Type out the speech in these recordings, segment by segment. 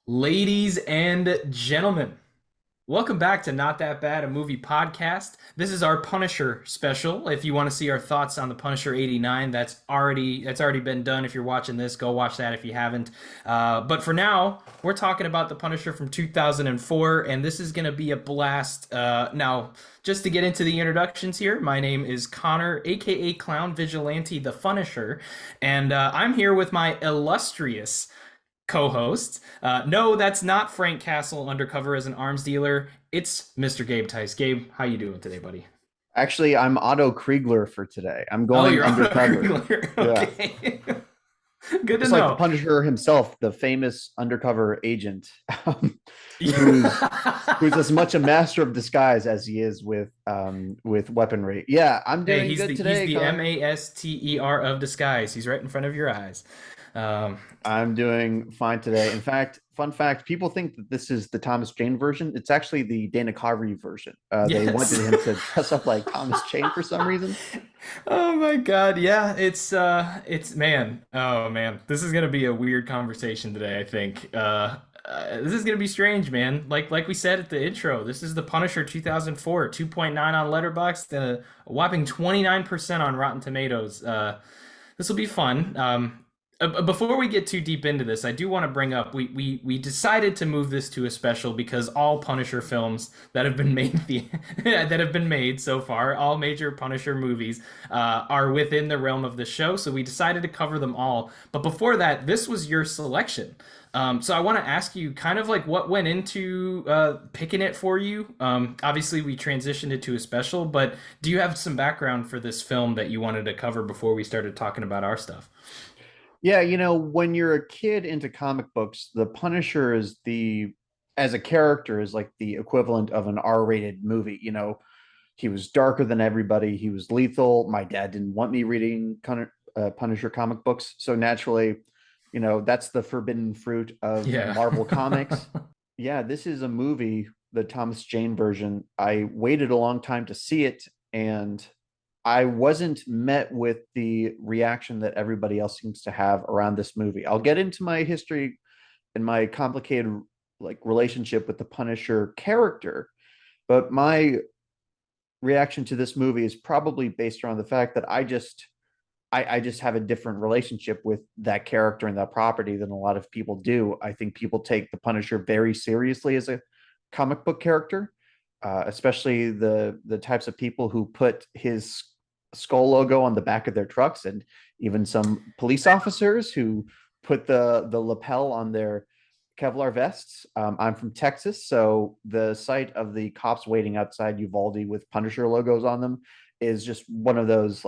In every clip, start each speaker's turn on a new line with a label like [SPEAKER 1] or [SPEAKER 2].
[SPEAKER 1] Ladies and gentlemen, welcome back to Not That Bad, a movie podcast. This is our Punisher special. If you want to see our thoughts on the Punisher '89, that's already been done. If you're watching this, go watch that if you haven't. But for now, we're talking about the Punisher from 2004, and this is going to be a blast. Now, just to get into the introductions here, my name is Connor, aka Clown Vigilante, the Punisher, and I'm here with my illustrious co-host. No, that's not Frank Castle undercover as an arms dealer. It's Mr. Gabe Tice. Gabe, how you doing today, buddy?
[SPEAKER 2] Actually, I'm Otto Kriegler for today. I'm
[SPEAKER 1] Oh,
[SPEAKER 2] going
[SPEAKER 1] you're on a
[SPEAKER 2] undercover.
[SPEAKER 1] regular.
[SPEAKER 2] Yeah.
[SPEAKER 1] Okay. Good to
[SPEAKER 2] Just like the
[SPEAKER 1] know.
[SPEAKER 2] Punisher himself, the famous undercover agent, who's
[SPEAKER 1] Yeah.
[SPEAKER 2] who's as much a master of disguise as he is with weaponry. Yeah, I'm
[SPEAKER 1] Hey,
[SPEAKER 2] doing
[SPEAKER 1] he's
[SPEAKER 2] good
[SPEAKER 1] the
[SPEAKER 2] today, Connor.
[SPEAKER 1] Master of disguise. He's right in front of your eyes. Um,
[SPEAKER 2] I'm doing fine today. In fact, fun fact, people think that this is the Thomas Jane version. It's actually the Dana Carvey version. They wanted
[SPEAKER 1] yes.
[SPEAKER 2] him to dress up like Thomas Jane for some reason.
[SPEAKER 1] Oh my God. Yeah, it's man. Oh man. This is gonna be a weird conversation today, I think. This is gonna be strange, man. Like we said at the intro, this is the Punisher 2004, 2.9 on Letterboxd, a whopping 29% on Rotten Tomatoes. This will be fun. Before we get too deep into this, I do want to bring up we decided to move this to a special because all Punisher films that have been made that have been made so far, all major Punisher movies, are within the realm of the show. So we decided to cover them all. But before that, this was your selection. So I want to ask you kind of like what went into picking it for you. Obviously, we transitioned it to a special, but do you have some background for this film that you wanted to cover before we started talking about our stuff?
[SPEAKER 2] Yeah, when you're a kid into comic books, the Punisher as a character, is like the equivalent of an R-rated movie. He was darker than everybody. He was lethal. My dad didn't want me reading Punisher comic books, so naturally, that's the forbidden fruit of
[SPEAKER 1] Yeah.
[SPEAKER 2] Marvel Comics. Yeah, this is a movie, the Thomas Jane version. I waited a long time to see it, and I wasn't met with the reaction that everybody else seems to have around this movie. I'll get into my history and my complicated relationship with the Punisher character, but my reaction to this movie is probably based around the fact that I just have a different relationship with that character and that property than a lot of people do. I think people take the Punisher very seriously as a comic book character, especially the types of people who put his skull logo on the back of their trucks, and even some police officers who put the lapel on their Kevlar vests. I'm from Texas, so the sight of the cops waiting outside Uvalde with Punisher logos on them is just one of those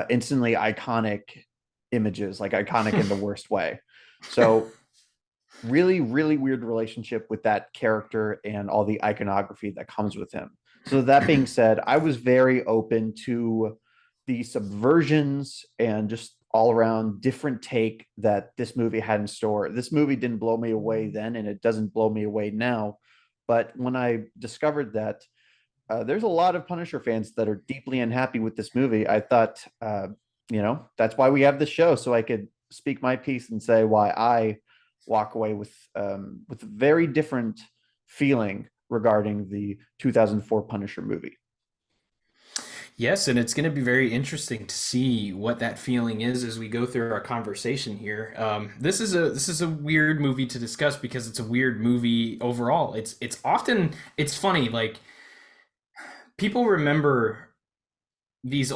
[SPEAKER 2] instantly iconic images, like iconic in the worst way. So really, really weird relationship with that character and all the iconography that comes with him. So that being said, I was very open to the subversions and just all around different take that this movie had in store. This movie didn't blow me away then, and it doesn't blow me away now. But when I discovered that there's a lot of Punisher fans that are deeply unhappy with this movie, I thought, that's why we have this show, so I could speak my piece and say why I walk away with a very different feeling regarding the 2004 Punisher movie.
[SPEAKER 1] Yes, and it's going to be very interesting to see what that feeling is as we go through our conversation here. This is a weird movie to discuss because it's a weird movie overall. It's funny, like people remember these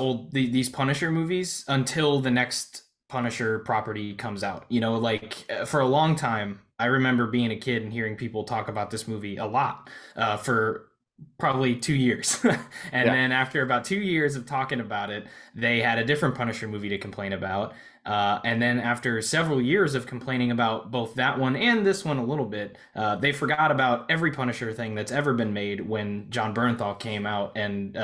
[SPEAKER 1] Punisher movies until the next Punisher property comes out. For a long time, I remember being a kid and hearing people talk about this movie a lot for probably 2 years. And
[SPEAKER 2] Yeah.
[SPEAKER 1] then after about 2 years of talking about it, they had a different Punisher movie to complain about. And then after several years of complaining about both that one and this one a little bit, they forgot about every Punisher thing that's ever been made when John Bernthal came out and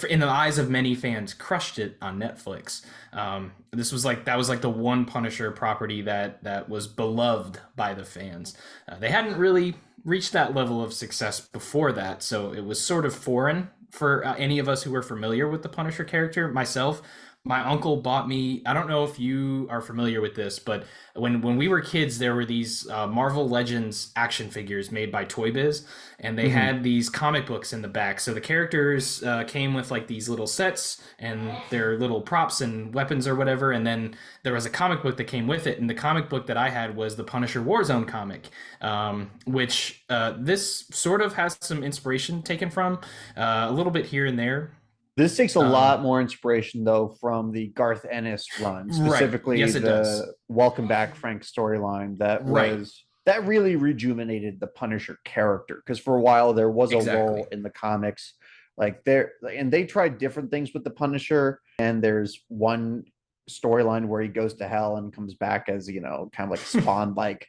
[SPEAKER 1] in the eyes of many fans, crushed it on Netflix. That was like the one Punisher property that was beloved by the fans. They hadn't really reached that level of success before that, so it was sort of foreign for any of us who were familiar with the Punisher character, myself. My uncle bought me. I don't know if you are familiar with this, but when we were kids, there were these Marvel Legends action figures made by Toy Biz, and they
[SPEAKER 2] Mhm.
[SPEAKER 1] had these comic books in the back. So the characters came with like these little sets and their little props and weapons or whatever, and then there was a comic book that came with it. And the comic book that I had was the Punisher Warzone comic, which this sort of has some inspiration taken from, a little bit here and there.
[SPEAKER 2] This takes a
[SPEAKER 1] Um,
[SPEAKER 2] lot more inspiration though from the Garth Ennis run,
[SPEAKER 1] right.
[SPEAKER 2] specifically
[SPEAKER 1] Yes, it does.
[SPEAKER 2] the Welcome Back Frank storyline
[SPEAKER 1] Right.
[SPEAKER 2] that really rejuvenated the Punisher character, because for a while there was a lull
[SPEAKER 1] Exactly.
[SPEAKER 2] in the comics. Like there and they tried different things with the Punisher, and there's one storyline where he goes to hell and comes back as, kind of like a spawn like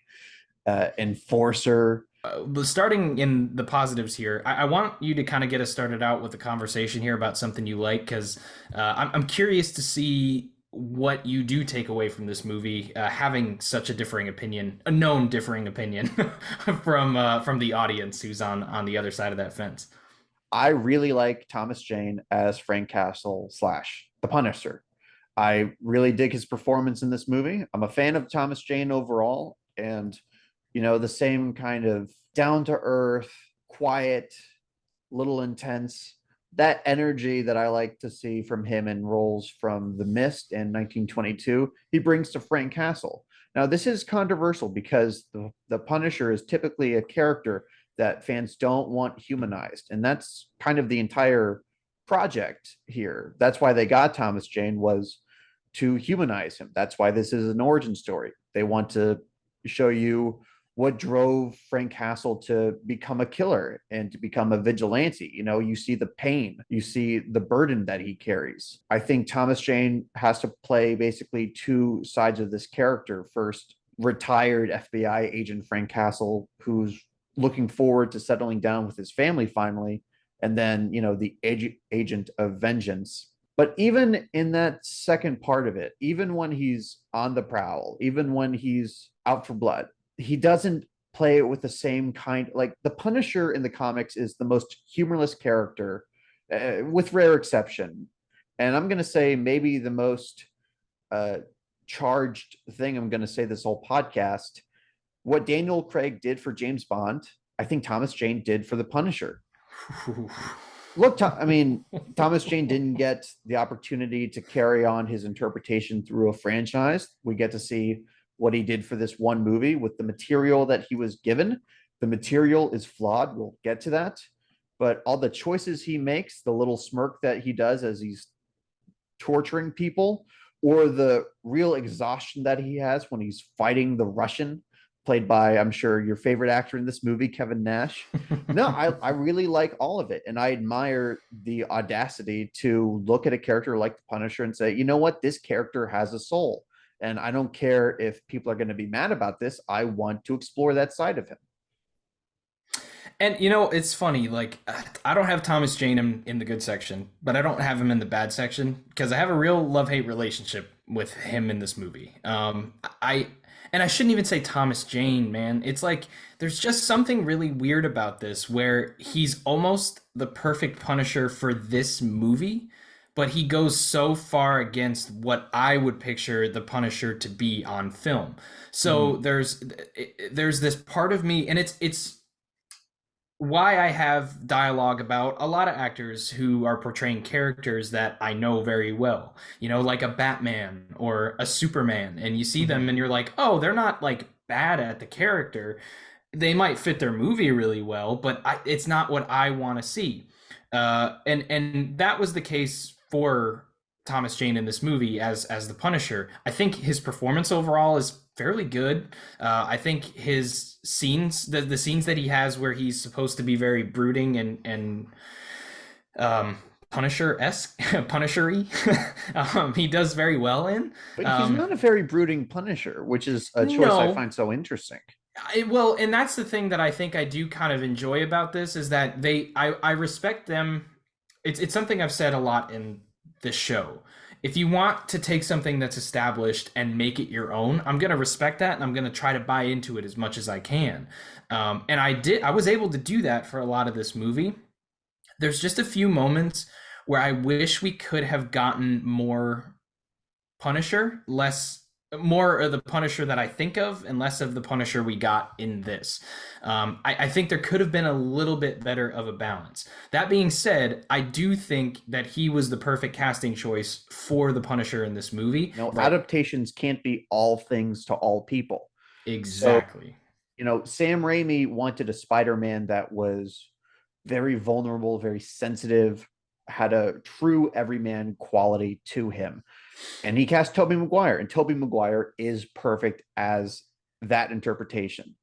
[SPEAKER 2] enforcer.
[SPEAKER 1] Starting in the positives here, I want you to kind of get us started out with a conversation here about something you like, because I'm curious to see what you do take away from this movie, having such a differing opinion, a known differing opinion from the audience who's on the other side of that fence.
[SPEAKER 2] I really like Thomas Jane as Frank Castle slash the Punisher. I really dig his performance in this movie. I'm a fan of Thomas Jane overall, and the same kind of down to earth, quiet, little intense, that energy that I like to see from him in roles from The Mist in 1922, he brings to Frank Castle. Now, this is controversial because the Punisher is typically a character that fans don't want humanized. And that's kind of the entire project here. That's why they got Thomas Jane, was to humanize him. That's why this is an origin story. They want to show you what drove Frank Castle to become a killer and to become a vigilante. You see the pain, you see the burden that he carries. I think Thomas Jane has to play basically two sides of this character. First, retired FBI agent Frank Castle, who's looking forward to settling down with his family finally, and then, the agent of vengeance. But even in that second part of it, even when he's on the prowl, even when he's out for blood, he doesn't play it with the same kind. Like the Punisher in the comics is the most humorless character, with rare exception, and I'm going to say maybe the most uh, charged thing I'm going to say this whole podcast. What Daniel Craig did for James Bond, I think Thomas Jane did for the Punisher. Look, I mean, Thomas Jane didn't get the opportunity to carry on his interpretation through a franchise. We get to see what he did for this one movie with the material that he was given. The material is flawed. We'll get to that. But all the choices he makes, the little smirk that he does as he's torturing people, or the real exhaustion that he has when he's fighting the Russian, played by, I'm sure, your favorite actor in this movie, Kevin Nash. No, I really like all of it. And I admire the audacity to look at a character like the Punisher and say, you know what, this character has a soul. And I don't care if people are going to be mad about this. I want to explore that side of him.
[SPEAKER 1] And it's funny. Like, I don't have Thomas Jane in the good section, but I don't have him in the bad section because I have a real love-hate relationship with him in this movie. I and I shouldn't even say Thomas Jane, man. It's like there's just something really weird about this where he's almost the perfect Punisher for this movie, but he goes so far against what I would picture the Punisher to be on film. So
[SPEAKER 2] Mm-hmm.
[SPEAKER 1] there's this part of me, and it's why I have dialogue about a lot of actors who are portraying characters that I know very well, like a Batman or a Superman, and you see
[SPEAKER 2] Mm-hmm.
[SPEAKER 1] them and you're like, oh, they're not like bad at the character. They might fit their movie really well, but it's not what I want to see. And that was the case for Thomas Jane in this movie as the Punisher. I think his performance overall is fairly good. I think his scenes, the scenes that he has where he's supposed to be very brooding and um, Punisher-esque, Punisher-y, he does very well in.
[SPEAKER 2] But he's
[SPEAKER 1] Um,
[SPEAKER 2] not a very brooding Punisher, which is a choice I
[SPEAKER 1] no,
[SPEAKER 2] find so interesting.
[SPEAKER 1] well, and that's the thing that I think I do kind of enjoy about this is that I respect them. It's something I've said a lot in this show. If you want to take something that's established and make it your own, I'm gonna respect that and I'm gonna try to buy into it as much as I can. And I did. I was able to do that for a lot of this movie. There's just a few moments where I wish we could have gotten more. Punisher, less more of the Punisher that I think of, and less of the Punisher we got in this. I think there could have been a little bit better of a balance. That being said, I do think that he was the perfect casting choice for the Punisher in this movie.
[SPEAKER 2] You know,
[SPEAKER 1] Right.
[SPEAKER 2] adaptations can't be all things to all people. So,
[SPEAKER 1] Exactly.
[SPEAKER 2] Sam Raimi wanted a Spider-Man that was very vulnerable, very sensitive, had a true everyman quality to him. And he cast Tobey Maguire, and Tobey Maguire is perfect as that interpretation.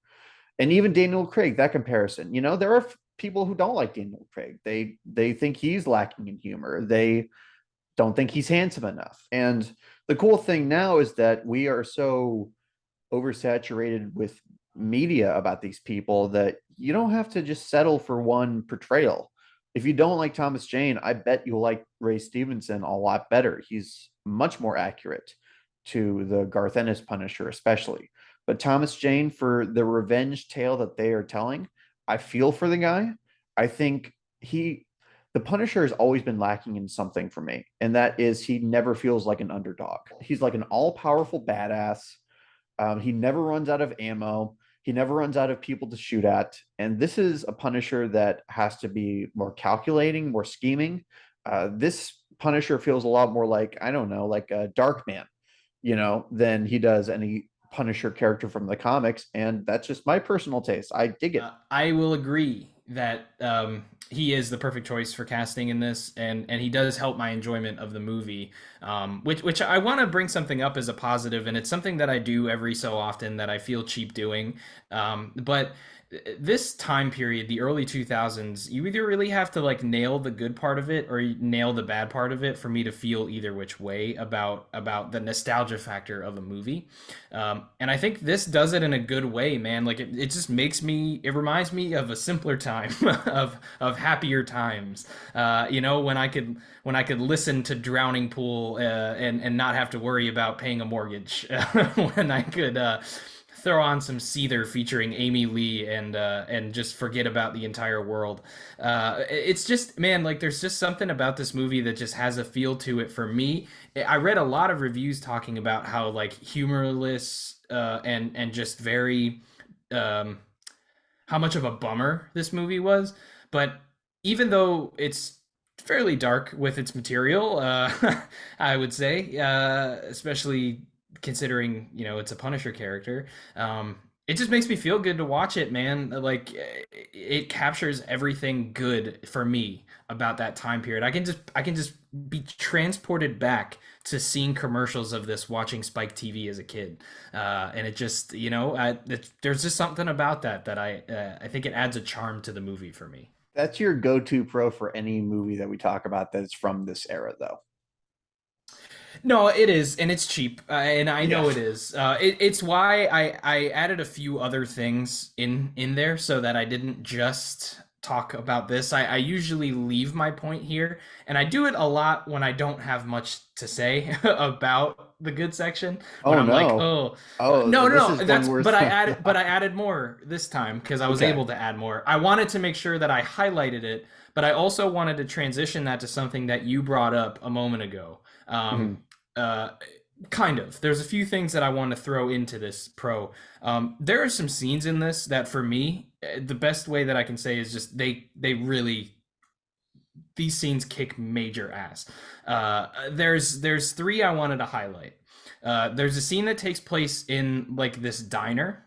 [SPEAKER 2] And even Daniel Craig, that comparison. There are people who don't like Daniel Craig. They think he's lacking in humor. They don't think he's handsome enough. And the cool thing now is that we are so oversaturated with media about these people that you don't have to just settle for one portrayal. If you don't like Thomas Jane, I bet you'll like Ray Stevenson a lot better. He's much more accurate to the Garth Ennis Punisher, especially. But Thomas Jane, for the revenge tale that they are telling, I feel for the guy. I think the Punisher has always been lacking in something for me, and that is he never feels like an underdog. He's like an all powerful badass. He never runs out of ammo. He never runs out of people to shoot at. And this is a Punisher that has to be more calculating, more scheming. This Punisher feels a lot more like, I don't know, like a Darkman, than he does any Punisher character from the comics. And that's just my personal taste. I dig it.
[SPEAKER 1] I will agree that he is the perfect choice for casting in this, and he does help my enjoyment of the movie. Which I want to bring something up as a positive, and it's something that I do every so often that I feel cheap doing. But this time period, the early 2000s, you either really have to like nail the good part of it or nail the bad part of it for me to feel either which way about the nostalgia factor of a movie. And I think this does it in a good way, man. Like it just it reminds me of a simpler time of happier times. When I could listen to Drowning Pool and not have to worry about paying a mortgage. When I could throw on some Seether featuring Amy Lee and just forget about the entire world. It's just, man, like there's just something about this movie that just has a feel to it for me. I read a lot of reviews talking about how like humorless and just very how much of a bummer this movie was. But even though it's fairly dark with its material, I would say, especially considering it's a Punisher character. It just makes me feel good to watch it, man. Like it captures everything good for me about that time period. I can just be transported back to seeing commercials of this, watching Spike TV as a kid, and it just there's just something about that I think it adds a charm to the movie for me.
[SPEAKER 2] That's your go-to pro for any movie that we talk about that's from this era, though.
[SPEAKER 1] No, it is, and it's cheap, and I
[SPEAKER 2] Yeah.
[SPEAKER 1] know it is. It's why I added a few other things in there so that I didn't just talk about this. I usually leave my point here, and I do it a lot when I don't have much to say about the good section. When
[SPEAKER 2] Oh
[SPEAKER 1] I'm like,
[SPEAKER 2] no.
[SPEAKER 1] oh,
[SPEAKER 2] Oh,
[SPEAKER 1] no,
[SPEAKER 2] this
[SPEAKER 1] no,
[SPEAKER 2] is
[SPEAKER 1] no,
[SPEAKER 2] when
[SPEAKER 1] that's
[SPEAKER 2] we're
[SPEAKER 1] but I added more this time because I was
[SPEAKER 2] okay.
[SPEAKER 1] able to add more. I wanted to make sure that I highlighted it, but I also wanted to transition that to something that you brought up a moment ago.
[SPEAKER 2] Mhm.
[SPEAKER 1] Uh, kind of. There's a few things that I want to throw into this pro. There are some scenes in this that, for me, the best way that I can say is just they really these scenes kick major ass. There's three I wanted to highlight. There's a scene that takes place in like this diner,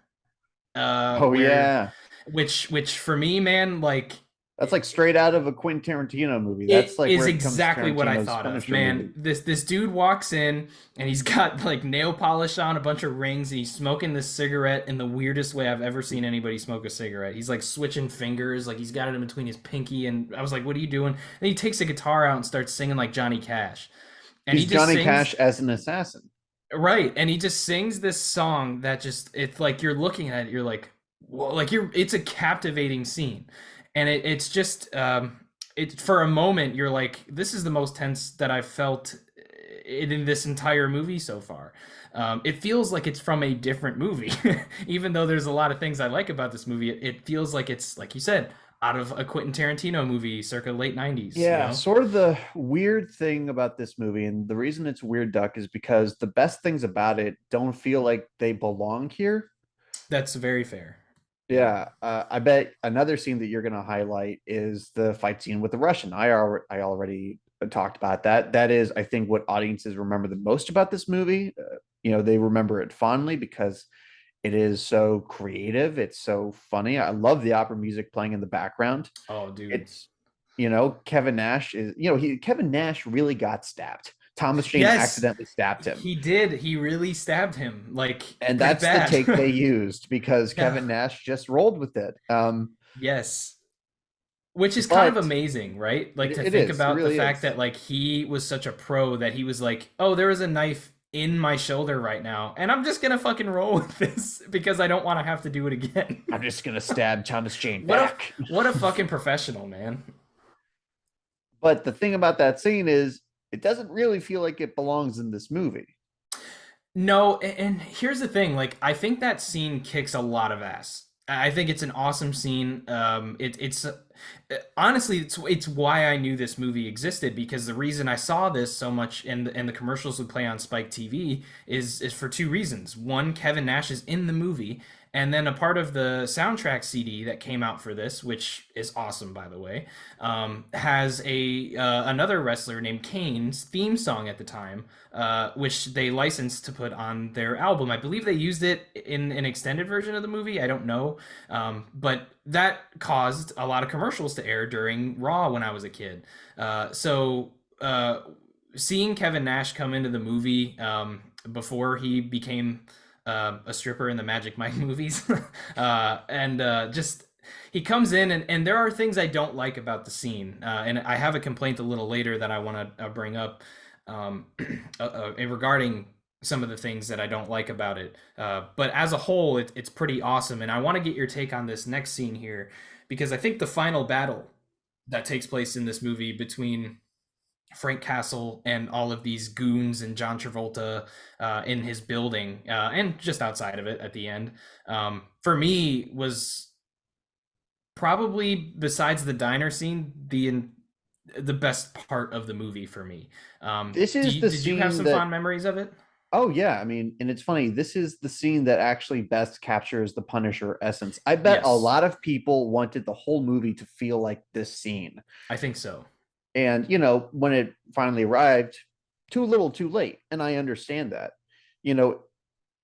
[SPEAKER 2] Oh
[SPEAKER 1] where
[SPEAKER 2] yeah.
[SPEAKER 1] which for me, man, like
[SPEAKER 2] That's like straight out of a Quentin Tarantino movie. That's
[SPEAKER 1] it
[SPEAKER 2] like
[SPEAKER 1] is
[SPEAKER 2] where it becomes
[SPEAKER 1] exactly what I
[SPEAKER 2] Tarantino's
[SPEAKER 1] thought of,
[SPEAKER 2] Punisher
[SPEAKER 1] man.
[SPEAKER 2] movie.
[SPEAKER 1] This dude walks in and he's got like nail polish on, a bunch of rings, and he's smoking this cigarette in the weirdest way I've ever seen anybody smoke a cigarette. He's like switching fingers, like he's got it in between his pinky, and I was like, "What are you doing?" And he takes a guitar out and starts singing like Johnny Cash, and he
[SPEAKER 2] He's
[SPEAKER 1] just
[SPEAKER 2] Johnny
[SPEAKER 1] sings
[SPEAKER 2] Cash as an assassin.
[SPEAKER 1] right, and he just sings this song that just it's like you're looking at it, you're like, whoa, like it's a captivating scene, and it's just it for a moment you're like, this is the most tense that I've felt in this entire movie so far. It feels like it's from a different movie, even though there's a lot of things I like about this movie. It feels like it's like you said. out of a Quentin Tarantino movie circa late 90s, you
[SPEAKER 2] Yeah,
[SPEAKER 1] know?
[SPEAKER 2] sort of the weird thing about this movie, and the reason it's weird, Duck, is because the best things about it don't feel like they belong here.
[SPEAKER 1] That's very fair. Yeah.
[SPEAKER 2] Yeah, I bet another scene that you're going to highlight is the fight scene with the Russian. I already talked about that. That is, I think, what audiences remember the most about this movie. They remember it fondly because it is so creative. It's so funny. I love the opera music playing in the background.
[SPEAKER 1] Oh, dude.
[SPEAKER 2] It's, Kevin Nash is, Kevin Nash really got stabbed. Thomas Jane
[SPEAKER 1] Yes,
[SPEAKER 2] accidentally stabbed him.
[SPEAKER 1] he did. He really stabbed him, like
[SPEAKER 2] And
[SPEAKER 1] pretty
[SPEAKER 2] that's the
[SPEAKER 1] bad.
[SPEAKER 2] take they used because
[SPEAKER 1] Yeah.
[SPEAKER 2] Kevin Nash just rolled with it.
[SPEAKER 1] Yes. Which is kind of
[SPEAKER 2] But
[SPEAKER 1] amazing, right? Like to
[SPEAKER 2] it
[SPEAKER 1] think
[SPEAKER 2] is. It
[SPEAKER 1] about the
[SPEAKER 2] really
[SPEAKER 1] fact
[SPEAKER 2] is.
[SPEAKER 1] that like he was such a pro that he was like, "Oh, there is a knife in my shoulder right now, and I'm just gonna fucking roll with this because I don't want to have to do it again."
[SPEAKER 2] I'm just gonna stab Thomas Jane
[SPEAKER 1] What a
[SPEAKER 2] back.
[SPEAKER 1] what a fucking professional, man.
[SPEAKER 2] But the thing about that scene is it doesn't really feel like it belongs in this movie.
[SPEAKER 1] No, and here's the thing, like I think that scene kicks a lot of ass. I think it's an awesome scene. It's honestly it's why I knew this movie existed because the reason I saw this so much and the commercials would play on Spike TV is for two reasons. One, Kevin Nash is in the movie, and then a part of the soundtrack CD that came out for this, which is awesome by the way, has a another wrestler named Kane's theme song at the time, which they licensed to put on their album. I believe they used it in an extended version of the movie. I don't know, but that caused a lot of commercials to air during Raw when I was a kid. So seeing Kevin Nash come into the movie before he became a stripper in the Magic Mike movies, and just he comes in and there are things I don't like about the scene, and I have a complaint a little later that I want to bring up um, regarding some of the things that I don't like about it. But as a whole, it's pretty awesome, and I want to get your take on this next scene here because I think the final battle that takes place in this movie between Frank Castle and all of these goons and John Travolta in his building and just outside of it at the end, for me was probably besides the diner scene the best part of the movie for me.
[SPEAKER 2] This is the
[SPEAKER 1] Did you have
[SPEAKER 2] scene
[SPEAKER 1] some
[SPEAKER 2] that
[SPEAKER 1] fond memories of it?
[SPEAKER 2] oh yeah, I mean, and it's funny, this is the scene that actually best captures the Punisher essence. I bet a
[SPEAKER 1] Yes,
[SPEAKER 2] lot of people wanted the whole movie to feel like this scene.
[SPEAKER 1] I think so.
[SPEAKER 2] And when it finally arrived, too little, too late. And I understand that. You know,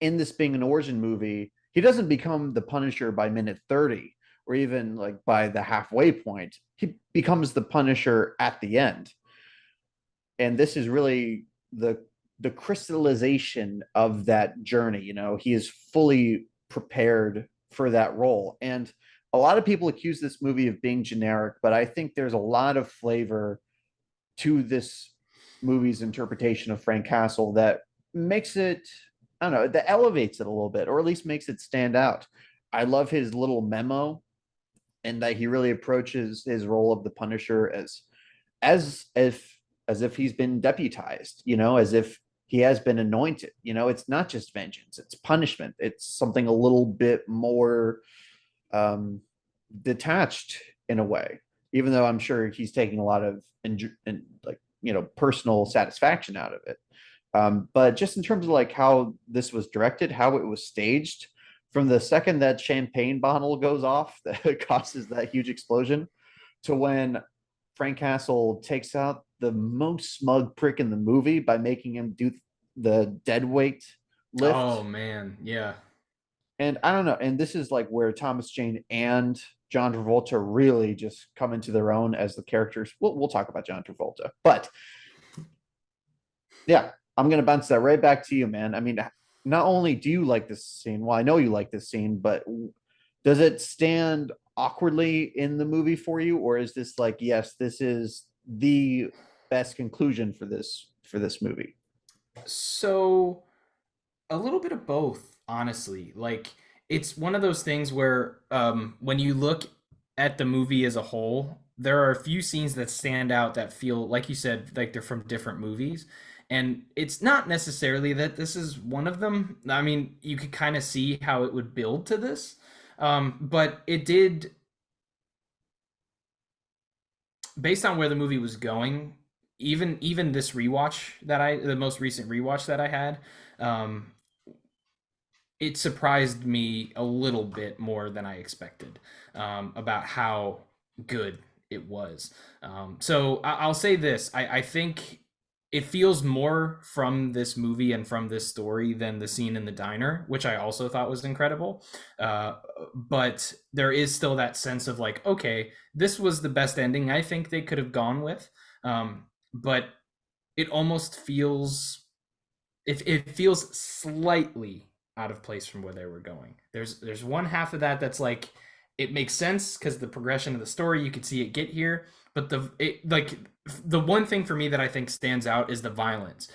[SPEAKER 2] in this being an origin movie, he doesn't become the Punisher by minute 30 or even like by the halfway point. He becomes the Punisher at the end. And this is really the crystallization of that journey. He is fully prepared for that role. And a lot of people accuse this movie of being generic, but I think there's a lot of flavor to this movie's interpretation of Frank Castle that makes it, I don't know, that elevates it a little bit, or at least makes it stand out. I love his little memo and that he really approaches his role of the Punisher as if he's been deputized, as if he has been anointed. It's not just vengeance, it's punishment. It's something a little bit more um, detached in a way, even though I'm sure he's taking a lot of like personal satisfaction out of it. But just in terms of like how this was directed, how it was staged, from the second that champagne bottle goes off that causes that huge explosion to when Frank Castle takes out the most smug prick in the movie by making him do the dead weight lift.
[SPEAKER 1] Oh man, yeah.
[SPEAKER 2] And I don't know. And this is like where Thomas Jane and John Travolta really just come into their own as the characters. We'll talk about John Travolta. But yeah, I'm going to bounce that right back to you, man. I mean, not only do you like this scene, well, I know you like this scene, but does it stand awkwardly in the movie for you? Or is this like, yes, this is the best conclusion for this movie?
[SPEAKER 1] So a little bit of both, honestly. Like it's one of those things where when you look at the movie as a whole, there are a few scenes that stand out that feel like you said like they're from different movies. And it's not necessarily that this is one of them. I mean, you could kind of see how it would build to this. But it did based on where the movie was going, even this rewatch that the most recent rewatch that I had, um, it surprised me a little bit more than I expected, about how good it was. So I'll say this: I think it feels more from this movie and from this story than the scene in the diner, which I also thought was incredible. Uh, but there is still that sense of like, okay, this was the best ending I think they could have gone with. But it almost feels, it feels slightly out of place from where they were going. There's one half of that that's like, it makes sense because the progression of the story, you could see it get here. But the one thing for me that I think stands out is the violence.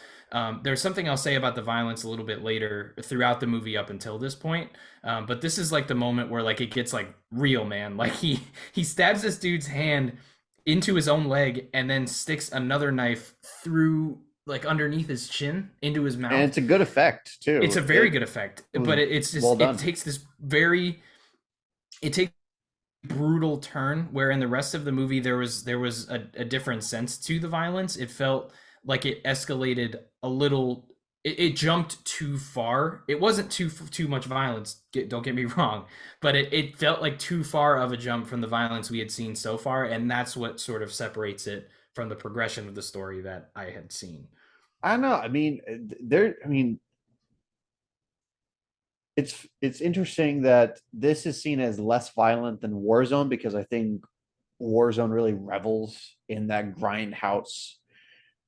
[SPEAKER 1] There's something I'll say about the violence a little bit later throughout the movie up until this point. But this is like the moment where like it gets like real, man. Like he stabs this dude's hand into his own leg and then sticks another knife through, like underneath his chin into his
[SPEAKER 2] And
[SPEAKER 1] mouth.
[SPEAKER 2] it's a good effect
[SPEAKER 1] It's
[SPEAKER 2] too.
[SPEAKER 1] a very good effect,
[SPEAKER 2] It was
[SPEAKER 1] but it's
[SPEAKER 2] well
[SPEAKER 1] just, it
[SPEAKER 2] done.
[SPEAKER 1] takes this very, it takes brutal turn where in the rest of the movie there was a different sense to the violence. It felt like it escalated a little. It jumped too far. It wasn't too much violence, don't get me wrong, but it felt like too far of a jump from the violence we had seen so far, and that's what sort of separates it from the progression of the story that I had seen.
[SPEAKER 2] I don't know. I mean, there. I mean, it's interesting that this is seen as less violent than Warzone because I think Warzone really revels in that grindhouse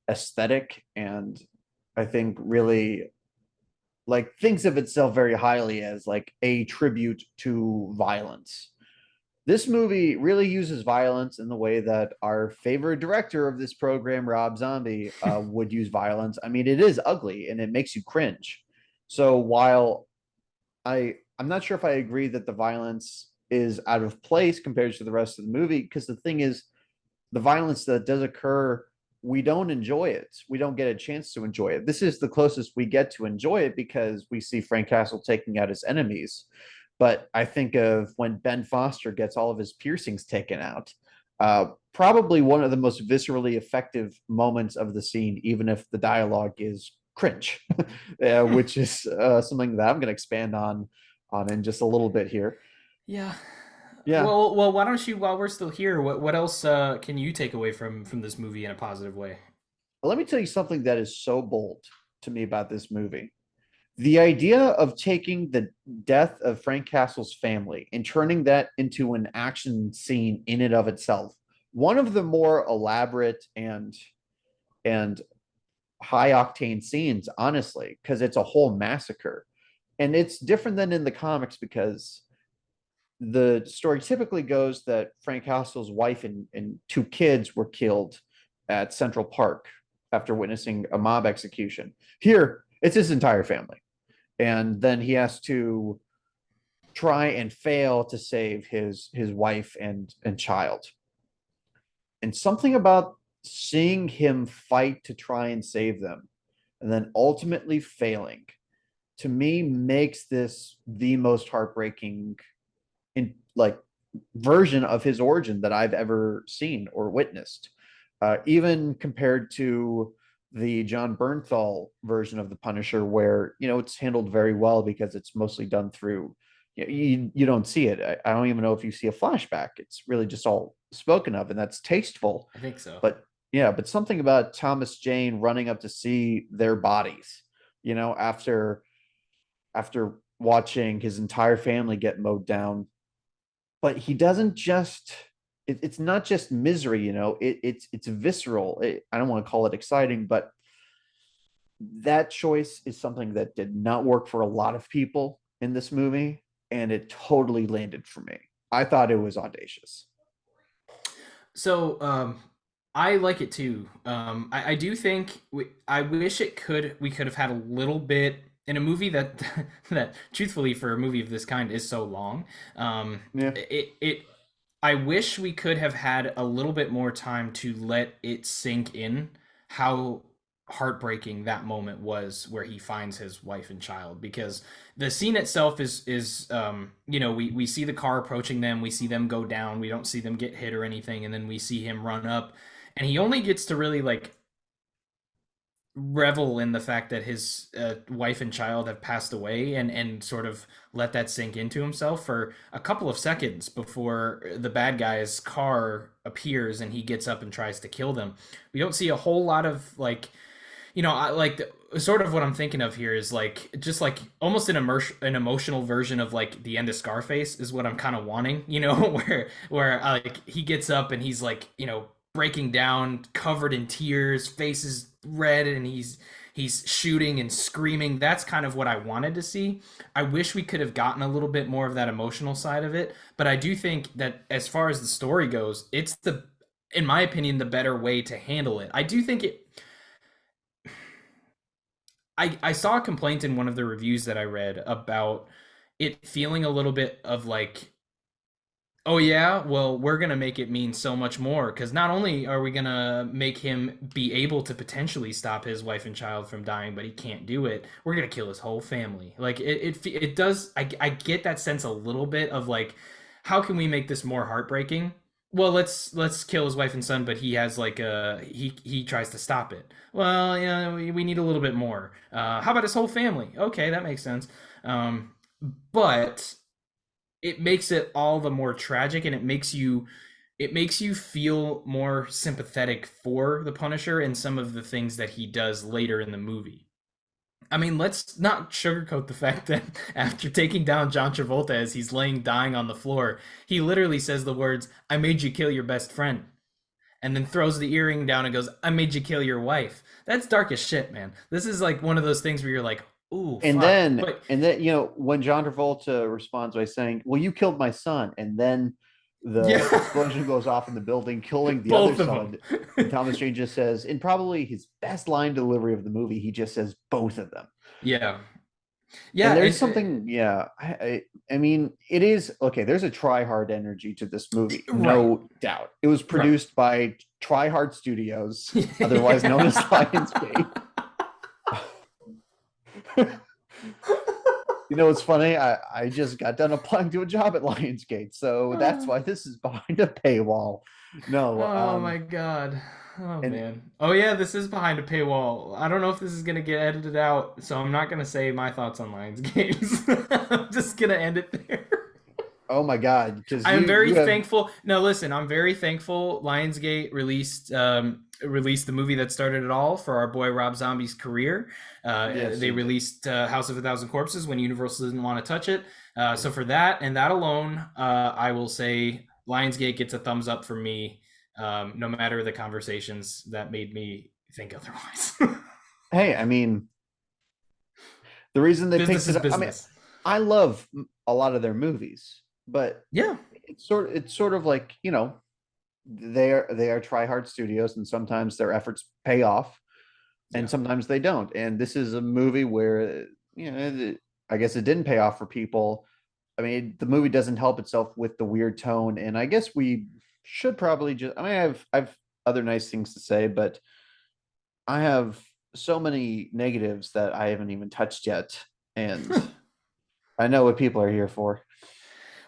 [SPEAKER 2] aesthetic, and I think really like thinks of itself very highly as like a tribute to violence. This movie really uses violence in the way that our favorite director of this program, Rob Zombie, would use violence. I mean, it is ugly and it makes you cringe. So while I'm not sure if I agree that the violence is out of place compared to the rest of the movie, because the thing is, the violence that does occur, we don't enjoy it. We don't get a chance to enjoy it. This is the closest we get to enjoy it because we see Frank Castle taking out his enemies. But I think of when Ben Foster gets all of his piercings taken out. Probably one of the most viscerally effective moments of the scene, even if the dialogue is cringe,
[SPEAKER 1] Hmm.
[SPEAKER 2] which is something that I'm going to expand on in just a little bit here.
[SPEAKER 1] Yeah.
[SPEAKER 2] Yeah,
[SPEAKER 1] Well, why don't you, while we're still here, what else can you take away from this movie in a positive way?
[SPEAKER 2] let me tell you something that is so bold to me about this movie. The idea of taking the death of Frank Castle's family and turning that into an action scene in and of itself, one of the more elaborate and high octane scenes, honestly, because it's a whole massacre. And it's different than in the comics because the story typically goes that Frank Castle's wife and two kids were killed at Central Park after witnessing a mob execution. Here, it's his entire family. And then he has to try and fail to save his wife and child. And something about seeing him fight to try and save them and then ultimately failing to me makes this the most heartbreaking in like version of his origin that I've ever seen or witnessed. Even compared to the John Bernthal version of the Punisher, where it's handled very well because it's mostly done through you don't see it. I don't even know if you see a flashback. It's really just all spoken of, and that's tasteful.
[SPEAKER 1] I think so.
[SPEAKER 2] But yeah, but something about Thomas Jane running up to see their bodies, after watching his entire family get mowed down, but he doesn't just it's not just misery, it's visceral. I don't want to call it exciting, but that choice is something that did not work for a lot of people in this movie, and it totally landed for me. I thought it was audacious.
[SPEAKER 1] So, I like it too. I do think I wish we could have had a little bit in a movie that that truthfully for a movie of this kind is so long.
[SPEAKER 2] Yeah,
[SPEAKER 1] I wish we could have had a little bit more time to let it sink in how heartbreaking that moment was where he finds his wife and child, because the scene itself is you know, we see the car approaching them, we see them go down, we don't see them get hit or anything, and then we see him run up, and he only gets to really like revel in the fact that his wife and child have passed away, and sort of let that sink into himself for a couple of seconds before the bad guy's car appears and he gets up and tries to kill them. We don't see a whole lot of like, you know, sort of what I'm thinking of here is like just like almost an emotional version of like the end of Scarface is what I'm kind of wanting, you know, where like he gets up and he's like, you know, breaking down, covered in tears, face is red, and he's shooting and screaming. That's kind of what I wanted to see. I wish we could have gotten a little bit more of that emotional side of it, but I do think that as far as the story goes, it's the, in my opinion, the better way to handle it. I do think it, I saw a complaint in one of the reviews that I read about it feeling a little bit of like, oh yeah, well we're gonna make it mean so much more, because not only are we gonna make him be able to potentially stop his wife and child from dying, but he can't do it. We're gonna kill his whole family. Like it does. I get that sense a little bit of like, how can we make this more heartbreaking? Well, let's kill his wife and son, but he has like a he tries to stop it. Well, you know, we need a little bit more. How about his whole family? Okay, that makes sense. But it makes it all the more tragic, and it makes you feel more sympathetic for the Punisher and some of the things that he does later in the movie. I mean, let's not sugarcoat the fact that after taking down John Travolta as he's laying dying on the floor, he literally says the words, "I made you kill your best friend," and then throws the earring down and goes, "I made you kill your wife." That's dark as shit, man. This is like one of those things where you're like, "Ooh,
[SPEAKER 2] And
[SPEAKER 1] fuck."
[SPEAKER 2] then
[SPEAKER 1] But
[SPEAKER 2] and then you know when John Travolta responds by saying, "Well, you killed my son," and then the
[SPEAKER 1] yeah,
[SPEAKER 2] explosion goes off in the building, killing the other
[SPEAKER 1] both of them.
[SPEAKER 2] son. And Thomas Jane just says, in probably his best line delivery of the movie, he just says both of them.
[SPEAKER 1] Yeah.
[SPEAKER 2] And
[SPEAKER 1] Yeah,
[SPEAKER 2] there's something, yeah. I mean, it is okay. There's a try hard energy to this movie,
[SPEAKER 1] right.
[SPEAKER 2] no doubt. It was
[SPEAKER 1] Right.
[SPEAKER 2] produced by Try Hard Studios, otherwise known as
[SPEAKER 1] Yeah.
[SPEAKER 2] Lionsgate. You know, it's funny. I just got done applying to a job at Lionsgate, so that's why this is behind a paywall. No,
[SPEAKER 1] Oh my God. Oh
[SPEAKER 2] and
[SPEAKER 1] man. Oh yeah, this is behind a paywall. I don't know if this is gonna get edited out, so I'm not gonna say my thoughts on Lions games. I'm just gonna end it there.
[SPEAKER 2] oh my god, because
[SPEAKER 1] I'm very
[SPEAKER 2] you have
[SPEAKER 1] thankful. No, listen, I'm very thankful Lionsgate released the movie that started it all for our boy Rob Zombie's career.
[SPEAKER 2] yes,
[SPEAKER 1] They
[SPEAKER 2] they did.
[SPEAKER 1] released House of a Thousand Corpses when Universal didn't want to touch it. So for that and that alone, I will say Lionsgate gets a thumbs up for me, no matter the conversations that made me think otherwise.
[SPEAKER 2] Hey, I mean, the reason they
[SPEAKER 1] Business
[SPEAKER 2] picked it
[SPEAKER 1] is
[SPEAKER 2] up, I mean,
[SPEAKER 1] business.
[SPEAKER 2] I love a lot of their movies, but
[SPEAKER 1] Yeah.
[SPEAKER 2] it's sort of like, you know, they are try hard studios, and sometimes their efforts pay off, and
[SPEAKER 1] Yeah.
[SPEAKER 2] sometimes they don't. And this is a movie where, you know, I guess it didn't pay off for people. I mean, the movie doesn't help itself with the weird tone, and I guess we should probably just. I mean, I've other nice things to say, but I have so many negatives that I haven't even touched yet, and I know what people are here for.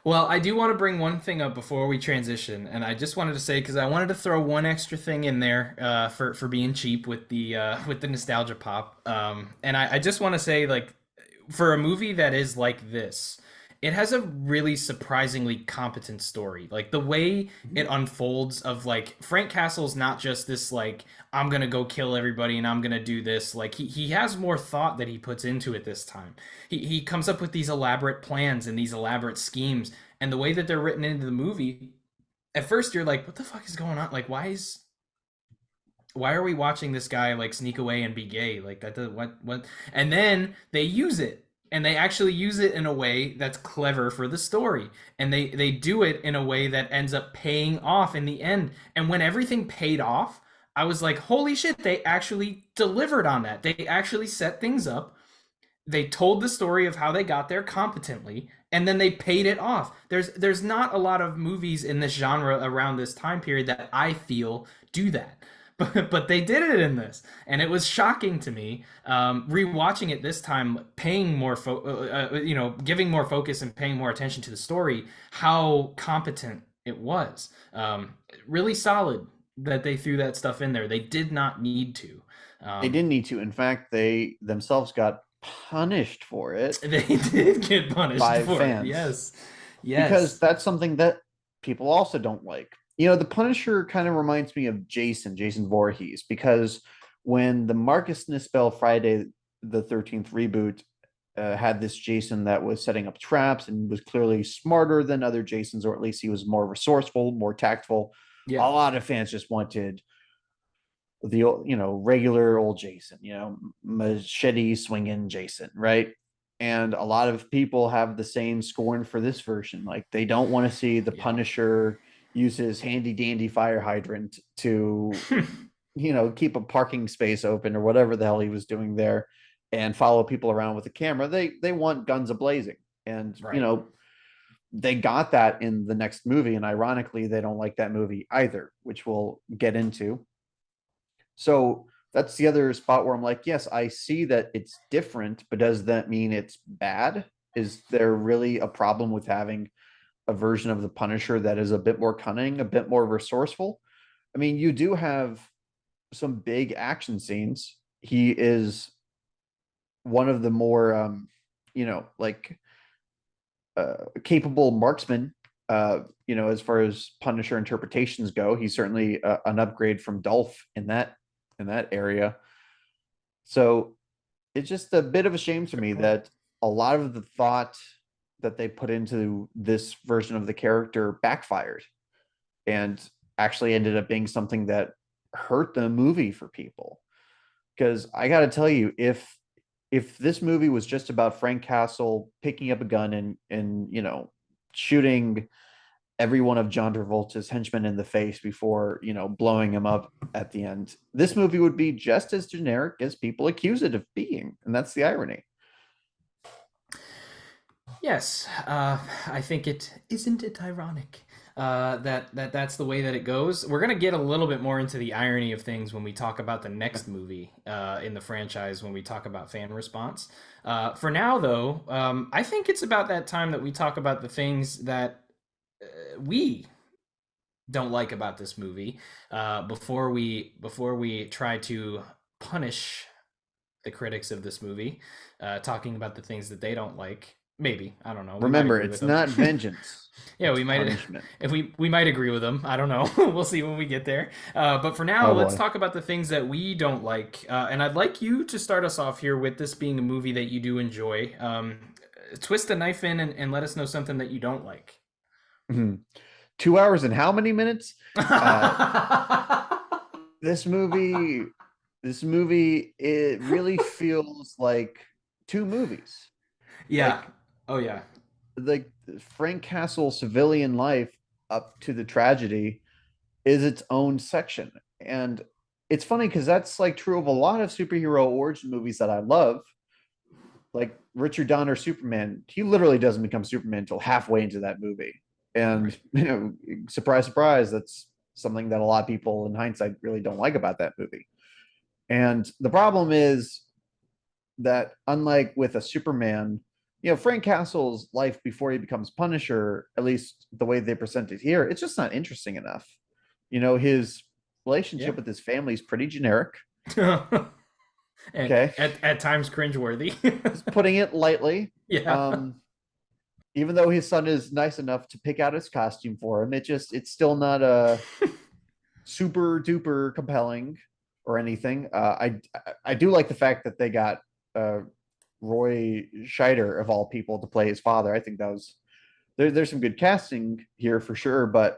[SPEAKER 1] Well, I do want to bring one thing up before we transition, and I just wanted to say because I wanted to throw one extra thing in there for being cheap with the nostalgia pop, and I just want to say like for a movie that is like this, it has a really surprisingly competent story. Like the way it unfolds of like Frank Castle's not just this like I'm gonna go kill everybody and I'm gonna do this. Like he has more thought that he puts into it this time. He comes up with these elaborate plans and these elaborate schemes, and the way that they're written into the movie. At first, you're like, "What the fuck is going on? Like, why are we watching this guy like sneak away and be gay like that? What?" And then they use it, and they actually use it in a way that's clever for the story, and they do it in a way that ends up paying off in the end. And when everything paid off, I was like, holy shit, they actually delivered on that. They actually set things up, they told the story of how they got there competently, and then they paid it off. There's not a lot of movies in this genre around this time period that I feel do that. but they did it in this, and it was shocking to me. Rewatching it this time, paying more, giving more focus and paying more attention to the story, how competent it was. Really solid that they threw that stuff in there. They did not need to.
[SPEAKER 2] They
[SPEAKER 1] Um,
[SPEAKER 2] didn't need to. In fact, they themselves got punished for it
[SPEAKER 1] they did get punished
[SPEAKER 2] by
[SPEAKER 1] for it.
[SPEAKER 2] fans
[SPEAKER 1] Yes,
[SPEAKER 2] because
[SPEAKER 1] yes,
[SPEAKER 2] that's something that people also don't like. You know, the Punisher kind of reminds me of Jason Voorhees, because when the Marcus Nispel Friday the 13th reboot had this Jason that was setting up traps and was clearly smarter than other Jasons, or at least he was more resourceful, more tactful.
[SPEAKER 1] yeah,
[SPEAKER 2] A lot of fans just wanted the regular old Jason, machete swinging Jason, right? And a lot of people have the same scorn for this version. Like they don't want to see the
[SPEAKER 1] yeah.
[SPEAKER 2] Punisher use his handy dandy fire hydrant to, keep a parking space open or whatever the hell he was doing there, and follow people around with a camera. They want guns ablazing, and
[SPEAKER 1] Right.
[SPEAKER 2] they got that in the next movie, and ironically, they don't like that movie either, which we'll get into. So that's the other spot where I'm like, yes, I see that it's different, but does that mean it's bad? Is there really a problem with having a version of the Punisher that is a bit more cunning, a bit more resourceful? I mean, you do have some big action scenes. He is one of the more, like capable marksmen. As far as Punisher interpretations go, he's certainly an upgrade from Dolph in that area. So it's just a bit of a shame to
[SPEAKER 1] Good
[SPEAKER 2] me
[SPEAKER 1] point.
[SPEAKER 2] that a lot of the thought that they put into this version of the character backfired and actually ended up being something that hurt the movie for people. Because I got to tell you, if this movie was just about Frank Castle picking up a gun and shooting every one of John Travolta's henchmen in the face before blowing him up at the end, this movie would be just as generic as people accuse it of being, and that's the irony.
[SPEAKER 1] Yes, I think it isn't it ironic that's the way that it goes. We're gonna get a little bit more into the irony of things when we talk about the next movie in the franchise when we talk about fan response. For now, though, I think it's about that time that we talk about the things that we don't like about this movie before we try to punish the critics of this movie, talking about the things that they don't like. Maybe, I don't know. We might
[SPEAKER 2] Remember,
[SPEAKER 1] agree with
[SPEAKER 2] it's
[SPEAKER 1] them.
[SPEAKER 2] not vengeance,
[SPEAKER 1] Yeah,
[SPEAKER 2] it's
[SPEAKER 1] we might.
[SPEAKER 2] punishment.
[SPEAKER 1] If we might agree with them. I don't know. We'll see when we get there. But for now,
[SPEAKER 2] Oh
[SPEAKER 1] let's
[SPEAKER 2] boy.
[SPEAKER 1] talk about the things that we don't like. And I'd like you to start us off here with this being a movie that you do enjoy. Twist a knife in and let us know something that you don't like.
[SPEAKER 2] 2 hours and how many minutes? Uh, this movie, it really feels like two movies.
[SPEAKER 1] Yeah.
[SPEAKER 2] Like
[SPEAKER 1] Oh yeah.
[SPEAKER 2] like Frank Castle civilian life up to the tragedy is its own section. And it's funny because that's like true of a lot of superhero origin movies that I love. Like Richard Donner Superman, he literally doesn't become Superman until halfway into that movie. And
[SPEAKER 1] Right.
[SPEAKER 2] surprise, surprise, that's something that a lot of people in hindsight really don't like about that movie. And the problem is that unlike with a Superman, Frank Castle's life before he becomes Punisher, at least the way they present it here, it's just not interesting enough. His
[SPEAKER 1] Yeah.
[SPEAKER 2] relationship with his family is pretty generic.
[SPEAKER 1] And
[SPEAKER 2] Okay.
[SPEAKER 1] at times cringeworthy.
[SPEAKER 2] Just putting it lightly.
[SPEAKER 1] Yeah.
[SPEAKER 2] Um, Even though his son is nice enough to pick out his costume for him, it's still not a super duper compelling or anything. I do like the fact that they got uh, Roy Scheider of all people to play his father. I think that was there's some good casting here for sure, but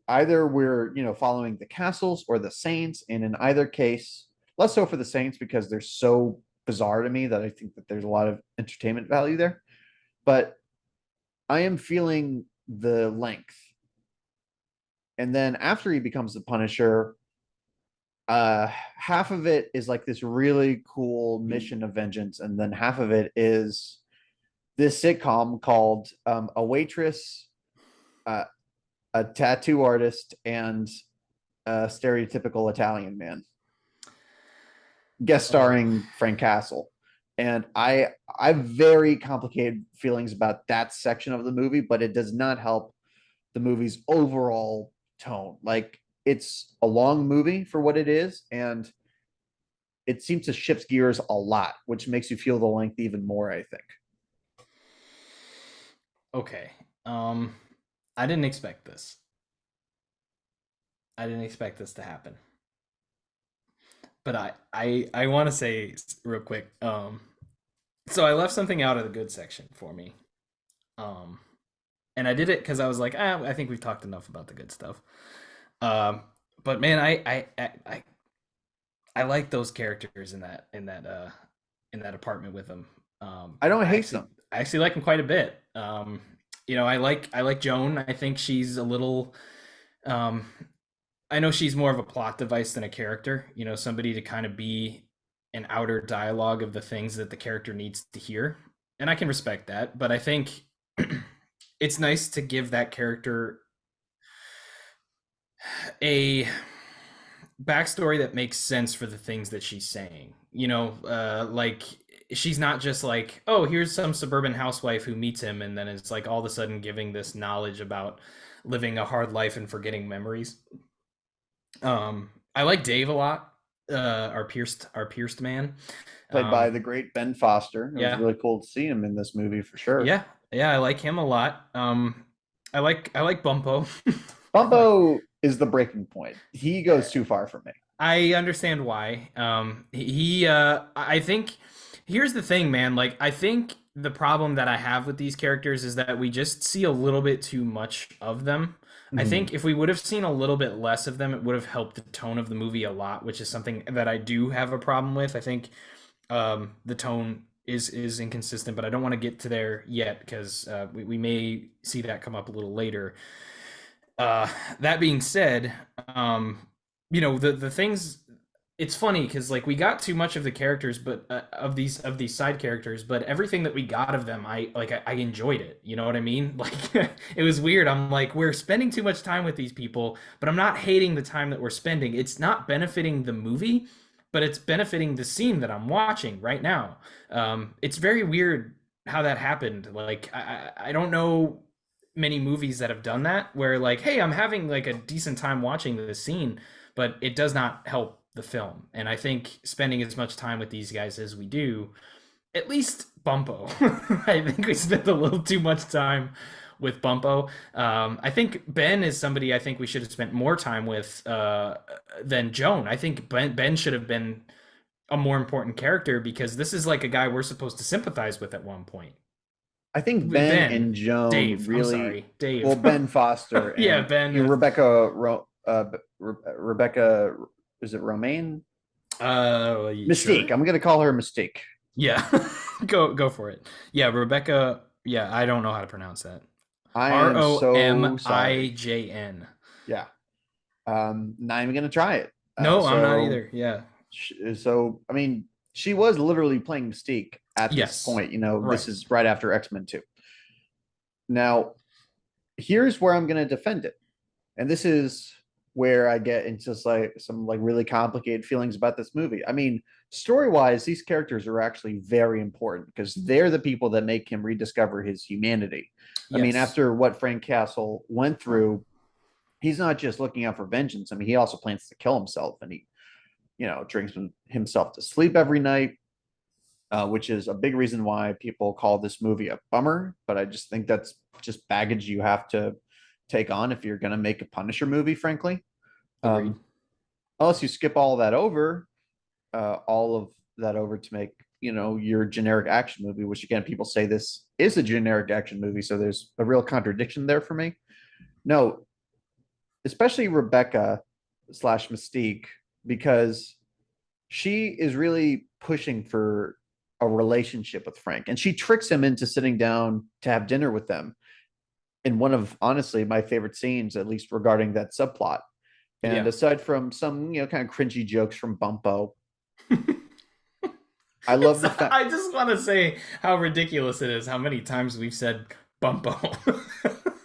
[SPEAKER 2] either we're following the Castles or the Saints, and in either case, less so for the Saints because they're so bizarre to me that I think that there's a lot of entertainment value there. But I am feeling the length. And then after he becomes the Punisher, half of it is like this really cool mission of vengeance, and then half of it is this sitcom called A Waitress, uh, a tattoo artist, and stereotypical Italian man, guest
[SPEAKER 1] Oh,
[SPEAKER 2] starring Frank Castle. And I have very complicated feelings about that section of the movie, but it does not help the movie's overall tone. Like, it's a long movie for what it is, and it seems to shift gears a lot, which makes you feel the length even more, I think.
[SPEAKER 1] okay. Um, I didn't expect this. I didn't expect this to happen. But I want to say real quick. So I left something out of the good section for me. Um, and I did it because I was like, I think we've talked enough about the good stuff. Um, but man, I like those characters in that apartment with them.
[SPEAKER 2] I don't hate them.
[SPEAKER 1] I actually like them quite a bit. I like Joan. I think she's a little. Um, I know she's more of a plot device than a character. Somebody to kind of be an outer dialogue of the things that the character needs to hear, and I can respect that. But I think it's nice to give that character a backstory that makes sense for the things that she's saying. Like she's not just like, oh, here's some suburban housewife who meets him, and then it's like all of a sudden giving this knowledge about living a hard life and forgetting memories. I like Dave a lot, our pierced man.
[SPEAKER 2] Played by the great Ben Foster. It was
[SPEAKER 1] Yeah,
[SPEAKER 2] really cool to see him in this movie for sure.
[SPEAKER 1] yeah, yeah. I like him a lot. I like Bumpo. like
[SPEAKER 2] Bumbo is the breaking point. He goes too far for me.
[SPEAKER 1] I understand why. I think here's the thing, man. Like, I think the problem that I have with these characters is that we just see a little bit too much of them. I
[SPEAKER 2] Mhm.
[SPEAKER 1] think if we would have seen a little bit less of them, it would have helped the tone of the movie a lot, which is something that I do have a problem with. I think the tone is inconsistent, but I don't want to get to there yet because we may see that come up a little later. Uh, that being said, the things. It's funny because like we got too much of the characters, but of these side characters, but everything that we got of them, I enjoyed it. You know what I mean? Like it was weird. I'm like, we're spending too much time with these people, but I'm not hating the time that we're spending. It's not benefiting the movie, but it's benefiting the scene that I'm watching right now. It's very weird how that happened. Like I don't know many movies that have done that where like, hey, I'm having like a decent time watching this scene, but it does not help the film. And I think spending as much time with these guys as we do, at least Bumpo, I think we spent a little too much time with Bumpo. I think Ben is somebody I think we should have spent more time with than Joan. I think Ben should have been a more important character because this is like a guy we're supposed to sympathize with at one point.
[SPEAKER 2] I think Ben
[SPEAKER 1] Ben,
[SPEAKER 2] and Joan
[SPEAKER 1] Dave. I'm
[SPEAKER 2] really,
[SPEAKER 1] sorry, Dave.
[SPEAKER 2] well, Ben Foster
[SPEAKER 1] Yeah,
[SPEAKER 2] and
[SPEAKER 1] Ben.
[SPEAKER 2] Rebecca, is it Romaine? Mystique.
[SPEAKER 1] Sure.
[SPEAKER 2] I'm gonna call her Mystique.
[SPEAKER 1] Yeah, go for it. Yeah, Rebecca. Yeah, I don't know how to pronounce that.
[SPEAKER 2] I
[SPEAKER 1] R
[SPEAKER 2] am
[SPEAKER 1] O M
[SPEAKER 2] so
[SPEAKER 1] I
[SPEAKER 2] sorry.
[SPEAKER 1] J N.
[SPEAKER 2] Yeah. Not even gonna try it.
[SPEAKER 1] No, I'm not either. Yeah.
[SPEAKER 2] I mean, she was literally playing Mystique at this
[SPEAKER 1] Yes.
[SPEAKER 2] point. You know,
[SPEAKER 1] Right.
[SPEAKER 2] this is right after X-Men 2. Now, here's where I'm gonna defend it. And this is where I get into just like some like really complicated feelings about this movie. I mean, story-wise, these characters are actually very important because they're the people that make him rediscover his humanity. I mean,
[SPEAKER 1] Yes.
[SPEAKER 2] after what Frank Castle went through, he's not just looking out for vengeance. I mean, he also plans to kill himself, and he, drinks himself to sleep every night, which is a big reason why people call this movie a bummer. But I just think that's just baggage you have to take on if you're going to make a Punisher movie, frankly.
[SPEAKER 1] Agreed.
[SPEAKER 2] Unless you skip all of that over to make, your generic action movie, which again, people say this is a generic action movie. So there's a real contradiction there for me. No, especially Rebecca slash Mystique, because she is really pushing for a relationship with Frank, and she tricks him into sitting down to have dinner with them in one of honestly my favorite scenes, at least regarding that subplot. And
[SPEAKER 1] Yeah.
[SPEAKER 2] aside from some, kind of cringy jokes from Bumpo, I love the fact.
[SPEAKER 1] I just want to say how ridiculous it is how many times we've said Bumpo.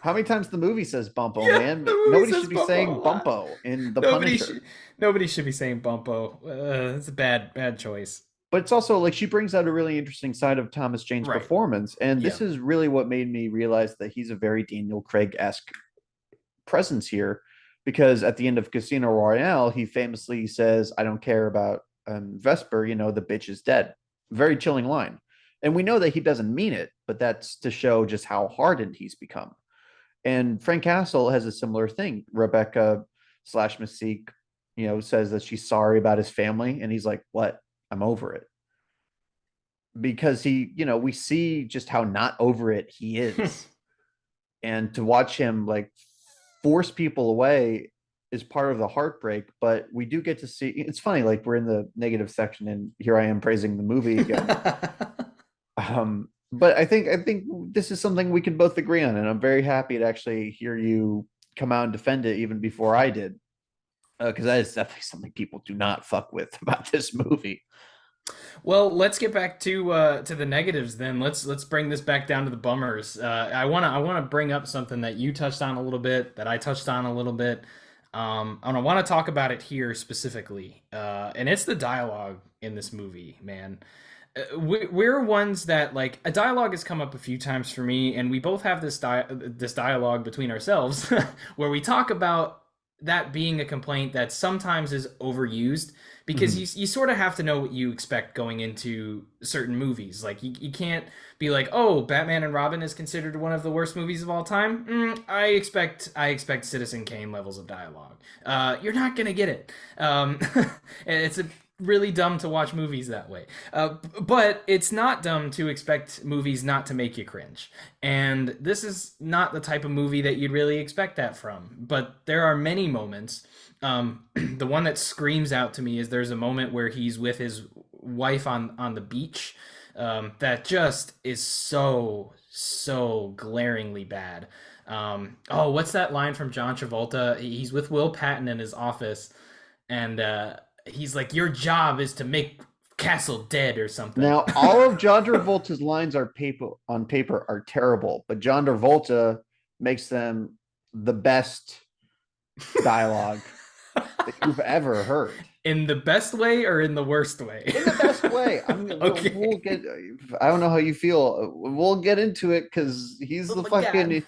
[SPEAKER 2] How many times the movie says Bumpo,
[SPEAKER 1] Yeah,
[SPEAKER 2] man?
[SPEAKER 1] the movie
[SPEAKER 2] Nobody
[SPEAKER 1] says
[SPEAKER 2] should be
[SPEAKER 1] Bumpo a
[SPEAKER 2] saying
[SPEAKER 1] lot.
[SPEAKER 2] Bumpo in The
[SPEAKER 1] Nobody
[SPEAKER 2] Punisher.
[SPEAKER 1] should nobody should be saying Bumpo. It's a bad choice.
[SPEAKER 2] But it's also like she brings out a really interesting side of Thomas Jane's
[SPEAKER 1] Right.
[SPEAKER 2] performance. And
[SPEAKER 1] Yeah.
[SPEAKER 2] this is really what made me realize that he's a very Daniel Craig esque presence here. Because at the end of Casino Royale, he famously says, I don't care about Vesper, the bitch is dead. Very chilling line. And we know that he doesn't mean it, but that's to show just how hardened he's become. And Frank Castle has a similar thing. Rebecca slash Mystique, says that she's sorry about his family. And he's like, what? I'm over it. Because we see just how not over it he is. And to watch him like force people away is part of the heartbreak. But we do get to see, it's funny, like we're in the negative section and here I am praising the movie again. But I think this is something we can both agree on, and I'm very happy to actually hear you come out and defend it even before I did, because that is definitely something people do not fuck with about this movie.
[SPEAKER 1] Well, let's get back to the negatives then. Let's bring this back down to the bummers. I wanna bring up something that you touched on a little bit, that I touched on a little bit. And I want to talk about it here specifically. And it's the dialogue in this movie, man. We're ones that like a dialogue has come up a few times for me, and we both have this dialogue between ourselves where we talk about that being a complaint that sometimes is overused because
[SPEAKER 2] Mhm.
[SPEAKER 1] you sort of have to know what you expect going into certain movies. Like you can't be like, oh, Batman and Robin is considered one of the worst movies of all time. I expect Citizen Kane levels of dialogue. You're not gonna get it. It's a really dumb to watch movies that way. But it's not dumb to expect movies not to make you cringe. And this is not the type of movie that you'd really expect that from. But there are many moments. The one that screams out to me is there's a moment where he's with his wife on the beach. That just is so glaringly bad. Oh, what's that line from John Travolta? He's with Will Patton in his office, and he's like, "Your job is to make Castle dead" or something.
[SPEAKER 2] Now, all of John Travolta's lines are on paper are terrible, but John Travolta makes them the best dialogue that you've ever heard.
[SPEAKER 1] In the best way or in the worst way?
[SPEAKER 2] In the best way. I mean, we'll
[SPEAKER 1] Okay.
[SPEAKER 2] get. I don't know how you feel. We'll get into it because he's
[SPEAKER 1] Oh
[SPEAKER 2] the
[SPEAKER 1] my god.
[SPEAKER 2] fucking.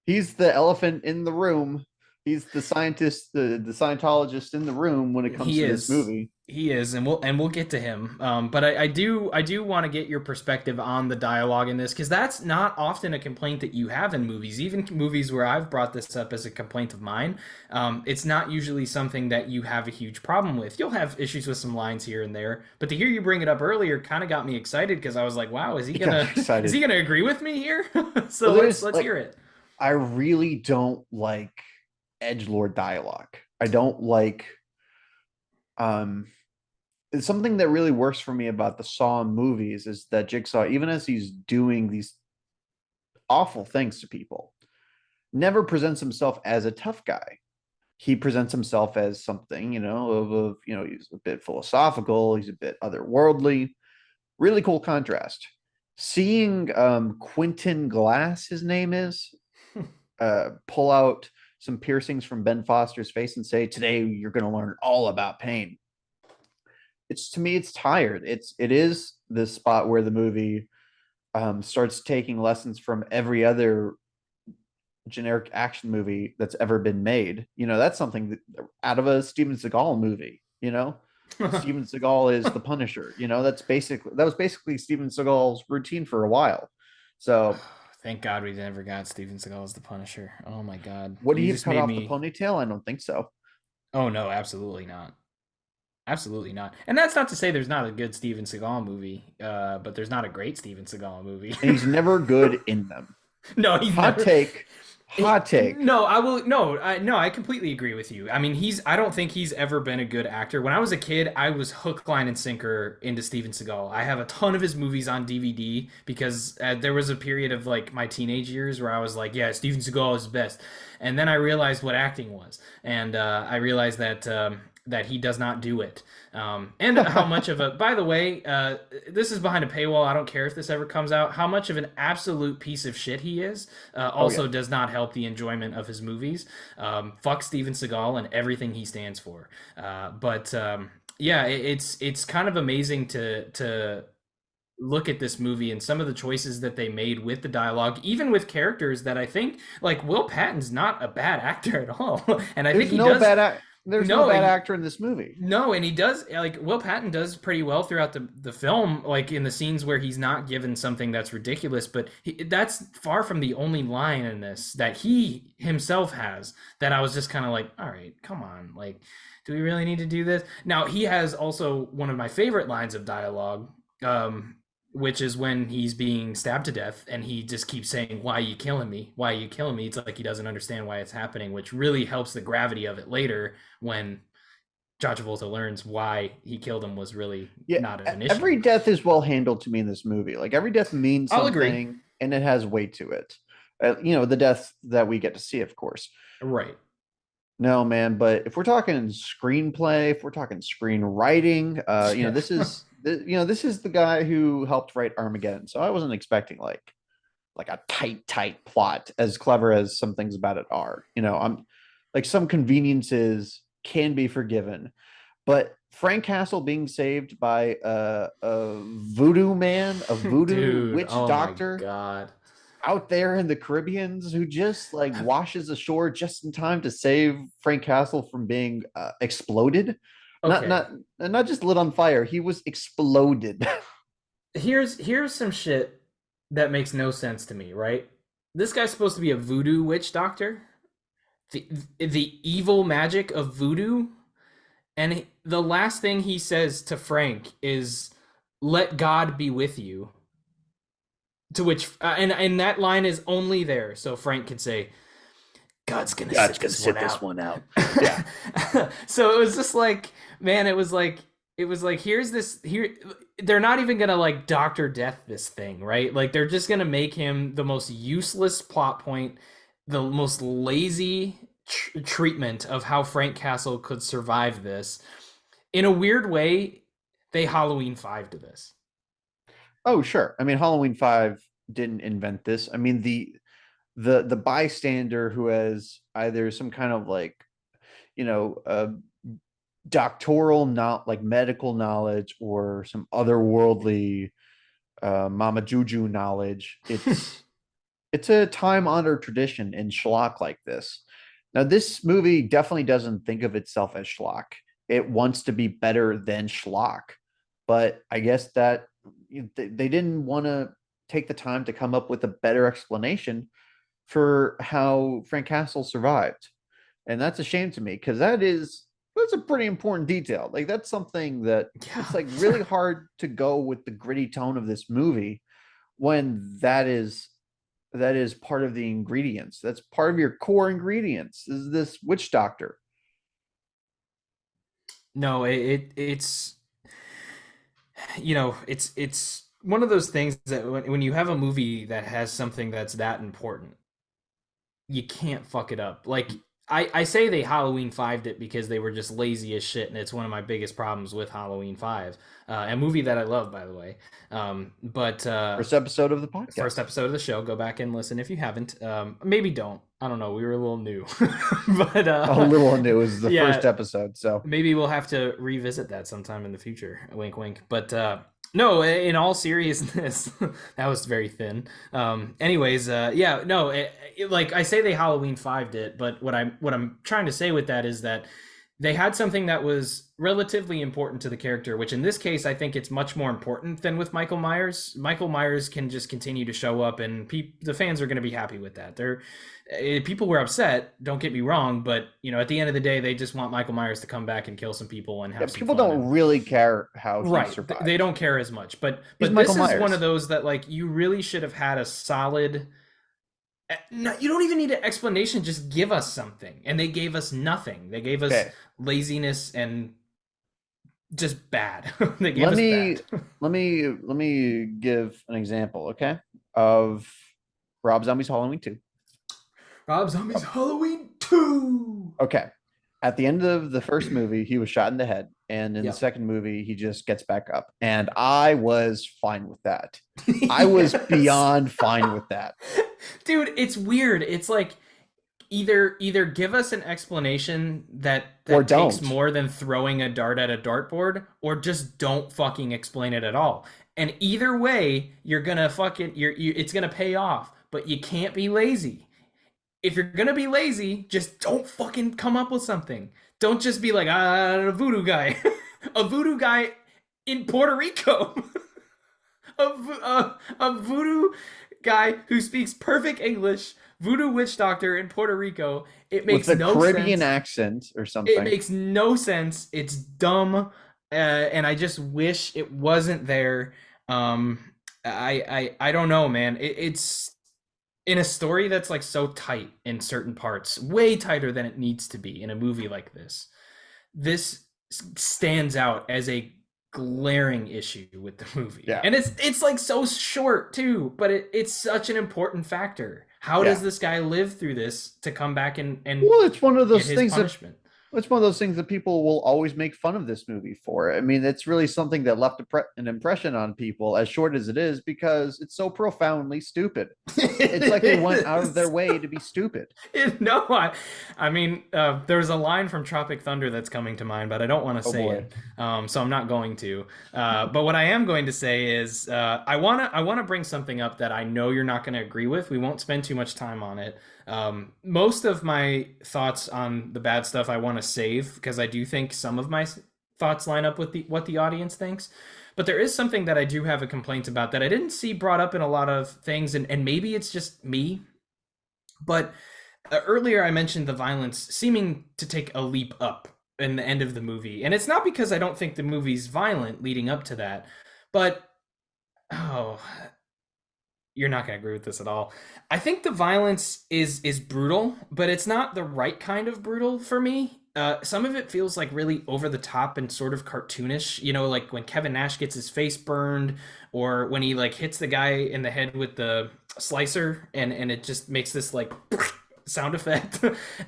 [SPEAKER 2] He's the elephant in the room. He's the scientist, the Scientologist in the room when it comes
[SPEAKER 1] He
[SPEAKER 2] to this
[SPEAKER 1] is.
[SPEAKER 2] movie.
[SPEAKER 1] He is, and we'll get to him. But I do want to get your perspective on the dialogue in this because that's not often a complaint that you have in movies. Even movies where I've brought this up as a complaint of mine, it's not usually something that you have a huge problem with. You'll have issues with some lines here and there, but to hear you bring it up earlier kind of got me excited because I was like, wow, is he
[SPEAKER 2] He got
[SPEAKER 1] gonna
[SPEAKER 2] you
[SPEAKER 1] is he
[SPEAKER 2] excited.
[SPEAKER 1] gonna agree with me here? So
[SPEAKER 2] Well,
[SPEAKER 1] let's
[SPEAKER 2] like
[SPEAKER 1] hear it.
[SPEAKER 2] I really don't like edge lord dialogue. I don't like um it's something that really works for me about the Saw movies is that Jigsaw, even as he's doing these awful things to people, never presents himself as a tough guy. He presents himself as something, he's a bit philosophical, he's a bit otherworldly. Really cool contrast. Seeing Quentin Glass, his name is, pull out some piercings from Ben Foster's face and say, "Today you're going to learn all about pain." It's to me, it's tired. It is the spot where the movie starts taking lessons from every other generic action movie that's ever been made. That's something out of a Steven Seagal movie. Steven Seagal is the Punisher. That was basically Steven Seagal's routine for a while. So,
[SPEAKER 1] Thank God we never got Steven Seagal as the Punisher. Oh my God,
[SPEAKER 2] would
[SPEAKER 1] you
[SPEAKER 2] he have
[SPEAKER 1] just
[SPEAKER 2] cut
[SPEAKER 1] made
[SPEAKER 2] off the
[SPEAKER 1] me.
[SPEAKER 2] ponytail? I don't think so.
[SPEAKER 1] Oh no, absolutely not. Absolutely not. And that's not to say there's not a good Steven Seagal movie, but there's not a great Steven Seagal movie.
[SPEAKER 2] And he's never good in them.
[SPEAKER 1] No, he's
[SPEAKER 2] Hot
[SPEAKER 1] never.
[SPEAKER 2] take. Hot take.
[SPEAKER 1] No, I will. No, I completely agree with you. I mean, he's. I don't think he's ever been a good actor. When I was a kid, I was hook, line, and sinker into Steven Seagal. I have a ton of his movies on DVD because there was a period of like my teenage years where I was like, yeah, Steven Seagal is best. And then I realized what acting was, and I realized that that he does not do it. And how much of a, by the way, this is behind a paywall. I don't care if this ever comes out. How much of an absolute piece of shit he is
[SPEAKER 2] Oh yeah.
[SPEAKER 1] also does not help the enjoyment of his movies. Fuck Steven Seagal and everything he stands for. But yeah, it's kind of amazing to look at this movie and some of the choices that they made with the dialogue, even with characters that I think like Will Patton's not a bad actor at all, and I think
[SPEAKER 2] There's
[SPEAKER 1] he
[SPEAKER 2] no
[SPEAKER 1] does.
[SPEAKER 2] there's no
[SPEAKER 1] No,
[SPEAKER 2] bad actor in this movie.
[SPEAKER 1] no, and he does like Will Patton does pretty well throughout the film, like in the scenes where he's not given something that's ridiculous. But that's far from the only line in this that he himself has that I was just kind of like, all right, come on, like, do we really need to do this? Now he has also one of my favorite lines of dialogue, which is when he's being stabbed to death and he just keeps saying, "Why are you killing me? Why are you killing me?" It's like he doesn't understand why it's happening, which really helps the gravity of it later when John Travolta learns why he killed him was really
[SPEAKER 2] Yeah,
[SPEAKER 1] not an issue.
[SPEAKER 2] every death is well handled to me in this movie. Like every death means
[SPEAKER 1] I'll agree.
[SPEAKER 2] something and it has weight to it. The death that we get to see, of course.
[SPEAKER 1] Right.
[SPEAKER 2] No, man, but if we're talking screenplay, if we're talking screenwriting,
[SPEAKER 1] Yeah.
[SPEAKER 2] this is the guy who helped write Armageddon. So I wasn't expecting like a tight plot as clever as some things about it are. I'm like some conveniences can be forgiven, but Frank Castle being saved by a voodoo man, a voodoo
[SPEAKER 1] Dude,
[SPEAKER 2] witch
[SPEAKER 1] oh my
[SPEAKER 2] doctor
[SPEAKER 1] God.
[SPEAKER 2] out there in the Caribbeans who just like washes ashore just in time to save Frank Castle from being exploded. Not
[SPEAKER 1] Okay.
[SPEAKER 2] not not just lit on fire. He was exploded.
[SPEAKER 1] Here's some shit that makes no sense to me, right? This guy's supposed to be a voodoo witch doctor. The the evil magic of voodoo, and the last thing he says to Frank is let God be with you. To which and that line is only there so Frank could say God's gonna
[SPEAKER 2] God's
[SPEAKER 1] sit
[SPEAKER 2] gonna
[SPEAKER 1] this one
[SPEAKER 2] sit this
[SPEAKER 1] out.
[SPEAKER 2] one out. Yeah.
[SPEAKER 1] So it was just like, man, it was like here's this here. They're not even gonna like Doctor Death this thing, right? Like they're just gonna make him the most useless plot point, the most lazy treatment of how Frank Castle could survive this. In a weird way, they Halloween 5 to this.
[SPEAKER 2] Oh, sure. I mean, Halloween 5 didn't invent this. I mean, the bystander who has either some kind of like, doctoral, not like medical knowledge or some otherworldly mama juju knowledge. It's a time honored tradition in schlock like this. Now, this movie definitely doesn't think of itself as schlock. It wants to be better than schlock, but I guess that they didn't want to take the time to come up with a better explanation for how Frank Castle survived, and that's a shame to me because that's a pretty important detail. Like that's something that it's like
[SPEAKER 1] Yeah.
[SPEAKER 2] really hard to go with the gritty tone of this movie when that is part of the ingredients. That's part of your core ingredients. Is this witch doctor?
[SPEAKER 1] No, it's it's one of those things that when you have a movie that has something that's that important, you can't fuck it up. Like I say they Halloween 5'd it because they were just lazy as shit, and it's one of my biggest problems with Halloween 5, a movie that I love, by the way. But
[SPEAKER 2] First episode of the
[SPEAKER 1] first
[SPEAKER 2] podcast.
[SPEAKER 1] episode of the show, go back and listen if you haven't. Maybe don't. I don't know. We were a little new, but
[SPEAKER 2] A little new is the
[SPEAKER 1] yeah,
[SPEAKER 2] first episode, so
[SPEAKER 1] maybe we'll have to revisit that sometime in the future. Wink, wink. But no, in all seriousness, that was very thin. Anyways, yeah, no, like I say, they Halloween 5'd it, but what I'm trying to say with that is that they had something that was relatively important to the character, which in this case, I think it's much more important than with Michael Myers. Michael Myers can just continue to show up, and the fans are going to be happy with that. People were upset. Don't get me wrong, but at the end of the day, they just want Michael Myers to come back and kill some people and
[SPEAKER 2] yeah,
[SPEAKER 1] have some
[SPEAKER 2] people
[SPEAKER 1] fun.
[SPEAKER 2] don't
[SPEAKER 1] And
[SPEAKER 2] really care how he
[SPEAKER 1] right, they
[SPEAKER 2] survived.
[SPEAKER 1] don't care as much. But
[SPEAKER 2] He's Michael
[SPEAKER 1] this is one of
[SPEAKER 2] Myers.
[SPEAKER 1] those that like you really should have had a solid. No, you don't even need an explanation. Just give us something, and they gave us nothing. They gave us
[SPEAKER 2] Okay,
[SPEAKER 1] laziness and just bad. They gave
[SPEAKER 2] let
[SPEAKER 1] us
[SPEAKER 2] me
[SPEAKER 1] bad.
[SPEAKER 2] let me give an example, okay, of Rob Zombie's Halloween 2.
[SPEAKER 1] Rob Zombie's Halloween 2.
[SPEAKER 2] Okay, At the end of the first movie, he was shot in the head, and in the
[SPEAKER 1] Yep.
[SPEAKER 2] second movie, he just gets back up, and I was fine with that. I was
[SPEAKER 1] Yes.
[SPEAKER 2] beyond fine with that.
[SPEAKER 1] Dude, it's weird. It's like either give us an explanation
[SPEAKER 2] Or
[SPEAKER 1] that takes
[SPEAKER 2] don't.
[SPEAKER 1] more than throwing a dart at a dartboard, or just don't fucking explain it at all. And either way, you're gonna fucking it's gonna pay off. But you can't be lazy. If you're gonna be lazy, just don't fucking come up with something. Don't just be like, a voodoo guy, a voodoo guy in Puerto Rico, a voodoo guy who speaks perfect English, voodoo witch doctor in Puerto Rico. It
[SPEAKER 2] With
[SPEAKER 1] makes
[SPEAKER 2] a
[SPEAKER 1] no
[SPEAKER 2] Caribbean
[SPEAKER 1] sense.
[SPEAKER 2] accent or
[SPEAKER 1] It
[SPEAKER 2] something.
[SPEAKER 1] makes no sense. It's dumb, and I just wish it wasn't there. Um, I don't know, man. It's in a story that's like so tight in certain parts, way tighter than it needs to be in a movie like this. This stands out as a glaring issue with the movie.
[SPEAKER 2] Yeah.
[SPEAKER 1] And it's like so short too, but it's such an important factor. How does
[SPEAKER 2] Yeah.
[SPEAKER 1] this guy live through this to come back and
[SPEAKER 2] Well, it's one of
[SPEAKER 1] get
[SPEAKER 2] those
[SPEAKER 1] his
[SPEAKER 2] things that
[SPEAKER 1] punishment?
[SPEAKER 2] it's one of those things that people will always make fun of this movie for. I mean, it's really something that left an impression on people, as short as it is, because it's so profoundly stupid. It's like they went out of their
[SPEAKER 1] It
[SPEAKER 2] way to be stupid.
[SPEAKER 1] no, I mean, there's a line from Tropic Thunder that's coming to mind, but I don't want to
[SPEAKER 2] Oh
[SPEAKER 1] say
[SPEAKER 2] boy.
[SPEAKER 1] it, so I'm not going to. But what I am going to say is, I wanna bring something up that I know you're not going to agree with. We won't spend too much time on it. Most of my thoughts on the bad stuff I want to save because I do think some of my thoughts line up with the what the audience thinks. But there is something that I do have a complaint about that I didn't see brought up in a lot of things, and maybe it's just me, but earlier I mentioned the violence seeming to take a leap up in the end of the movie. And it's not because I don't think the movie's violent leading up to that, but oh, you're not going to agree with this at all. I think the violence is brutal, but it's not the right kind of brutal for me. Some of it feels like really over the top and sort of cartoonish, like when Kevin Nash gets his face burned, or when he like hits the guy in the head with the slicer, and it just makes this like sound effect.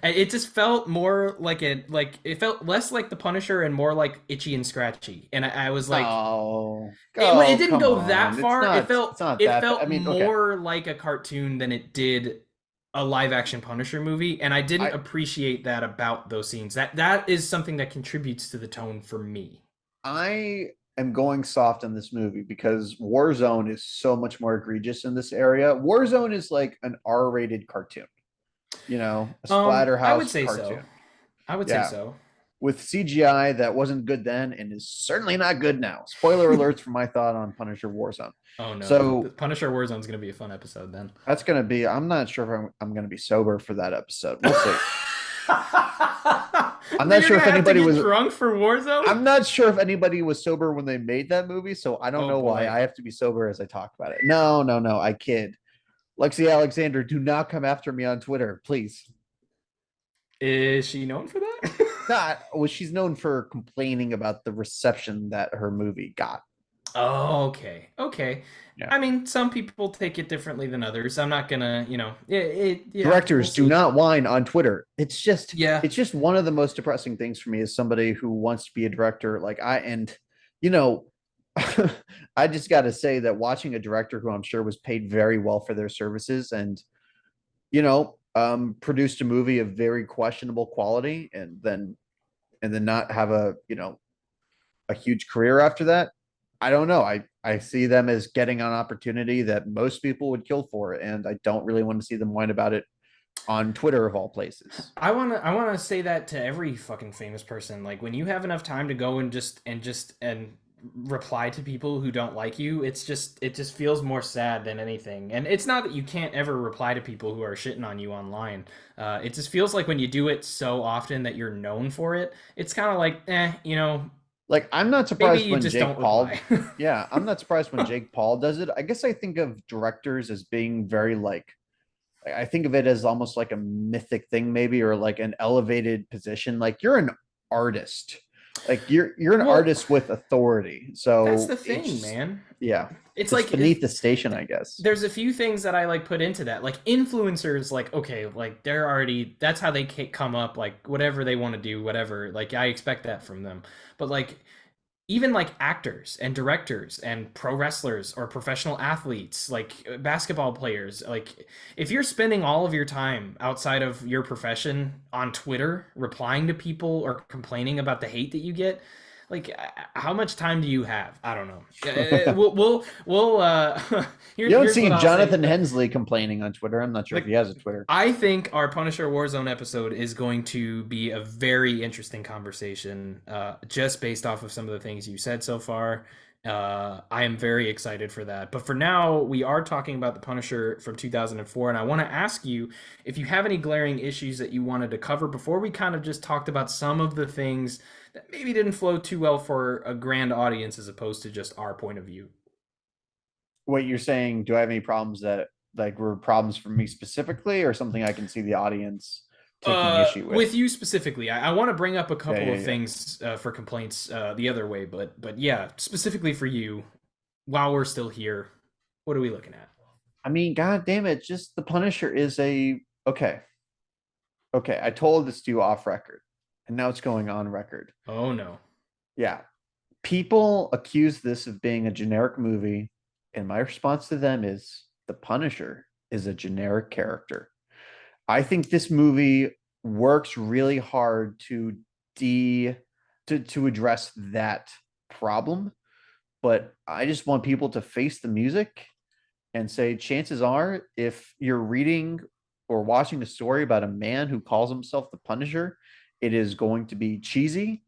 [SPEAKER 1] It just felt more like it felt less like the Punisher and more like itchy and scratchy. And I was like,
[SPEAKER 2] Oh,
[SPEAKER 1] it
[SPEAKER 2] oh,
[SPEAKER 1] didn't
[SPEAKER 2] come
[SPEAKER 1] go that
[SPEAKER 2] on.
[SPEAKER 1] far. It
[SPEAKER 2] It's
[SPEAKER 1] felt
[SPEAKER 2] not
[SPEAKER 1] it
[SPEAKER 2] that bad.
[SPEAKER 1] felt
[SPEAKER 2] I mean, okay.
[SPEAKER 1] more like a cartoon than it did a live action Punisher movie, and I didn't
[SPEAKER 2] I
[SPEAKER 1] appreciate that about those scenes. That is something that contributes to the tone for me.
[SPEAKER 2] I am going soft on this movie because Warzone is so much more egregious in this area. Warzone is like an R-rated cartoon, a
[SPEAKER 1] I would
[SPEAKER 2] splatterhouse
[SPEAKER 1] say so.
[SPEAKER 2] cartoon.
[SPEAKER 1] I would say
[SPEAKER 2] Yeah,
[SPEAKER 1] so.
[SPEAKER 2] with CGI that wasn't good then and is certainly not good now. Spoiler alerts for my thought on Punisher Warzone.
[SPEAKER 1] Oh no, the
[SPEAKER 2] So
[SPEAKER 1] Punisher Warzone is gonna be a fun episode then.
[SPEAKER 2] that's going to be, I'm not sure if I'm going to be sober for that episode. We'll see. I'm not
[SPEAKER 1] You're
[SPEAKER 2] sure
[SPEAKER 1] gonna
[SPEAKER 2] if
[SPEAKER 1] have to
[SPEAKER 2] anybody
[SPEAKER 1] get
[SPEAKER 2] was,
[SPEAKER 1] drunk for Warzone.
[SPEAKER 2] I'm not sure if anybody was sober when they made that movie. So I don't
[SPEAKER 1] Oh
[SPEAKER 2] know why
[SPEAKER 1] boy,
[SPEAKER 2] I have to be sober as I talk about it. No, no, no. I kid. Lexi Alexander, do not come after me on Twitter, please.
[SPEAKER 1] is she known for that?
[SPEAKER 2] Not, well, she's known for complaining about the reception that her movie got.
[SPEAKER 1] Oh, okay. Okay.
[SPEAKER 2] Yeah.
[SPEAKER 1] I mean, some people take it differently than others. I'm not gonna, yeah, we'll
[SPEAKER 2] Directors do
[SPEAKER 1] see.
[SPEAKER 2] not whine on Twitter.
[SPEAKER 1] Yeah.
[SPEAKER 2] It's just one of the most depressing things for me as somebody who wants to be a director. You know, I just got to say that watching a director who I'm sure was paid very well for their services and produced a movie of very questionable quality and then not have a huge career after that. I don't know. I see them as getting an opportunity that most people would kill for, and I don't really want to see them whine about it on Twitter of all places.
[SPEAKER 1] I wanna say that to every fucking famous person. Like when you have enough time to go and reply to people who don't like you, it just feels more sad than anything. And it's not that you can't ever reply to people who are shitting on you online. It just feels like when you do it so often that you're known for it, it's kind of like,
[SPEAKER 2] Like I'm not
[SPEAKER 1] maybe
[SPEAKER 2] surprised
[SPEAKER 1] you
[SPEAKER 2] when
[SPEAKER 1] just don't
[SPEAKER 2] Jake Paul,
[SPEAKER 1] reply.
[SPEAKER 2] yeah, I'm not surprised when Jake Paul does it. I guess I think of directors as being very like I think of it as almost like a mythic thing maybe or like an elevated position. Like you're an artist. Like you're an
[SPEAKER 1] Well,
[SPEAKER 2] artist with authority,
[SPEAKER 1] that's
[SPEAKER 2] so
[SPEAKER 1] the
[SPEAKER 2] it's
[SPEAKER 1] thing,
[SPEAKER 2] just
[SPEAKER 1] man.
[SPEAKER 2] yeah,
[SPEAKER 1] It's
[SPEAKER 2] it's
[SPEAKER 1] like if
[SPEAKER 2] beneath the station, I guess.
[SPEAKER 1] there's a few things that I like put into that. Like influencers, like okay, like they're already that's how they come up. Like whatever they want to do, whatever. Like I expect that from them. But like even like actors and directors and pro wrestlers or professional athletes, like basketball players, like if you're spending all of your time outside of your profession on Twitter replying to people or complaining about the hate that you get, like how much time do you have? I don't know.
[SPEAKER 2] You don't
[SPEAKER 1] Here's what
[SPEAKER 2] see
[SPEAKER 1] I'll say.
[SPEAKER 2] Jonathan Hensley complaining on Twitter. I'm not sure if
[SPEAKER 1] Like
[SPEAKER 2] he has a Twitter.
[SPEAKER 1] I think our Punisher Warzone episode is going to be a very interesting conversation, just based off of some of the things you said so far. I am very excited for that. But for now, we are talking about the Punisher from 2004, and I want to ask you if you have any glaring issues that you wanted to cover before we kind of just talked about some of the things that maybe didn't flow too well for a grand audience as opposed to just our point of view.
[SPEAKER 2] What you're saying, do I have any problems that like were problems for me specifically, or something I can see the audience taking issue with?
[SPEAKER 1] With you specifically, I want to bring up a
[SPEAKER 2] Yeah,
[SPEAKER 1] couple
[SPEAKER 2] yeah,
[SPEAKER 1] of
[SPEAKER 2] yeah.
[SPEAKER 1] things for complaints the other way, but yeah, specifically for you, while we're still here, what are we looking at?
[SPEAKER 2] I mean, god damn it, just the Punisher is a okay. Okay, I told this to you off record, and now it's going on record.
[SPEAKER 1] Oh no.
[SPEAKER 2] Yeah, people accuse this of being a generic movie, and my response to them is the Punisher is a generic character. I think this movie works really hard to de to address that problem, but I just want people to face the music and say chances are if you're reading or watching a story about a man who calls himself the Punisher, it is going to be cheesy,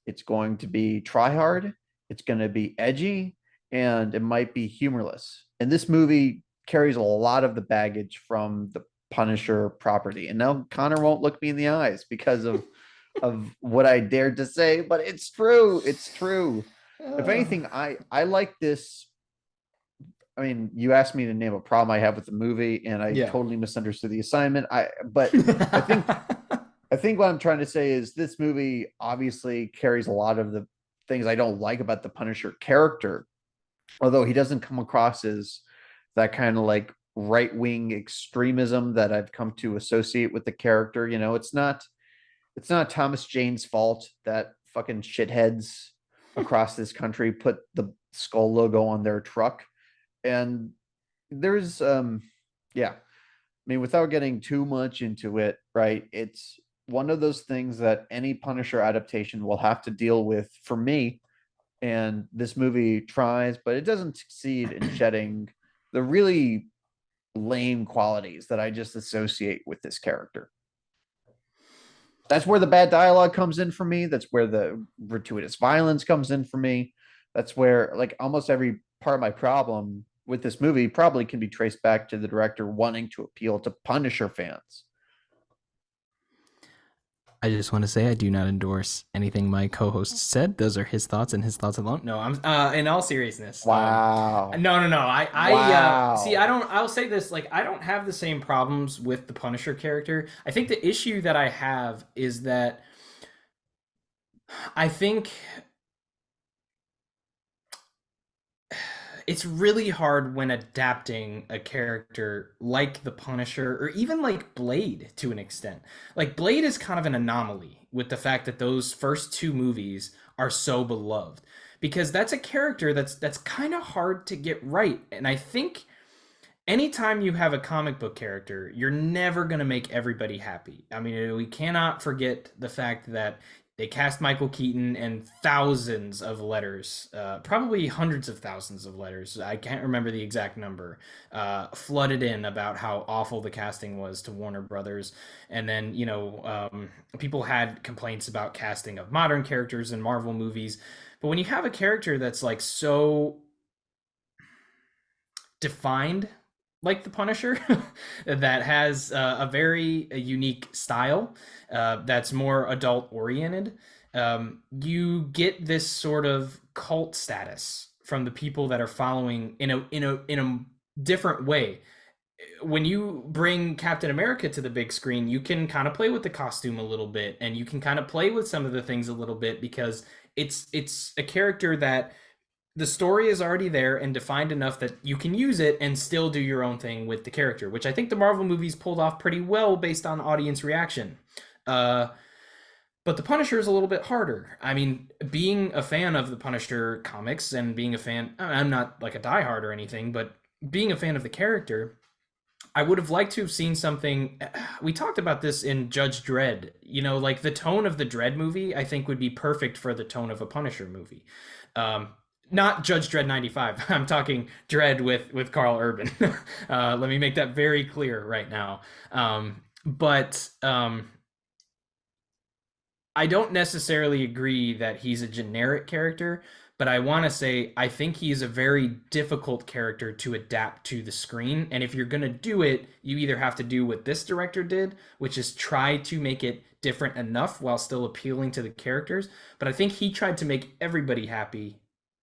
[SPEAKER 2] it's going to be try hard, it's going to be edgy, and it might be humorless. And this movie carries a lot of the baggage from the Punisher property. And now Connor won't look me in the eyes because of what I dared to say, but it's true. It's true. If
[SPEAKER 1] Uh,
[SPEAKER 2] anything, I like this. I mean, you asked me to name a problem I have with the movie, and I
[SPEAKER 1] yeah.
[SPEAKER 2] totally misunderstood the assignment. But I think I think what I'm trying to say is this movie obviously carries a lot of the things I don't like about the Punisher character, although he doesn't come across as that kind of like right wing extremism that I've come to associate with the character. You know, it's not Thomas Jane's fault that fucking shitheads across this country put the skull logo on their truck. And there's yeah, I mean, without getting too much into it, right? It's one of those things that any Punisher adaptation will have to deal with for me. And this movie tries, but it doesn't succeed in shedding the really lame qualities that I just associate with this character. That's where the bad dialogue comes in for me. That's where the gratuitous violence comes in for me. That's where like almost every part of my problem with this movie probably can be traced back to the director wanting to appeal to Punisher fans.
[SPEAKER 1] I just want to say I do not endorse anything my co-host said. Those are his thoughts and his thoughts alone. No, I'm in all seriousness.
[SPEAKER 2] Wow.
[SPEAKER 1] No. I see. I
[SPEAKER 2] Wow.
[SPEAKER 1] don't. I'll say this. Like, I don't have the same problems with the Punisher character. I think the issue that I have is that I think it's really hard when adapting a character like the Punisher or even like Blade to an extent. Like Blade is kind of an anomaly with the fact that those first two movies are so beloved because that's a character that's kind of hard to get right. And I think anytime you have a comic book character, you're never going to make everybody happy. I mean, we cannot forget the fact that they cast Michael Keaton and thousands of letters, probably hundreds of thousands of letters. I can't remember the exact number, flooded in about how awful the casting was to Warner Brothers. And then, people had complaints about casting of modern characters in Marvel movies. But when you have a character that's like so defined like the Punisher that has a very unique style that's more adult oriented. You get this sort of cult status from the people that are following in a different way. when you bring Captain America to the big screen, you can kind of play with the costume a little bit, and you can kind of play with some of the things a little bit because it's a character that the story is already there and defined enough that you can use it and still do your own thing with the character, which I think the Marvel movies pulled off pretty well based on audience reaction. Uh, but the Punisher is a little bit harder. I mean, being a fan of the Punisher comics and being a fan, I'm not like a diehard or anything, but being a fan of the character, I would have liked to have seen something. We talked about this in Judge Dredd. You know, like the tone of the Dredd movie, I think would be perfect for the tone of a Punisher movie. Um, Not Judge Dredd 95. I'm talking Dredd with Carl Urban. Let me make that very clear right now. But I don't necessarily agree that he's a generic character, but I want to say I think he's a very difficult character to adapt to the screen. And if you're going to do it, you either have to do what this director did, which is try to make it different enough while still appealing to the characters. But I think he tried to make everybody happy,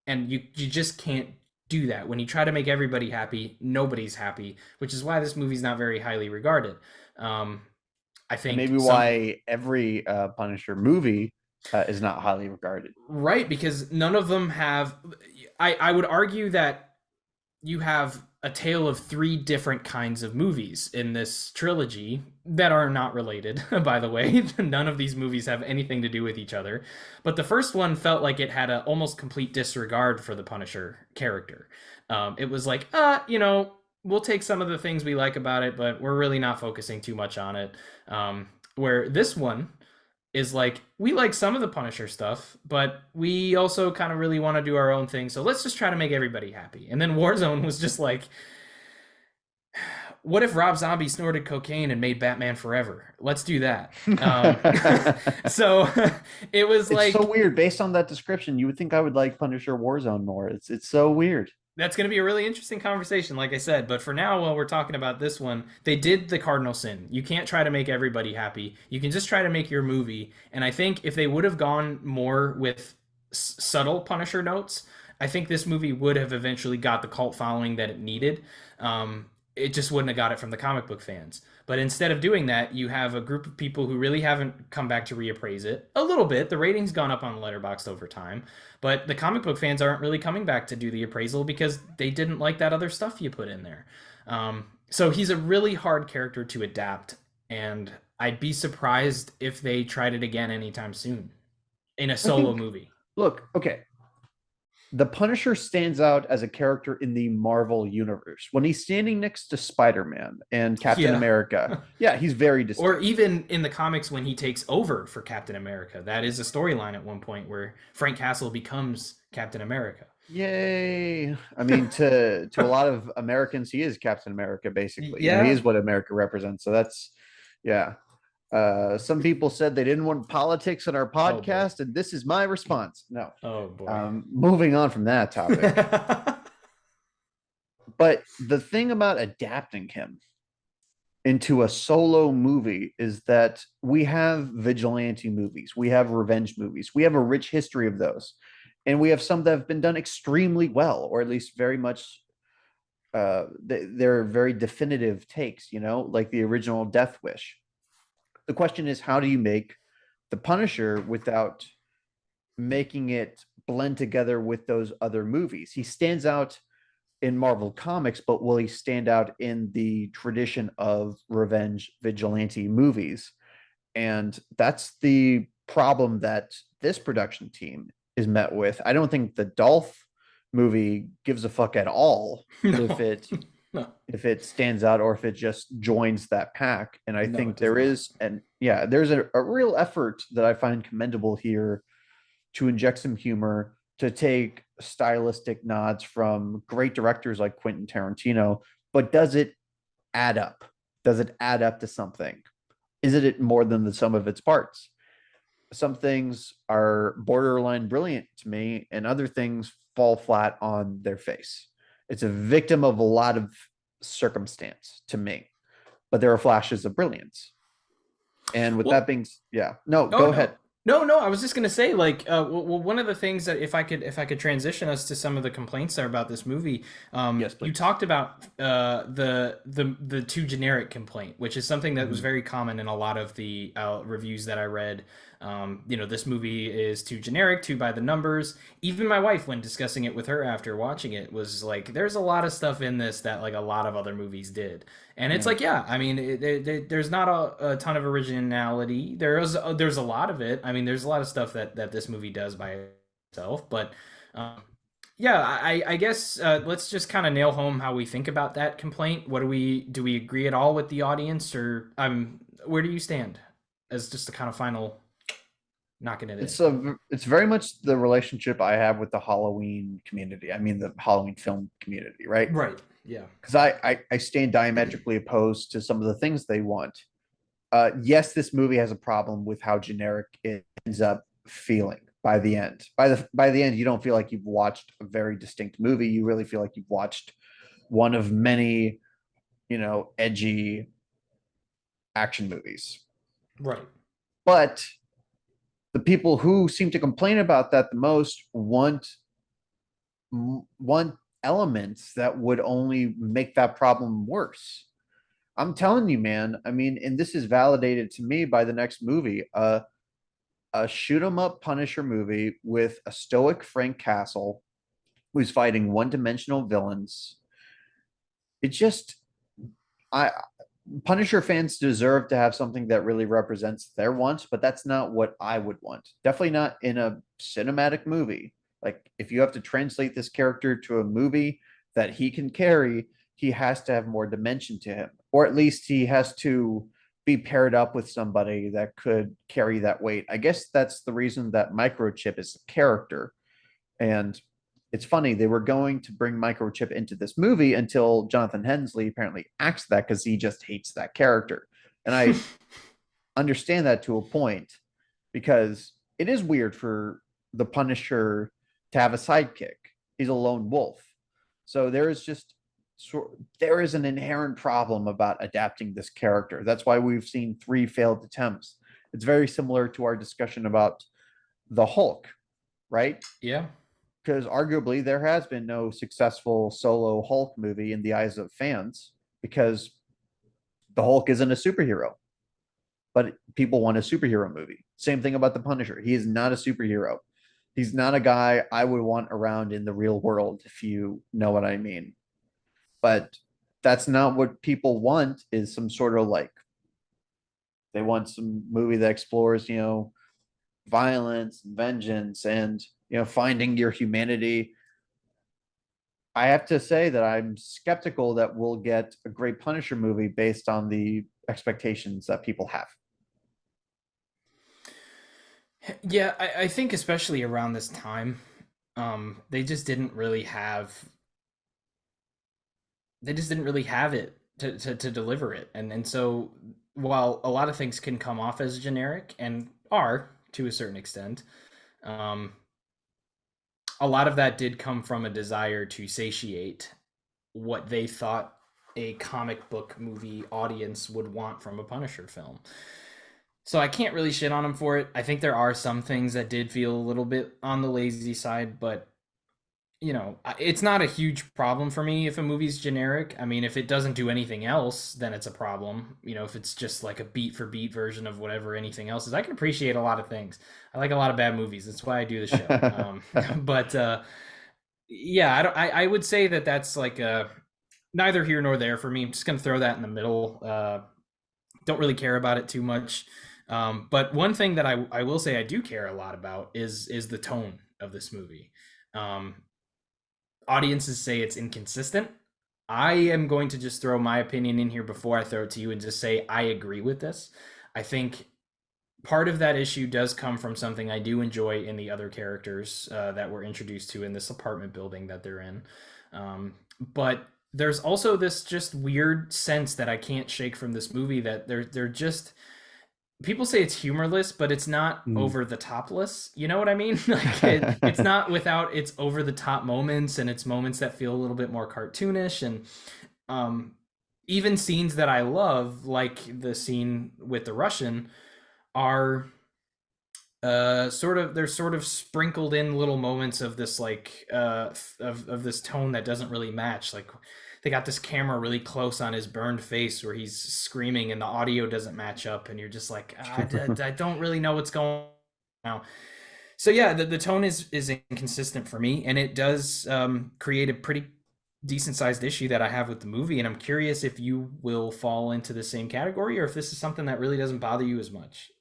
[SPEAKER 1] and you just can't do that. When you try to make everybody happy, nobody's happy, which is why this movie's not very highly regarded. Um, I
[SPEAKER 2] And
[SPEAKER 1] think
[SPEAKER 2] maybe
[SPEAKER 1] some
[SPEAKER 2] why every Punisher movie is not highly regarded.
[SPEAKER 1] Right, because none of them have. I would argue that you have a tale of three different kinds of movies in this trilogy that are not related, by the way. None of these movies have anything to do with each other. But the first one felt like it had a almost complete disregard for the Punisher character. It was like, we'll take some of the things we like about it, but we're really not focusing too much on it. Where this one is like, we like some of the Punisher stuff, but we also kind of really want to do our own thing. So let's just try to make everybody happy. And then Warzone was just like, what if Rob Zombie snorted cocaine and made Batman Forever? Let's do that. So it was
[SPEAKER 2] It's so
[SPEAKER 1] like,
[SPEAKER 2] weird. Based on that description, you would think I would like Punisher Warzone more. It's so weird.
[SPEAKER 1] that's going to be a really interesting conversation, like I said. But for now, while we're talking about this one, they did the cardinal sin. You can't try to make everybody happy. You can just try to make your movie. And I think if they would have gone more with subtle Punisher notes, I think this movie would have eventually got the cult following that it needed. It just wouldn't have got it from the comic book fans. But instead of doing that, you have a group of people who really haven't come back to reappraise it. A little bit. The rating's gone up on Letterboxd over time. But the comic book fans aren't really coming back to do the appraisal because they didn't like that other stuff you put in there. So he's a really hard character to adapt. And I'd be surprised if they tried it again anytime soon in a
[SPEAKER 2] I
[SPEAKER 1] solo
[SPEAKER 2] think,
[SPEAKER 1] movie.
[SPEAKER 2] look, okay, the Punisher stands out as a character in the Marvel universe. When he's standing next to Spider-Man and Captain
[SPEAKER 1] Yeah.
[SPEAKER 2] America, yeah, he's very
[SPEAKER 1] Or
[SPEAKER 2] distinct.
[SPEAKER 1] even in the comics when he takes over for Captain America. That is a storyline at one point where Frank Castle becomes Captain America.
[SPEAKER 2] Yay. I mean, to a lot of Americans, he is Captain America, basically. He
[SPEAKER 1] Yeah.
[SPEAKER 2] is what America represents. So that's yeah. Some people said they didn't want politics on our
[SPEAKER 1] Oh boy.
[SPEAKER 2] podcast, and this is my response. No.
[SPEAKER 1] Oh boy.
[SPEAKER 2] Moving on from that topic. But the thing about adapting him into a solo movie is that we have vigilante movies, we have revenge movies, we have a rich history of those, and we have some that have been done extremely well, or at least very much. They're very definitive takes, like the original Death Wish. The question is, how do you make the Punisher without making it blend together with those other movies? He stands out in Marvel Comics, but will he stand out in the tradition of revenge vigilante movies? And that's the problem that this production team is met with. I don't think the Dolph movie gives a fuck at all if
[SPEAKER 1] No.
[SPEAKER 2] it
[SPEAKER 1] No.
[SPEAKER 2] if it stands out or if it just joins that pack. And I
[SPEAKER 1] No,
[SPEAKER 2] think
[SPEAKER 1] it does
[SPEAKER 2] there
[SPEAKER 1] not.
[SPEAKER 2] is, and yeah, there's a real effort that I find commendable here to inject some humor, to take stylistic nods from great directors like Quentin Tarantino, but does it add up? Does it add up to something? Is it more than the sum of its parts? Some things are borderline brilliant to me, and other things fall flat on their face. It's a victim of a lot of circumstance to me, but there are flashes of brilliance. And with
[SPEAKER 1] Well,
[SPEAKER 2] that being, yeah, no,
[SPEAKER 1] oh
[SPEAKER 2] go
[SPEAKER 1] no.
[SPEAKER 2] ahead.
[SPEAKER 1] No, no, I was just gonna say, like, well, one of the things that if I could transition us to some of the complaints there about this movie,
[SPEAKER 2] Yes,
[SPEAKER 1] you
[SPEAKER 2] please.
[SPEAKER 1] talked about the too generic complaint, which is something that was
[SPEAKER 2] Mhm.
[SPEAKER 1] very common in a lot of the reviews that I read. This movie is too generic, too by the numbers. Even my wife, when discussing it with her after watching it, was like, "There's a lot of stuff in this that like a lot of other movies did." And it's
[SPEAKER 2] Yeah.
[SPEAKER 1] like, yeah, I mean, there's not a ton of originality. There's a lot of it. I mean, there's a lot of stuff that this movie does by itself. But um, yeah, I guess let's just kind of nail home how we think about that complaint. What do we agree at all with the audience, or where do you stand as just the kind of final knocking it in?
[SPEAKER 2] It's very much the relationship I have with the Halloween community. I mean, the Halloween film community, right?
[SPEAKER 1] Right. Yeah.
[SPEAKER 2] Because I stand diametrically opposed to some of the things they want. Yes, this movie has a problem with how generic it ends up feeling by the end. By the end, you don't feel like you've watched a very distinct movie. You really feel like you've watched one of many, edgy action movies.
[SPEAKER 1] Right.
[SPEAKER 2] But the people who seem to complain about that the most want elements that would only make that problem worse. I'm telling you, man. I mean, and this is validated to me by the next movie, a shoot 'em up Punisher movie with a stoic Frank Castle who's fighting one-dimensional villains. It just, I Punisher fans deserve to have something that really represents their wants, but that's not what I would want. Definitely not in a cinematic movie. Like, if you have to translate this character to a movie that he can carry, he has to have more dimension to him, or at least he has to be paired up with somebody that could carry that weight. I guess that's the reason that Microchip is a character. And it's funny, they were going to bring Microchip into this movie until Jonathan Hensley apparently axed that because he just hates that character. And I understand that to a point because it is weird for the Punisher to have a sidekick. He's a lone wolf. So there is an inherent problem about adapting this character. That's why we've seen three failed attempts. It's very similar to our discussion about the Hulk, right?
[SPEAKER 1] Yeah.
[SPEAKER 2] Because arguably there has been no successful solo Hulk movie in the eyes of fans because the Hulk isn't a superhero, but people want a superhero movie. Same thing about the Punisher. He is not a superhero. He's not a guy I would want around in the real world, if you know what I mean. But that's not what people want, is some sort of like, they want some movie that explores, violence, vengeance, and finding your humanity. I have to say that I'm skeptical that we'll get a great Punisher movie based on the expectations that people have.
[SPEAKER 1] Yeah, I think especially around this time, they just didn't really have it to deliver it. And so while a lot of things can come off as generic and are to a certain extent, um, a lot of that did come from a desire to satiate what they thought a comic book movie audience would want from a Punisher film. So I can't really shit on them for it. I think there are some things that did feel a little bit on the lazy side, but it's not a huge problem for me if a movie's generic. I mean, if it doesn't do anything else, then it's a problem. If it's just like a beat for beat version of whatever anything else is, I can appreciate a lot of things. I like a lot of bad movies. That's why I do the show. But yeah, I would say that that's like neither here nor there for me. I'm just gonna throw that in the middle. Don't really care about it too much. But one thing that I will say I do care a lot about is the tone of this movie. Um, Audiences say it's inconsistent. I am going to just throw my opinion in here before I throw it to you and just say I agree with this. I think part of that issue does come from something I do enjoy in the other characters that we're introduced to in this apartment building that they're in. But there's also this just weird sense that I can't shake from this movie that they're just people say it's humorless, but it's not
[SPEAKER 2] Mm.
[SPEAKER 1] over the topless. You know what I mean? Like it's not without its over the top moments and its moments that feel a little bit more cartoonish and um, even scenes that I love, like the scene with the Russian, are Sort of, they're sort of sprinkled in little moments of this like of this tone that doesn't really match. Like they got this camera really close on his burned face where he's screaming and the audio doesn't match up, and you're just like, I don't really know what's going on now. So yeah, the tone is inconsistent for me, and it does create a pretty decent sized issue that I have with the movie. And I'm curious if you will fall into the same category, or if this is something that really doesn't bother you as much.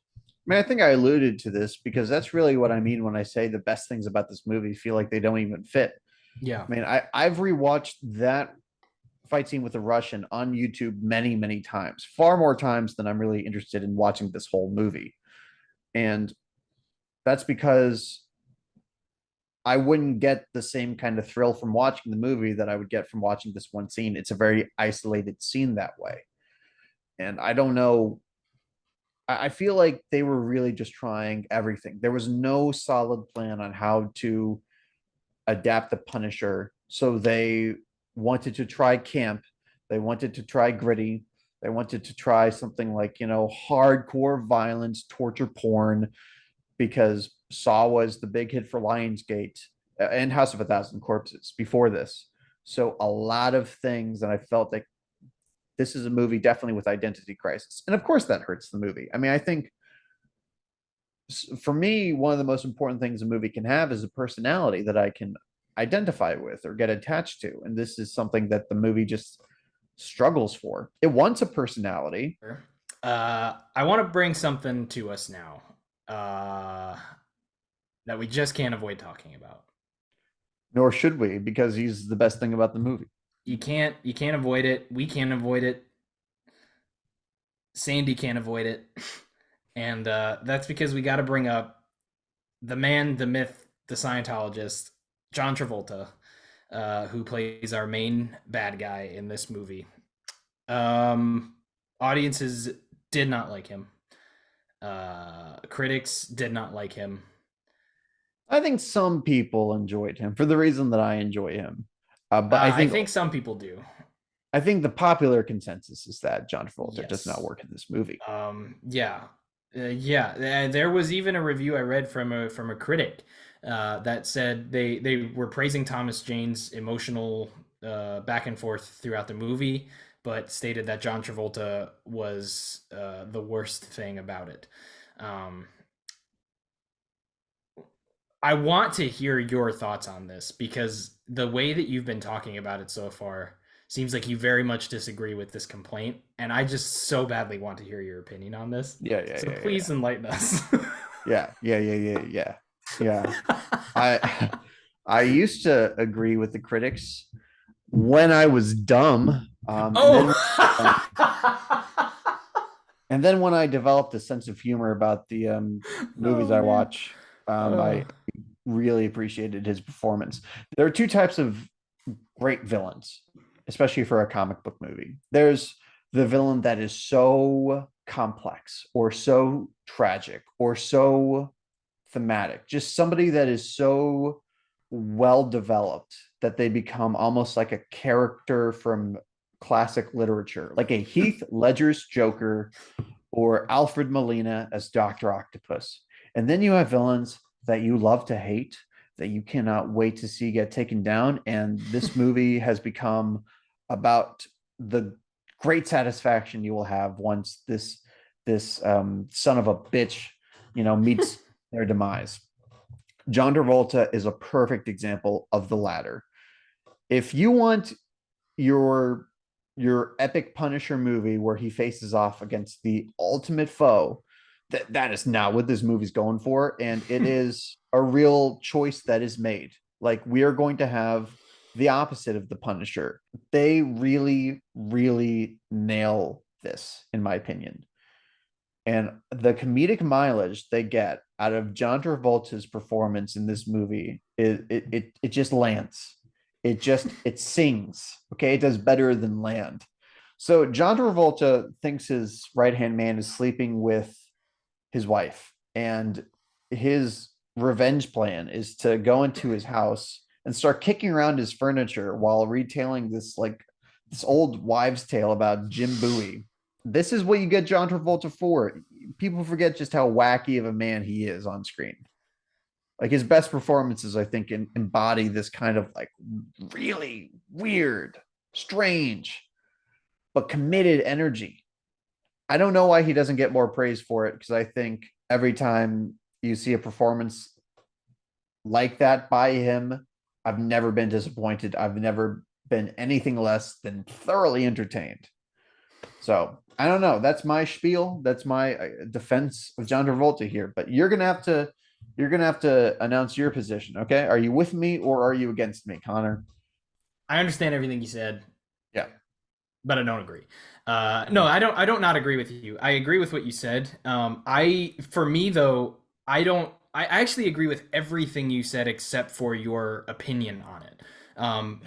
[SPEAKER 2] I mean, I think I alluded to this because that's really what I mean when I say the best things about this movie feel like they don't even fit.
[SPEAKER 1] Yeah.
[SPEAKER 2] I mean, I've rewatched that fight scene with the Russian on YouTube many, many times, far more times than I'm really interested in watching this whole movie. And that's because I wouldn't get the same kind of thrill from watching the movie that I would get from watching this one scene. It's a very isolated scene that way. And I don't know. I feel like they were really just trying everything. There was no solid plan on how to adapt the Punisher. So they wanted to try camp. They wanted to try gritty. They wanted to try something like, hardcore violence, torture porn, because Saw was the big hit for Lionsgate and House of a Thousand Corpses before this. So a lot of things, and I felt like this is a movie definitely with identity crisis. And of course that hurts the movie. I mean, I think for me, one of the most important things a movie can have is a personality that I can identify with or get attached to. And this is something that the movie just struggles for. It wants a personality.
[SPEAKER 1] I want to bring something to us now uh, that we just can't avoid talking about.
[SPEAKER 2] Nor should we, because he's the best thing about the movie.
[SPEAKER 1] You can't avoid it. We can't avoid it. Sandy can't avoid it, and that's because we got to bring up the man, the myth, the Scientologist, John Travolta, who plays our main bad guy in this movie. Um, Audiences did not like him. Critics did not like him.
[SPEAKER 2] I think some people enjoyed him for the reason that I enjoy him. But I
[SPEAKER 1] I
[SPEAKER 2] think
[SPEAKER 1] think some people do.
[SPEAKER 2] I think the popular consensus is that John Travolta does not
[SPEAKER 1] Yes.
[SPEAKER 2] work in this movie.
[SPEAKER 1] Yeah. Yeah. There was even a review I read from a critic that said they were praising Thomas Jane's emotional back and forth throughout the movie, but stated that John Travolta was the worst thing about it. Um, I want to hear your thoughts on this because the way that you've been talking about it so far seems like you very much disagree with this complaint, and I just so badly want to hear your opinion on this.
[SPEAKER 2] Yeah, yeah,
[SPEAKER 1] So
[SPEAKER 2] yeah,
[SPEAKER 1] please
[SPEAKER 2] yeah,
[SPEAKER 1] enlighten us.
[SPEAKER 2] yeah, yeah, yeah, yeah, yeah, yeah. I I used to agree with the critics when I was dumb,
[SPEAKER 1] Oh.
[SPEAKER 2] and then when I developed a sense of humor about the movies
[SPEAKER 1] Oh
[SPEAKER 2] I
[SPEAKER 1] man.
[SPEAKER 2] watch,
[SPEAKER 1] Oh.
[SPEAKER 2] I really appreciated his performance. There are two types of great villains, especially for a comic book movie. There's the villain that is so complex or so tragic or so thematic, just somebody that is so well developed that they become almost like a character from classic literature, like a Heath Ledger's Joker or Alfred Molina as Dr. Octopus. And then you have villains that you love to hate, that you cannot wait to see get taken down. And this movie has become about the great satisfaction you will have once this son of a bitch, meets their demise. John Travolta is a perfect example of the latter. If you want your your epic Punisher movie where he faces off against the ultimate foe, that is not what this movie's going for, and it is a real choice that is made. Like, we are going to have the opposite of the Punisher. They really, really nail this, in my opinion. And the comedic mileage they get out of John Travolta's performance in this movie, it just lands. It sings. Okay, it does better than land. So John Travolta thinks his right hand man is sleeping with his wife, and his revenge plan is to go into his house and start kicking around his furniture while retailing this old wives' tale about Jim Bowie. this is what you get John Travolta for. People forget just how wacky of a man he is on screen. Like his best performances, I think, embody this kind of like really weird, strange, but committed energy. I don't know why he doesn't get more praise for it, because I think every time you see a performance like that by him, I've never been disappointed. I've never been anything less than thoroughly entertained. So I don't know. That's my spiel. That's my defense of John Travolta here. But you're gonna have to announce your position. Okay, are you with me or are you against me, Connor?
[SPEAKER 1] I understand everything you said,
[SPEAKER 2] Yeah.
[SPEAKER 1] but I don't agree. No, I don't. I don't not agree with you. I agree with what you said. For me though, I don't. I actually agree with everything you said except for your opinion on it. Um,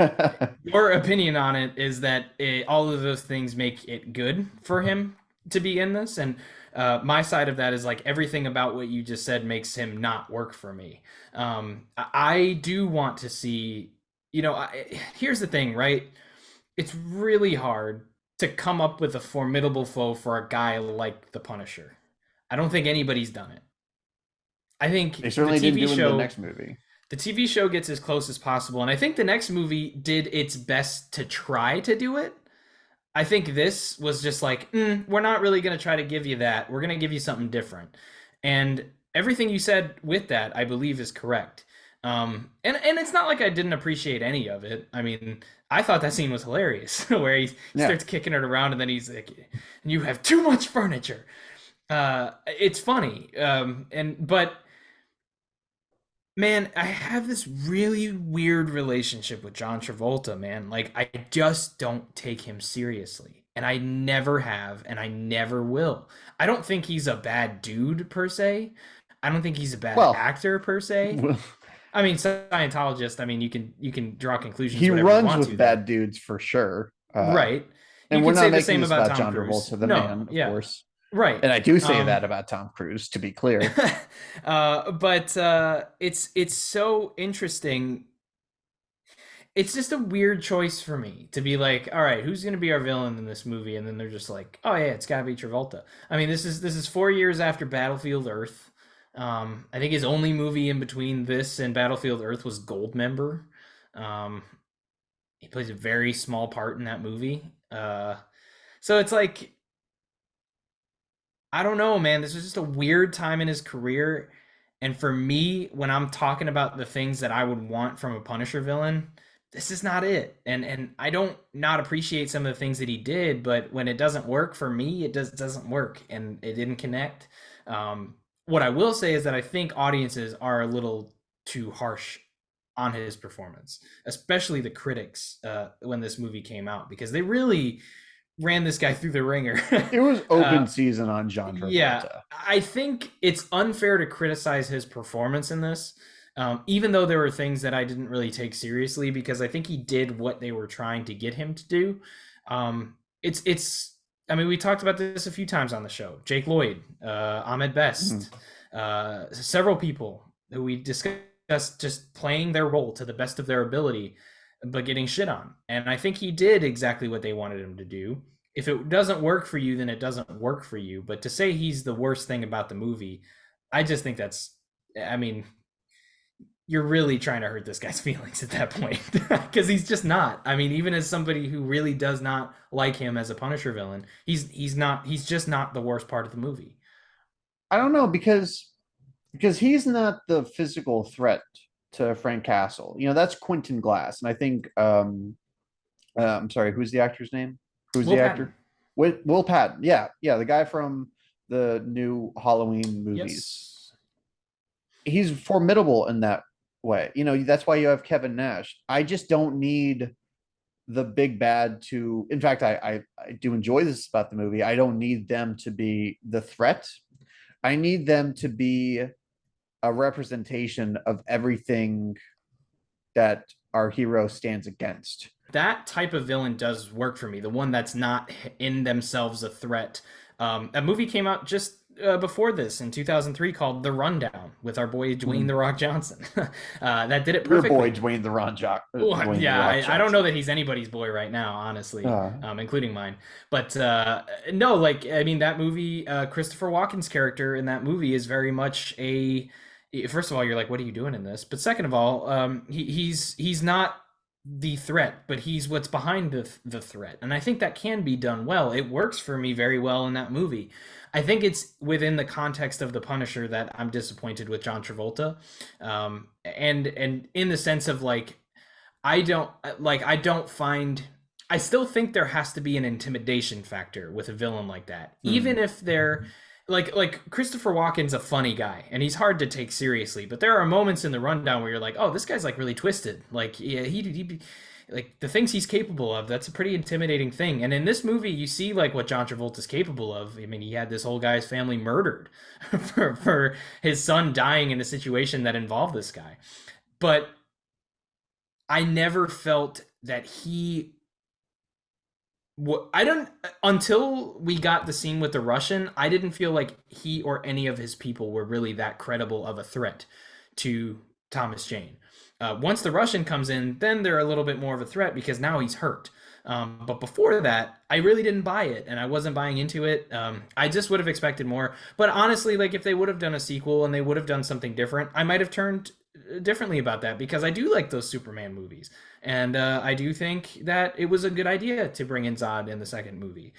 [SPEAKER 1] your opinion on it is that all of those things make it good for him to be in this, and my side of that is like everything about what you just said makes him not work for me. I do want to see. Here's the thing, right? It's really hard to come up with a formidable foe for a guy like the Punisher. I don't think anybody's done it. I
[SPEAKER 2] They
[SPEAKER 1] think
[SPEAKER 2] certainly didn't do it in the next movie.
[SPEAKER 1] the TV show gets as close as possible, and I think the next movie did its best to try to do it. I think this was just like, we're not really going to try to give you that. We're going to give you something different. And everything you said with that, I believe, is correct. And it's not like I didn't appreciate any of it. I mean, I thought that scene was hilarious, where he
[SPEAKER 2] Yeah.
[SPEAKER 1] starts kicking it around, and then he's like, "You have too much furniture." It's funny, but man, I have this really weird relationship with John Travolta, man. Like, I just don't take him seriously. And I never have, and I never will. I don't think he's a bad dude per se. I don't think he's a bad
[SPEAKER 2] Well,
[SPEAKER 1] actor per se. I mean, Scientologist, I mean, you can draw conclusions
[SPEAKER 2] he
[SPEAKER 1] whatever you
[SPEAKER 2] runs
[SPEAKER 1] want to
[SPEAKER 2] with bad
[SPEAKER 1] there.
[SPEAKER 2] dudes for sure.
[SPEAKER 1] Right. You
[SPEAKER 2] And we're
[SPEAKER 1] can say
[SPEAKER 2] not
[SPEAKER 1] the
[SPEAKER 2] making
[SPEAKER 1] same
[SPEAKER 2] this
[SPEAKER 1] about
[SPEAKER 2] about
[SPEAKER 1] Tom
[SPEAKER 2] John
[SPEAKER 1] Cruise.
[SPEAKER 2] Travolta, the
[SPEAKER 1] No,
[SPEAKER 2] man, of
[SPEAKER 1] yeah.
[SPEAKER 2] course.
[SPEAKER 1] Right.
[SPEAKER 2] And I do say
[SPEAKER 1] Um
[SPEAKER 2] that about Tom Cruise, to be clear.
[SPEAKER 1] but it's so interesting. It's just a weird choice for me to be like, all right, who's gonna be our villain in this movie? And then they're just like, oh yeah, it's gotta be Travolta. I mean, this is 4 years after Battlefield Earth. I think his only movie in between this and Battlefield Earth was Goldmember. Um, he plays a very small part in that movie. So it's like, I don't know, man. This was just a weird time in his career. And for me, when I'm talking about the things that I would want from a Punisher villain, this is not it. And I don't not appreciate some of the things that he did, but when it doesn't work for me, it doesn't work, and it didn't connect. What I will say is that I think audiences are a little too harsh on his performance, especially the critics when this movie came out, because they really ran this guy through the ringer.
[SPEAKER 2] It was
[SPEAKER 1] uh,
[SPEAKER 2] open season on John
[SPEAKER 1] yeah,
[SPEAKER 2] Travolta.
[SPEAKER 1] I think it's unfair to criticize his performance in this, even though there were things that I didn't really take seriously, because I think he did what they were trying to get him to do. It's. I mean, we talked about this a few times on the show. Jake Lloyd, Ahmed
[SPEAKER 2] Mhm.
[SPEAKER 1] Best, several people who we discussed just playing their role to the best of their ability, but getting shit on. And I think he did exactly what they wanted him to do. If it doesn't work for you, then it doesn't work for you. But to say he's the worst thing about the movie, I just think that's, I mean, you're really trying to hurt this guy's feelings at that point, because he's just not. I mean, even as somebody who really does not like him as a Punisher villain, he's just not the worst part of the movie.
[SPEAKER 2] I don't know, because he's not the physical threat to Frank Castle. That's Quentin Glass, and I think I'm sorry, who's the actor's name? Who's
[SPEAKER 1] Will
[SPEAKER 2] the
[SPEAKER 1] Patton.
[SPEAKER 2] actor? Will Patton. Yeah, yeah, the guy from the new Halloween movies.
[SPEAKER 1] Yes.
[SPEAKER 2] He's formidable in that way. That's why you have Kevin Nash. I just don't need the big bad to. In fact, I do enjoy this about the movie. I don't need them to be the threat. I need them to be a representation of everything that our hero stands against.
[SPEAKER 1] That type of villain does work for me. The one that's not in themselves a threat. A movie came out just before this in 2003 called The Rundown with our boy Dwayne
[SPEAKER 2] Mm.
[SPEAKER 1] The Rock Johnson. That did it
[SPEAKER 2] Your boy
[SPEAKER 1] perfectly.
[SPEAKER 2] Dwayne the
[SPEAKER 1] Yeah,
[SPEAKER 2] Rock
[SPEAKER 1] I don't know
[SPEAKER 2] Johnson.
[SPEAKER 1] that he's anybody's boy right now, honestly,
[SPEAKER 2] Uh,
[SPEAKER 1] including mine. But no, like I mean, that movie, Christopher Walken's character in that movie is very much a. First of all, you're like, what are you doing in this? But second of all, he's not the threat, but he's what's behind the threat, and I think that can be done well. It works for me very well in that movie. I think it's within the context of the Punisher that I'm disappointed with John Travolta, and in the sense of like I don't find I still think there has to be an intimidation factor with a villain like that. Even
[SPEAKER 2] hmm.
[SPEAKER 1] if they're like Christopher Walken's a funny guy and he's hard to take seriously, but there are moments in the rundown where you're like, "Oh, this guy's like really twisted." Like yeah, he like the things he's capable of, that's a pretty intimidating thing. And in this movie, you see like what John Travolta's capable of. I mean, he had this whole guy's family murdered for his son dying in a situation that involved this guy. But I never felt that he. I don't until we got the scene with the Russian. I didn't feel like he or any of his people were really that credible of a threat to Thomas Jane. Once the Russian comes in, then they're a little bit more of a threat because now he's hurt. But before that, I really didn't buy it, and I wasn't buying into it. I just would have expected more. But honestly, like if they would have done a sequel and they would have done something different, I might have turned differently about that because I do like those Superman movies. And I do think that it was a good idea to bring in Zod in the second movie.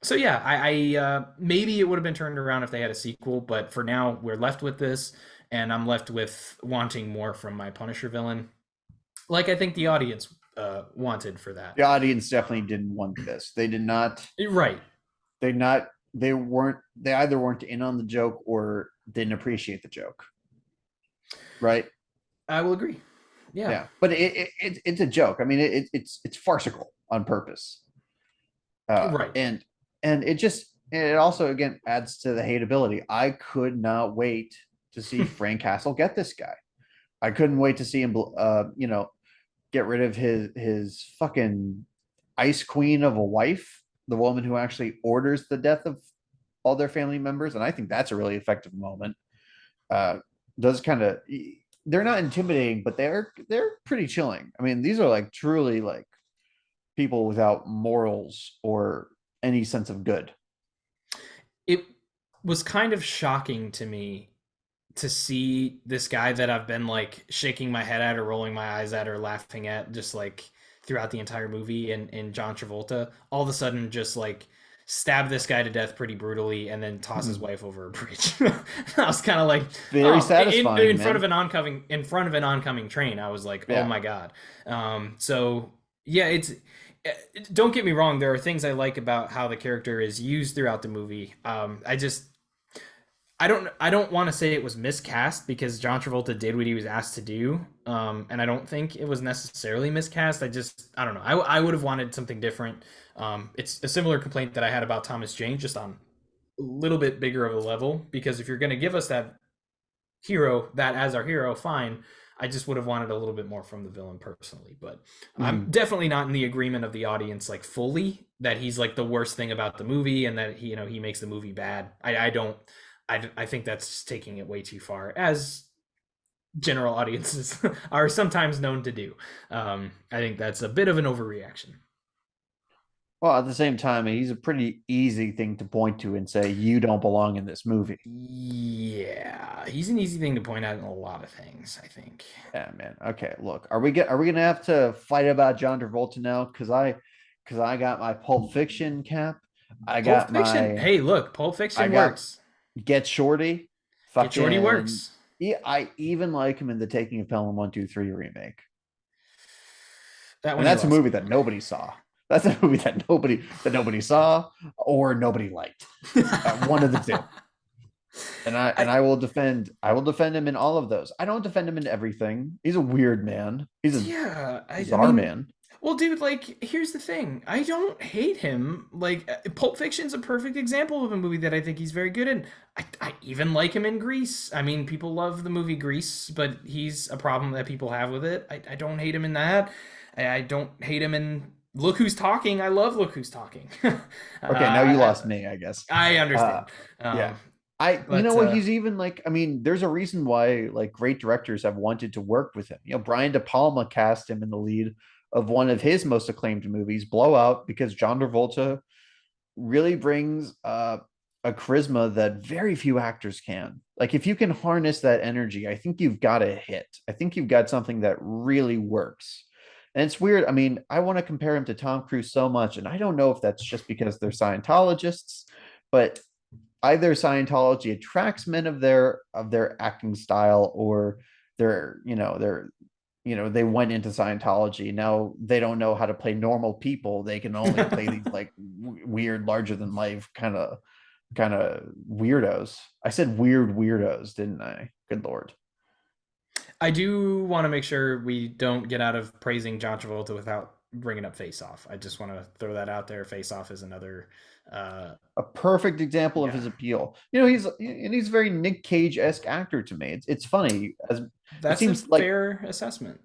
[SPEAKER 1] So yeah, maybe it would have been turned around if they had a sequel, but for now we're left with this, and I'm left with wanting more from my Punisher villain, like I think the audience wanted for that.
[SPEAKER 2] The audience definitely didn't want this. They did not.
[SPEAKER 1] Right.
[SPEAKER 2] They not. They weren't. They either weren't in on the joke or didn't appreciate the joke. Right.
[SPEAKER 1] I will agree. Yeah.
[SPEAKER 2] Yeah. But it's a joke. I mean, it's farcical on purpose.
[SPEAKER 1] Right.
[SPEAKER 2] And it also again adds to the hateability. I could not wait to see Frank Castle get this guy. I couldn't wait to see him, get rid of his fucking ice queen of a wife, the woman who actually orders the death of all their family members, and I think that's a really effective moment. Does kind of they're not intimidating, but they're pretty chilling. I mean, these are like truly like people without morals or any sense of good.
[SPEAKER 1] It was kind of shocking to me to see this guy that I've been like shaking my head at or rolling my eyes at or laughing at just like throughout the entire movie and John Travolta all of a sudden just like stab this guy to death pretty brutally and then toss his wife over a bridge. I was kind of like,
[SPEAKER 2] Very
[SPEAKER 1] oh,
[SPEAKER 2] satisfying,
[SPEAKER 1] in front
[SPEAKER 2] man.
[SPEAKER 1] of an oncoming train. I was like, oh
[SPEAKER 2] Yeah.
[SPEAKER 1] my god. So yeah, it's don't get me wrong. There are things I like about how the character is used throughout the movie. I don't want to say it was miscast because John Travolta did what he was asked to do, and I don't think it was necessarily miscast. I don't know. I would have wanted something different. It's a similar complaint that I had about Thomas Jane, just on a little bit bigger of a level. Because if you're going to give us that as our hero, fine. I just would have wanted a little bit more from the villain personally, but I'm
[SPEAKER 2] Mm.
[SPEAKER 1] definitely not in the agreement of the audience like fully that he's like the worst thing about the movie and that he makes the movie bad. I don't. I think that's taking it way too far, as general audiences are sometimes known to do. I think that's a bit of an overreaction.
[SPEAKER 2] Well, at the same time, he's a pretty easy thing to point to and say you don't belong in this movie.
[SPEAKER 1] Yeah, he's an easy thing to point out in a lot of things, I think.
[SPEAKER 2] Yeah, man. Okay, look, are we gonna have to fight about John Travolta now? Because I got my Pulp Fiction cap. I
[SPEAKER 1] Pulp
[SPEAKER 2] got
[SPEAKER 1] Fiction.
[SPEAKER 2] my
[SPEAKER 1] Hey, look, Pulp
[SPEAKER 2] I
[SPEAKER 1] Fiction
[SPEAKER 2] got
[SPEAKER 1] works.
[SPEAKER 2] Get Shorty.
[SPEAKER 1] Get Shorty
[SPEAKER 2] Fucking
[SPEAKER 1] works.
[SPEAKER 2] yeah, I even like him in the Taking of Pelham 1, 2, 3 remake.
[SPEAKER 1] That
[SPEAKER 2] And
[SPEAKER 1] one you
[SPEAKER 2] that's a
[SPEAKER 1] lost
[SPEAKER 2] movie
[SPEAKER 1] me
[SPEAKER 2] that nobody saw. That's a movie that nobody saw or nobody liked. One of the two.
[SPEAKER 1] on.
[SPEAKER 2] And I will defend him in all of those. I don't defend him in everything. He's a weird man. He's a
[SPEAKER 1] Yeah, I
[SPEAKER 2] bizarre
[SPEAKER 1] mean,
[SPEAKER 2] man.
[SPEAKER 1] well, dude, like, here's the thing. I don't hate him. Like, Pulp Fiction's a perfect example of a movie that I think he's very good in. I even like him in Grease. I mean, people love the movie Grease, but he's a problem that people have with it. I don't hate him in that. I don't hate him in Look Who's Talking. I love Look Who's Talking.
[SPEAKER 2] Okay, now you
[SPEAKER 1] I,
[SPEAKER 2] lost me, I guess.
[SPEAKER 1] I
[SPEAKER 2] Uh,
[SPEAKER 1] understand.
[SPEAKER 2] yeah.
[SPEAKER 1] Um,
[SPEAKER 2] You know
[SPEAKER 1] but
[SPEAKER 2] what? He's even like, I mean, there's a reason why like great directors have wanted to work with him. You know, Brian De Palma cast him in the lead of one of his most acclaimed movies, Blowout, because John Travolta really brings a charisma that very few actors can. Like, if you can harness that energy, I think you've got a hit. I think you've got something that really works. And it's weird. I mean, I want to compare him to Tom Cruise so much, and I don't know if that's just because they're Scientologists, but either Scientology attracts men of their acting style, or they went into Scientology. Now they don't know how to play normal people. They can only play these like weird, larger than life kind of weirdos. I said weird weirdos, didn't I? Good Lord.
[SPEAKER 1] I do want to make sure we don't get out of praising John Travolta without bringing up Face Off. I just want to throw that out there. Face Off is another. Uh,
[SPEAKER 2] A perfect example of
[SPEAKER 1] yeah,
[SPEAKER 2] his appeal. You know, he's a very Nick Cage-esque actor to me. It's funny as it
[SPEAKER 1] that's a
[SPEAKER 2] seems like
[SPEAKER 1] fair assessment.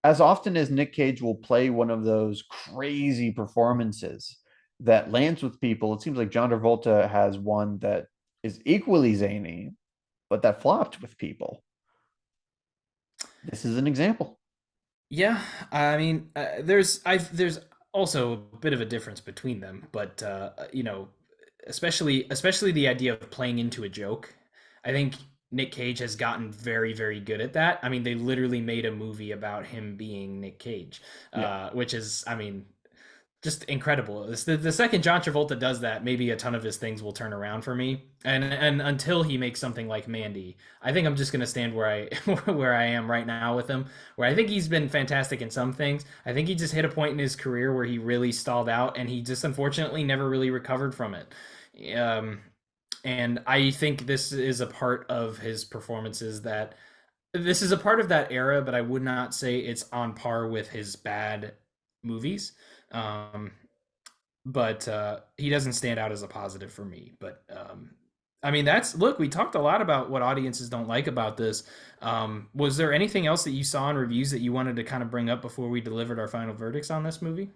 [SPEAKER 2] as often as Nick Cage will play one of those crazy performances that lands with people, it seems like John Travolta has one that is equally zany, but that flopped with people. This is an example.
[SPEAKER 1] Yeah, I mean, there's also a bit of a difference between them, but especially the idea of playing into a joke. I think Nick Cage has gotten very, very good at that. I mean, they literally made a movie about him being Nick Cage,
[SPEAKER 2] Yeah.
[SPEAKER 1] which is, I mean, just incredible. The second John Travolta does that, maybe a ton of his things will turn around for me. And until he makes something like Mandy, I think I'm just gonna stand where I where I am right now with him. Where I think he's been fantastic in some things. I think he just hit a point in his career where he really stalled out, and he just unfortunately never really recovered from it. Um, and I think this is a part of his performances that this is a part of that era, but I would not say it's on par with his bad movies. Um, but he doesn't stand out as a positive for me. But I mean, that's look. We talked a lot about what audiences don't like about this. Was there anything else that you saw in reviews that you wanted to kind of bring up before we delivered our final verdicts on this movie?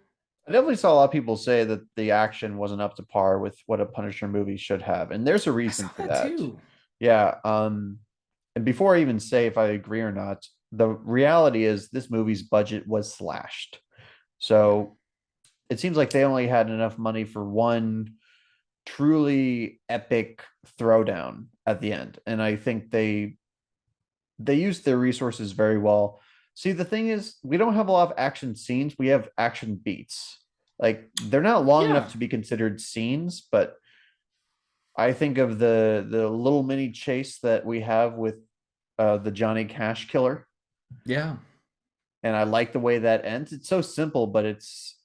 [SPEAKER 2] I definitely saw a lot of people say that the action wasn't up to par with what a Punisher movie should have. And there's a
[SPEAKER 1] I saw
[SPEAKER 2] reason for
[SPEAKER 1] that
[SPEAKER 2] that.
[SPEAKER 1] too.
[SPEAKER 2] Yeah. And before I even say if I agree or not, the reality is this movie's budget was slashed.
[SPEAKER 1] Yeah,
[SPEAKER 2] So it seems like they only had enough money for one truly epic throwdown at the end. And I think they used their resources very well. See, the thing is, we don't have a lot of action scenes. We have action beats. Like they're not long
[SPEAKER 1] yeah,
[SPEAKER 2] enough to be considered scenes, but I think of the little mini chase that we have with the Johnny Cash killer,
[SPEAKER 1] yeah,
[SPEAKER 2] and I like the way that ends. It's so simple, but it's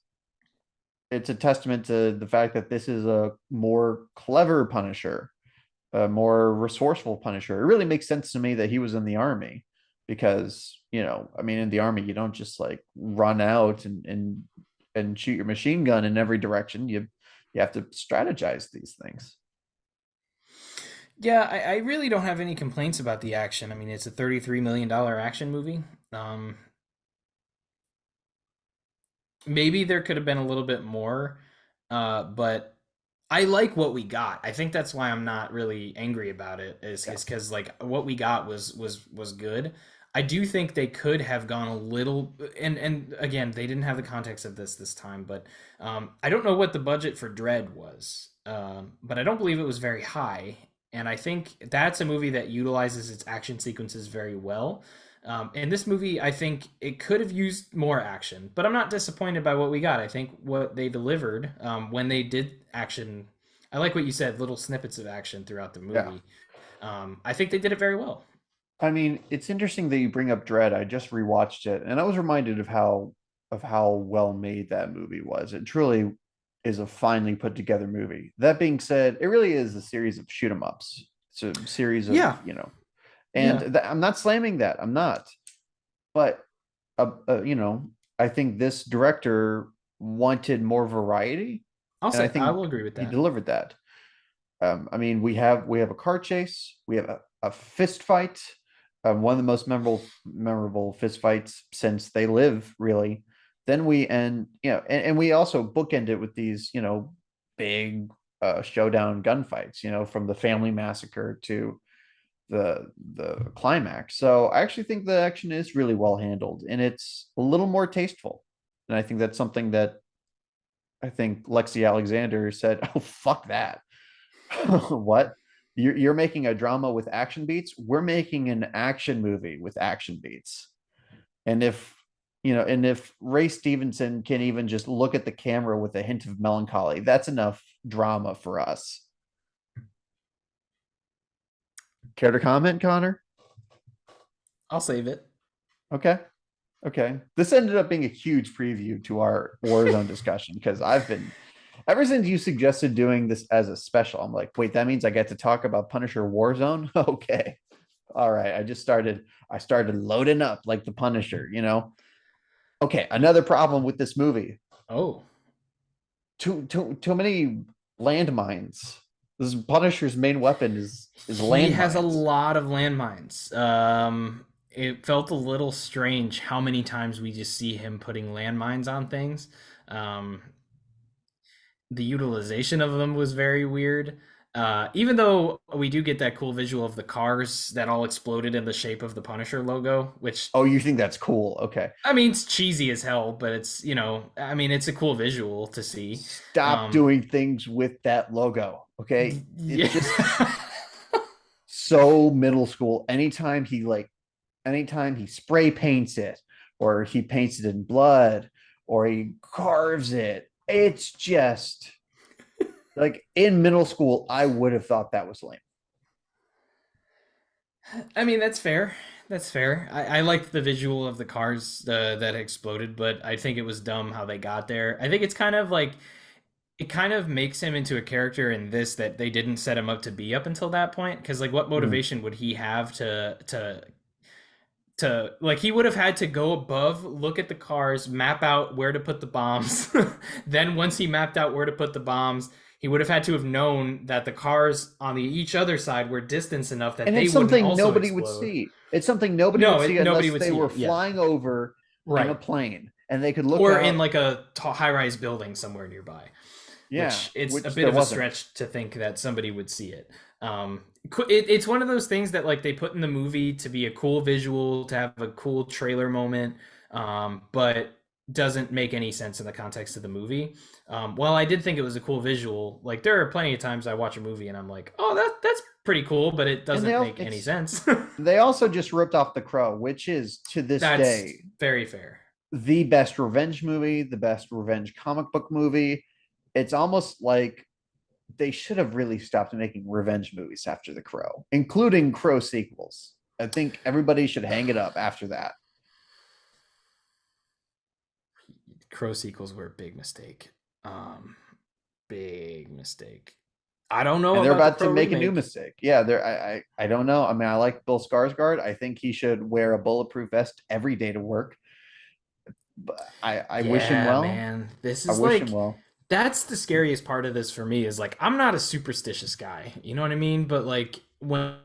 [SPEAKER 2] a testament to the fact that this is a more clever Punisher, a more resourceful Punisher. It really makes sense to me that he was in the army because, I mean, in the army, you don't just like run out and shoot your machine gun in every direction. You have to strategize these things.
[SPEAKER 1] yeah. I really don't have any complaints about the action. I mean, it's a $33 million action movie. Um, Maybe there could have been a little bit more, but I like what we got. I think that's why I'm not really angry about it.
[SPEAKER 2] Yeah.
[SPEAKER 1] Is because like what we got was good. I do think they could have gone a little, and again, they didn't have the context of this time, but I don't know what the budget for Dread was, but I don't believe it was very high. And I think that's a movie that utilizes its action sequences very well. In this movie, I think it could have used more action, but I'm not disappointed by what we got. I think what they delivered when they did action, I like what you said, little snippets of action throughout the
[SPEAKER 2] Yeah.
[SPEAKER 1] movie. I think they did it very well.
[SPEAKER 2] I mean, it's interesting that you bring up Dread. I just rewatched it and I was reminded of how well made that movie was. It truly is a finely put together movie. That being said, it really is a series of shoot 'em ups. It's a series of,
[SPEAKER 1] Yeah,
[SPEAKER 2] and
[SPEAKER 1] yeah.
[SPEAKER 2] I'm not slamming that. I'm not. But I think this director wanted more variety, and I
[SPEAKER 1] I
[SPEAKER 2] think
[SPEAKER 1] will agree with
[SPEAKER 2] he
[SPEAKER 1] that.
[SPEAKER 2] delivered that. I mean, we have a car chase, we have a fist fight, one of the most memorable fist fights since They Live, really. then we end, and we also bookend it with these, big showdown gunfights, from the family massacre to the climax. So I actually think the action is really well handled and it's a little more tasteful. And I think that's something that I think Lexi Alexander said, "Oh fuck that! What? You're making a drama with action beats? We're making an action movie with action beats." And if Ray Stevenson can even just look at the camera with a hint of melancholy, that's enough drama for us. Care to comment, Connor?
[SPEAKER 1] I'll save it.
[SPEAKER 2] Okay. Okay. This ended up being a huge preview to our Warzone discussion because I've been ever since you suggested doing this as a special, I'm like, wait, that means I get to talk about Punisher Warzone? Okay. All right. I started loading up like the Punisher. Okay, another problem with this movie.
[SPEAKER 1] Oh,
[SPEAKER 2] Too many landmines. This Punisher's main weapon is
[SPEAKER 1] he has a
[SPEAKER 2] landmines.
[SPEAKER 1] lot of landmines. It felt a little strange how many times we just see him putting landmines on things. Um, the utilization of them was very weird. Even though we do get that cool visual of the cars that all exploded in the shape of the Punisher logo, which
[SPEAKER 2] Oh, you think that's cool? Okay.
[SPEAKER 1] I mean, it's cheesy as hell, but it's I mean, it's a cool visual to see.
[SPEAKER 2] Stop doing things with that logo. Okay. It's
[SPEAKER 1] Yeah.
[SPEAKER 2] just so middle school. Anytime he spray paints it, or he paints it in blood, or he carves it, it's just like in middle school, I would have thought that was lame.
[SPEAKER 1] I mean, that's fair. That's fair. I liked the visual of the cars that exploded, but I think it was dumb how they got there. I think it's kind of like it kind of makes him into a character in this that they didn't set him up to be up until that point. Because like, what
[SPEAKER 2] Mm.
[SPEAKER 1] motivation would he have to like he would have had to go above, look at the cars, map out where to put the bombs. Then once he mapped out where to put the bombs, he would have had to have known that the cars on each other side were distance enough that
[SPEAKER 2] And
[SPEAKER 1] they
[SPEAKER 2] it's
[SPEAKER 1] wouldn't
[SPEAKER 2] something
[SPEAKER 1] also
[SPEAKER 2] nobody would
[SPEAKER 1] explode.
[SPEAKER 2] see. It's something nobody would
[SPEAKER 1] No,
[SPEAKER 2] see
[SPEAKER 1] nobody
[SPEAKER 2] unless
[SPEAKER 1] would
[SPEAKER 2] they
[SPEAKER 1] see
[SPEAKER 2] were
[SPEAKER 1] it. Yeah,
[SPEAKER 2] flying over in a
[SPEAKER 1] right.
[SPEAKER 2] plane and they could look
[SPEAKER 1] Or in
[SPEAKER 2] out.
[SPEAKER 1] like a high-rise building somewhere nearby,
[SPEAKER 2] Yeah,
[SPEAKER 1] which it's a
[SPEAKER 2] which
[SPEAKER 1] bit
[SPEAKER 2] there
[SPEAKER 1] of a
[SPEAKER 2] wasn't.
[SPEAKER 1] stretch to think that somebody would see it. It's one of those things that like they put in the movie to be a cool visual, to have a cool trailer moment, but doesn't make any sense in the context of the movie. While I did think it was a cool visual, like there are plenty of times I watch a movie and I'm like, oh, that's pretty cool, but it
[SPEAKER 2] And
[SPEAKER 1] doesn't make any sense.
[SPEAKER 2] they also just ripped off The Crow, which is to this
[SPEAKER 1] That's
[SPEAKER 2] day
[SPEAKER 1] very fair.
[SPEAKER 2] the best revenge movie, the best revenge comic book movie. It's almost like they should have really stopped making revenge movies after The Crow, including Crow sequels. I think everybody should hang it up after that.
[SPEAKER 1] Crow sequels were a big mistake. Big mistake. I don't know
[SPEAKER 2] And they're
[SPEAKER 1] about the
[SPEAKER 2] about to
[SPEAKER 1] Crow
[SPEAKER 2] make a new
[SPEAKER 1] remake.
[SPEAKER 2] mistake. Yeah, I don't know. I mean, I like Bill Skarsgård. I think he should wear a bulletproof vest every day to work. But I wish him
[SPEAKER 1] Yeah,
[SPEAKER 2] well.
[SPEAKER 1] man. This
[SPEAKER 2] I
[SPEAKER 1] is
[SPEAKER 2] wish him
[SPEAKER 1] like
[SPEAKER 2] well.
[SPEAKER 1] that's the scariest part of this for me is like I'm not a superstitious guy. You know what I mean? But like when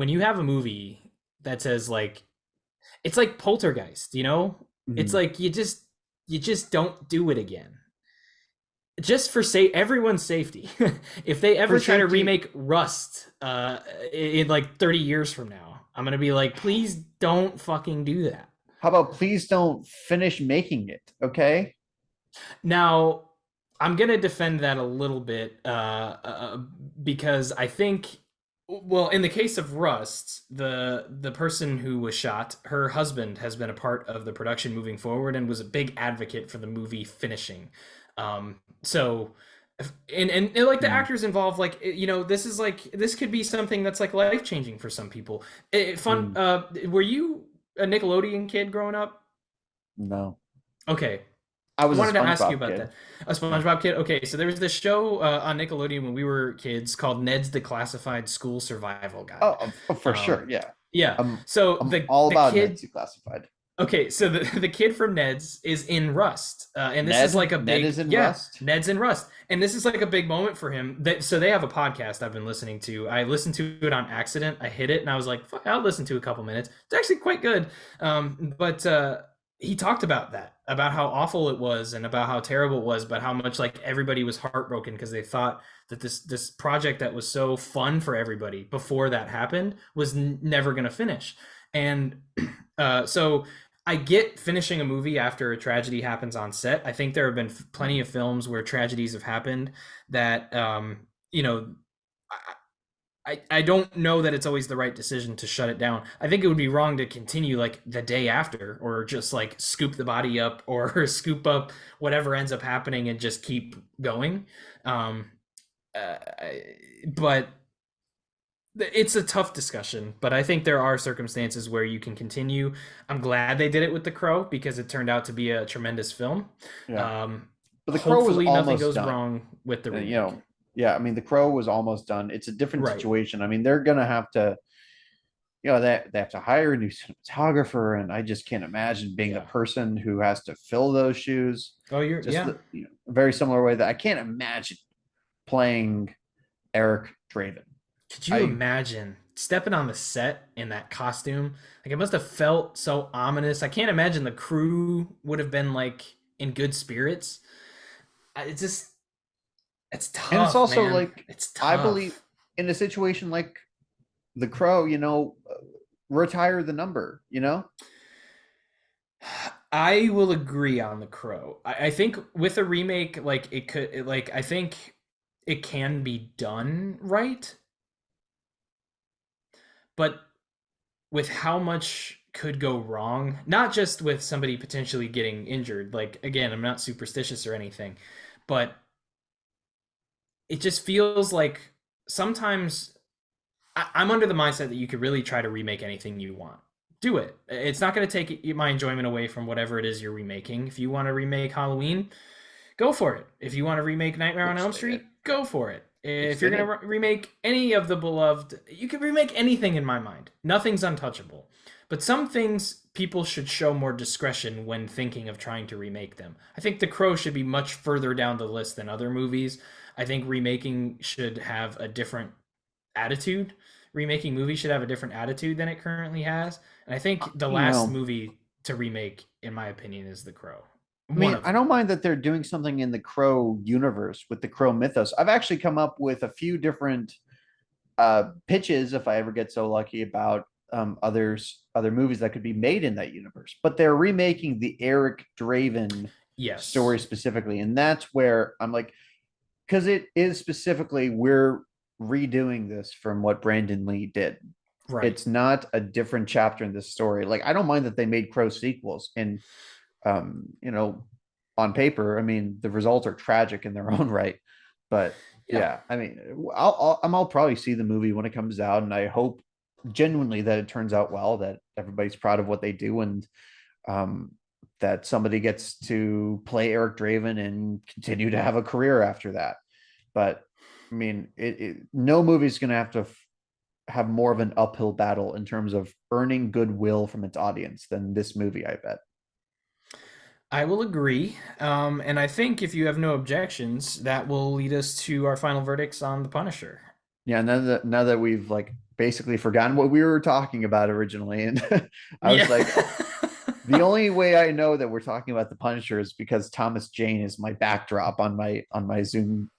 [SPEAKER 1] you have a movie that says like it's like Poltergeist, you know? It's
[SPEAKER 2] Mhm.
[SPEAKER 1] like you just don't do it again. Just for everyone's safety. If they
[SPEAKER 2] For
[SPEAKER 1] ever try to
[SPEAKER 2] safety,
[SPEAKER 1] remake Rust in like 30 years from now, I'm gonna be like, please don't fucking do that.
[SPEAKER 2] how about please don't finish making it, okay?
[SPEAKER 1] Now, I'm gonna defend that a little bit because I think, well, in the case of Rust, the person who was shot, her husband has been a part of the production moving forward and was a big advocate for the movie finishing. So, and like the
[SPEAKER 2] Hmm.
[SPEAKER 1] actors involved, like this is like this could be something that's like life changing for some people. Fun.
[SPEAKER 2] Hmm.
[SPEAKER 1] Were you a Nickelodeon kid growing up?
[SPEAKER 2] No.
[SPEAKER 1] Okay,
[SPEAKER 2] I
[SPEAKER 1] I
[SPEAKER 2] was a
[SPEAKER 1] wanted to ask you
[SPEAKER 2] SpongeBob
[SPEAKER 1] about
[SPEAKER 2] kid.
[SPEAKER 1] that. A
[SPEAKER 2] Yeah.
[SPEAKER 1] SpongeBob kid. Okay, so there was this show on Nickelodeon when we were kids called Ned's Declassified School Survival Guide.
[SPEAKER 2] For sure.
[SPEAKER 1] Um,
[SPEAKER 2] Yeah.
[SPEAKER 1] yeah.
[SPEAKER 2] I'm
[SPEAKER 1] So
[SPEAKER 2] I'm
[SPEAKER 1] the
[SPEAKER 2] all
[SPEAKER 1] the
[SPEAKER 2] about
[SPEAKER 1] kid.
[SPEAKER 2] Nancy Classified.
[SPEAKER 1] Okay, so the kid from Ned's is in Rust, and this is like a
[SPEAKER 2] Ned is
[SPEAKER 1] big
[SPEAKER 2] in
[SPEAKER 1] yeah.
[SPEAKER 2] Rust.
[SPEAKER 1] Ned's in Rust, and this is like a big moment for him. So they have a podcast I've been listening to. I listened to it on accident. I hit it, and I was like, "Fuck, I'll listen to a couple minutes." It's actually quite good. But he talked about that, about how awful it was and about how terrible it was, but how much like everybody was heartbroken because they thought that this project that was so fun for everybody before that happened was never going to finish. And so I get finishing a movie after a tragedy happens on set. I think there have been plenty of films where tragedies have happened that you know, I don't know that it's always the right decision to shut it down. I think it would be wrong to continue like the day after, or just like scoop the body up, or scoop up whatever ends up happening and just keep going. Um, uh, but it's a tough discussion. But I think there are circumstances where you can continue. I'm glad they did it with The Crow because it turned out to be a tremendous film.
[SPEAKER 2] Yeah.
[SPEAKER 1] Um,
[SPEAKER 2] But The Crow was
[SPEAKER 1] Hopefully, nothing
[SPEAKER 2] almost
[SPEAKER 1] goes
[SPEAKER 2] done.
[SPEAKER 1] wrong with the
[SPEAKER 2] You
[SPEAKER 1] remake.
[SPEAKER 2] know, yeah, I mean, The Crow was almost done. It's a different
[SPEAKER 1] Right.
[SPEAKER 2] situation. I mean, they're gonna have to, they have to hire a new cinematographer, and I just can't imagine being the
[SPEAKER 1] Yeah.
[SPEAKER 2] person who has to fill those shoes.
[SPEAKER 1] Oh, you're
[SPEAKER 2] Just
[SPEAKER 1] yeah.
[SPEAKER 2] the very similar way that I can't imagine playing Eric Draven.
[SPEAKER 1] Could you
[SPEAKER 2] I
[SPEAKER 1] imagine stepping on the set in that costume? Like it must have felt so ominous. I can't imagine the crew would have been like in good spirits. It's just it's
[SPEAKER 2] And it's
[SPEAKER 1] tough,
[SPEAKER 2] also
[SPEAKER 1] man.
[SPEAKER 2] like,
[SPEAKER 1] It's
[SPEAKER 2] I believe
[SPEAKER 1] tough.
[SPEAKER 2] in a situation like The Crow, retire the number.
[SPEAKER 1] I will agree on The Crow. I think with a remake, like it could, like I think it can be done right, but with how much could go wrong, not just with somebody potentially getting injured. Like again, I'm not superstitious or anything, but it just feels like sometimes I'm under the mindset that you could really try to remake anything you want. Do it. It's not going to take my enjoyment away from whatever it is you're remaking. If you want to remake Halloween, go for it. If you want to remake Nightmare on
[SPEAKER 2] Which
[SPEAKER 1] Elm
[SPEAKER 2] they did.
[SPEAKER 1] Street, go for it.
[SPEAKER 2] Which
[SPEAKER 1] If you're
[SPEAKER 2] they
[SPEAKER 1] going
[SPEAKER 2] did.
[SPEAKER 1] to remake any of the beloved, you can remake anything in my mind. Nothing's untouchable. But some things people should show more discretion when thinking of trying to remake them. I think The Crow should be much further down the list than other movies. I think remaking should have a different attitude. Remaking movies should have a different attitude than it currently has. And I think the
[SPEAKER 2] You
[SPEAKER 1] last
[SPEAKER 2] know,
[SPEAKER 1] movie to remake, in my opinion, is The Crow.
[SPEAKER 2] I
[SPEAKER 1] One
[SPEAKER 2] mean,
[SPEAKER 1] of
[SPEAKER 2] I
[SPEAKER 1] them.
[SPEAKER 2] don't mind that they're doing something in the Crow universe with the Crow mythos. I've actually come up with a few different pitches, if I ever get so lucky, about other movies that could be made in that universe. But they're remaking the Eric Draven story
[SPEAKER 1] Yes.
[SPEAKER 2] specifically, and that's where I'm like, because it is specifically, we're redoing this from what Brandon Lee did.
[SPEAKER 1] Right.
[SPEAKER 2] It's not a different chapter in this story. Like, I don't mind that they made Crow sequels, and um, you know, on paper, I mean, the results are tragic in their own right. But
[SPEAKER 1] Yeah.
[SPEAKER 2] yeah, I mean, I'll probably see the movie when it comes out, and I hope genuinely that it turns out well, that everybody's proud of what they do, and um, that somebody gets to play Eric Draven and continue to have a career after that. But I mean, no movie's going to have more of an uphill battle in terms of earning goodwill from its audience than this movie, I bet.
[SPEAKER 1] I will agree. And I think if you have no objections, that will lead us to our final verdicts on The Punisher.
[SPEAKER 2] Yeah, now that we've like basically forgotten what we were talking about originally, and I was
[SPEAKER 1] Yeah.
[SPEAKER 2] like, the only way I know that we're talking about the Punisher is because Thomas Jane is my backdrop on my Zoom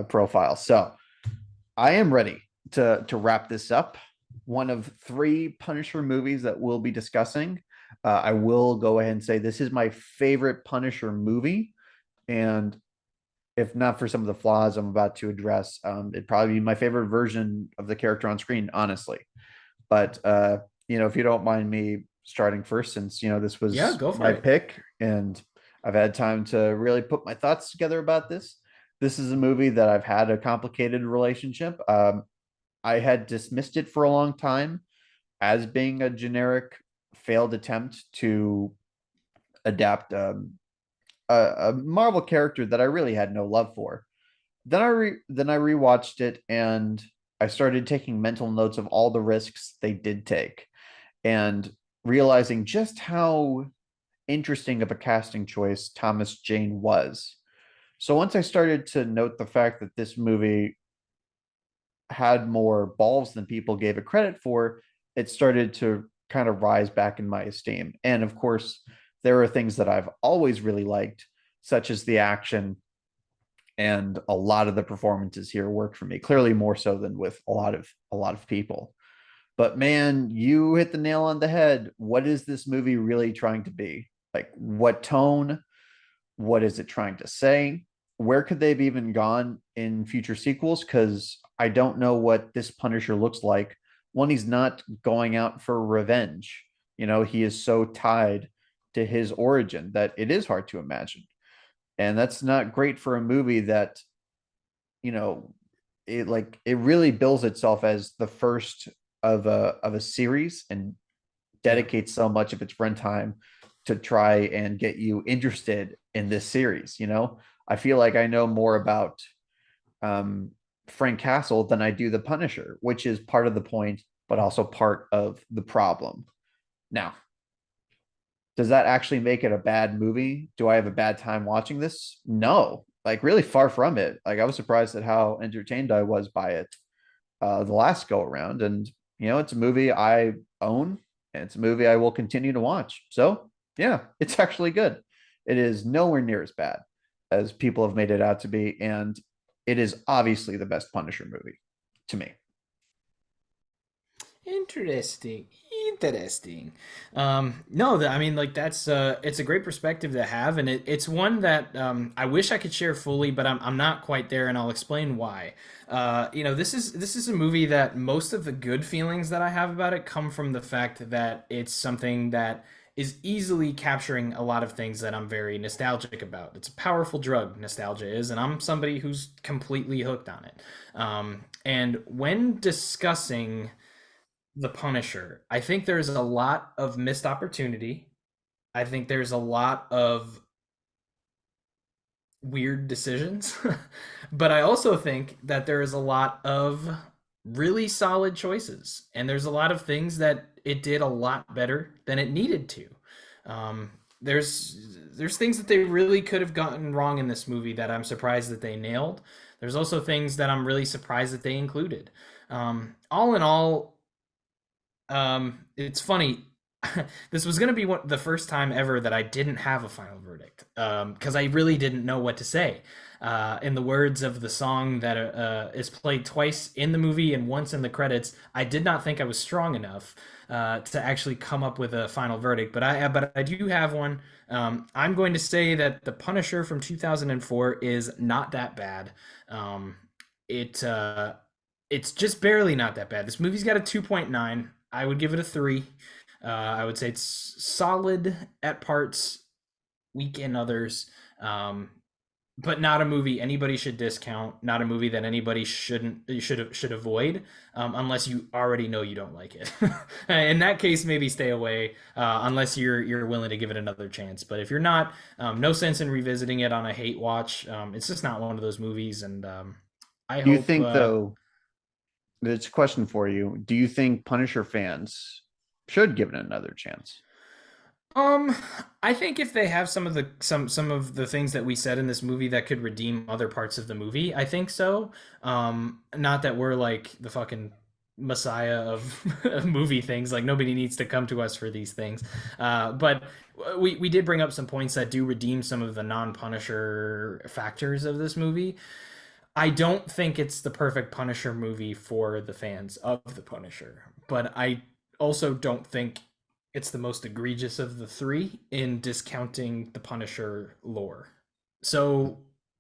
[SPEAKER 2] profile. So I am ready to wrap this up. One of three Punisher movies that we'll be discussing. I will go ahead and say this is my favorite Punisher movie, and if not for some of the flaws I'm about to address, it'd probably be my favorite version of the character on screen, honestly. But if you don't mind me starting first, since this
[SPEAKER 1] Yeah,
[SPEAKER 2] was
[SPEAKER 1] go for
[SPEAKER 2] my
[SPEAKER 1] it.
[SPEAKER 2] pick and I've had time to really put my thoughts together about this. This is a movie that I've had a complicated relationship. I had dismissed it for a long time as being a generic failed attempt to adapt a Marvel character that I really had no love for. Then I rewatched it, and I started taking mental notes of all the risks they did take, and realizing just how interesting of a casting choice Thomas Jane was. So once I started to note the fact that this movie had more balls than people gave it credit for, it started to kind of rise back in my esteem. And of course, there are things that I've always really liked, such as the action, and a lot of the performances here work for me. Clearly more so than with a lot of people. But man, you hit the nail on the head. What is this movie really trying to be? Like, what tone? What is it trying to say? Where could they have even gone in future sequels? Because I don't know what this Punisher looks like. One, he's not going out for revenge. He is so tied to his origin that it is hard to imagine. And that's not great for a movie that, you know, it really bills itself as the first of a series and
[SPEAKER 1] Yeah.
[SPEAKER 2] dedicates so much of its runtime to try and get you interested in this series. I feel like I know more about um, Frank Castle than I do the Punisher, which is part of the point, but also part of the problem. Now, does that actually make it a bad movie? Do I have a bad time watching this? No, like really far from it. Like I was surprised at how entertained I was by it the last go around. And it's a movie I own, and it's a movie I will continue to watch. So yeah, it's actually good. It is nowhere near as bad as people have made it out to be, and it is obviously the best Punisher movie to me.
[SPEAKER 1] Interesting. Interesting. No, I mean, like that's it's a great perspective to have, and it's one that I wish I could share fully, but I'm not quite there, and I'll explain why. This is a movie that most of the good feelings that I have about it come from the fact that it's something that is easily capturing a lot of things that I'm very nostalgic about. It's a powerful drug, nostalgia is, and I'm somebody who's completely hooked on it. And when discussing the Punisher, I think there's a lot of missed opportunity. I think there's a lot of weird decisions. But I also think that there is a lot of really solid choices. And there's a lot of things that it did a lot better than it needed to. Um, there's things that they really could have gotten wrong in this movie that I'm surprised that they nailed. There's also things that I'm really surprised that they included. All in all, it's funny. This was gonna be the first time ever that I didn't have a final verdict, because I really didn't know what to say. In the words of the song that is played twice in the movie and once in the credits, I did not think I was strong enough to actually come up with a final verdict. But I do have one. I'm going to say that The Punisher from 2004 is not that bad. Um, it it's just barely not that bad. This movie's got a 2.9. I would give it a 3. I would say it's solid at parts, weak in others, um, but not a movie anybody should discount. Not a movie that anybody should avoid, unless you already know you don't like it. In that case, maybe stay away unless you're willing to give it another chance. But if you're not, no sense in revisiting it on a hate watch. It's just not one of those movies, and I
[SPEAKER 2] Do you
[SPEAKER 1] hope.
[SPEAKER 2] think, though, there's a question for you. Do you think Punisher fans should give it another chance?
[SPEAKER 1] Um, I think if they have some of the things that we said in this movie that could redeem other parts of the movie, I think so. Not that we're like the fucking messiah of movie things. Like nobody needs to come to us for these things. But we did bring up some points that do redeem some of the non-Punisher factors of this movie. I don't think it's the perfect Punisher movie for the fans of the Punisher, but I also don't think it's the most egregious of the three in discounting the Punisher lore. So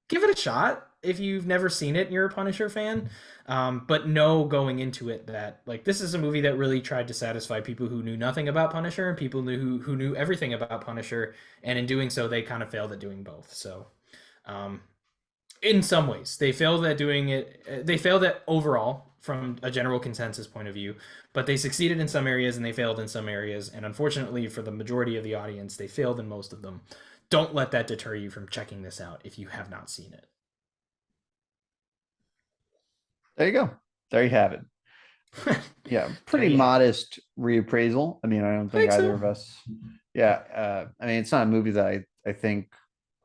[SPEAKER 1] give it a shot if you've never seen it and you're a Punisher fan. But know going into it that like this is a movie that really tried to satisfy people who knew nothing about Punisher and people who knew everything about Punisher, and in doing so, they kind of failed at doing both. So um, in some ways they failed at doing it, they failed at overall from a general consensus point of view, but they succeeded in some areas and they failed in some areas, and unfortunately for the majority of the audience they failed in most of them. Don't let that deter you from checking this out if you have not seen it.
[SPEAKER 2] There you go. There you have it. Yeah,
[SPEAKER 1] There
[SPEAKER 2] pretty
[SPEAKER 1] you have it.
[SPEAKER 2] modest reappraisal. I mean, I don't
[SPEAKER 1] I
[SPEAKER 2] think
[SPEAKER 1] think
[SPEAKER 2] either
[SPEAKER 1] so.
[SPEAKER 2] of us. Yeah, I mean, it's not a movie that I think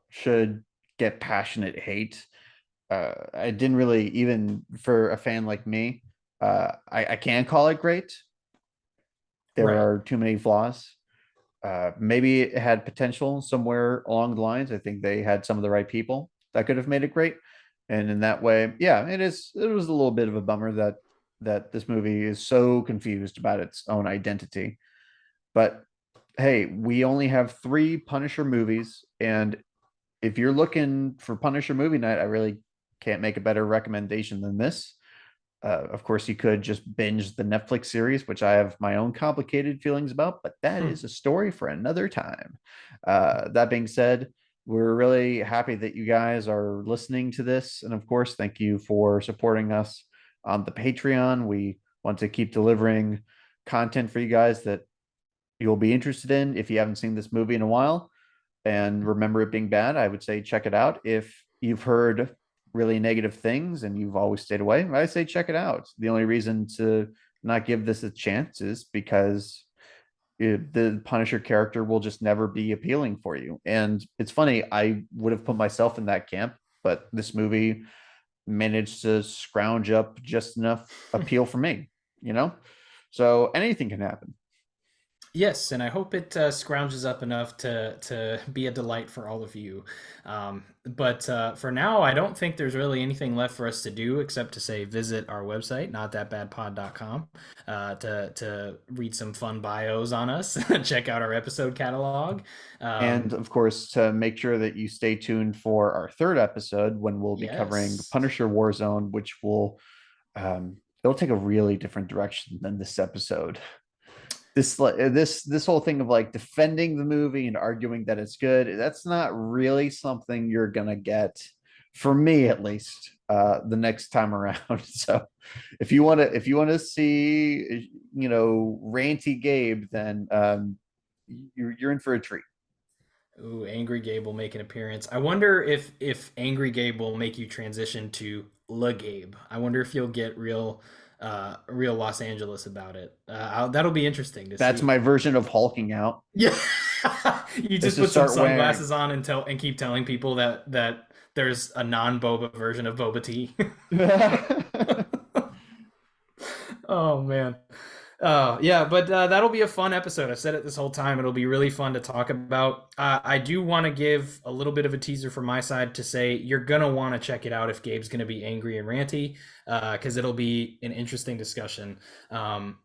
[SPEAKER 2] should get passionate hate. I didn't really, even for a fan like me, I can call it great. There
[SPEAKER 1] Right.
[SPEAKER 2] are too many flaws. Maybe it had potential somewhere along the lines. I think they had some of the right people that could have made it great. And in that way, yeah, it is. It was a little bit of a bummer that this movie is so confused about its own identity. But hey, we only have three Punisher movies, and if you're looking for Punisher movie night, I really can't make a better recommendation than this. Of course, you could just binge the Netflix series, which I have my own complicated feelings about, but that is a story for another time. That being said, we're really happy that you guys are listening to this. And of course, thank you for supporting us on the Patreon. We want to keep delivering content for you guys that you'll be interested in. If you haven't seen this movie in a while and remember it being bad, I would say check it out. If you've heard really negative things and you've always stayed away, I say check it out. The only reason to not give this a chance is because the Punisher character will just never be appealing for you. And it's funny, I would have put myself in that camp, but this movie managed to scrounge up just enough appeal for me, you know? So anything can happen.
[SPEAKER 1] Yes, and I hope it scrounges up enough to be a delight for all of you. But for now, I don't think there's really anything left for us to do except to say visit our website, notthatbadpod.com, to read some fun bios on us, check out our episode catalog.
[SPEAKER 2] And of course, to make sure that you stay tuned for our third episode when we'll be covering
[SPEAKER 1] Yes.
[SPEAKER 2] Punisher Warzone, which will it'll take a really different direction than this episode. This whole thing of like defending the movie and arguing that it's good, that's not really something you're gonna get, for me at least, the next time around. So if you want to see, ranty Gabe, then you're in for a treat.
[SPEAKER 1] Ooh, Angry Gabe will make an appearance. I wonder if Angry Gabe will make you transition to La Gabe. I wonder if you'll get real Los Angeles about it. That'll be interesting to
[SPEAKER 2] That's
[SPEAKER 1] see.
[SPEAKER 2] my version of hulking out.
[SPEAKER 1] Yeah, you
[SPEAKER 2] Is
[SPEAKER 1] just
[SPEAKER 2] to
[SPEAKER 1] put some
[SPEAKER 2] start wearing.
[SPEAKER 1] sunglasses on and keep telling people that there's a non-boba version of boba tea. Oh man. Oh yeah, but that'll be a fun episode. I've said it this whole time. It'll be really fun to talk about. I do want to give a little bit of a teaser from my side to say you're gonna want to check it out if Gabe's gonna be angry and ranty, because it'll be an interesting discussion from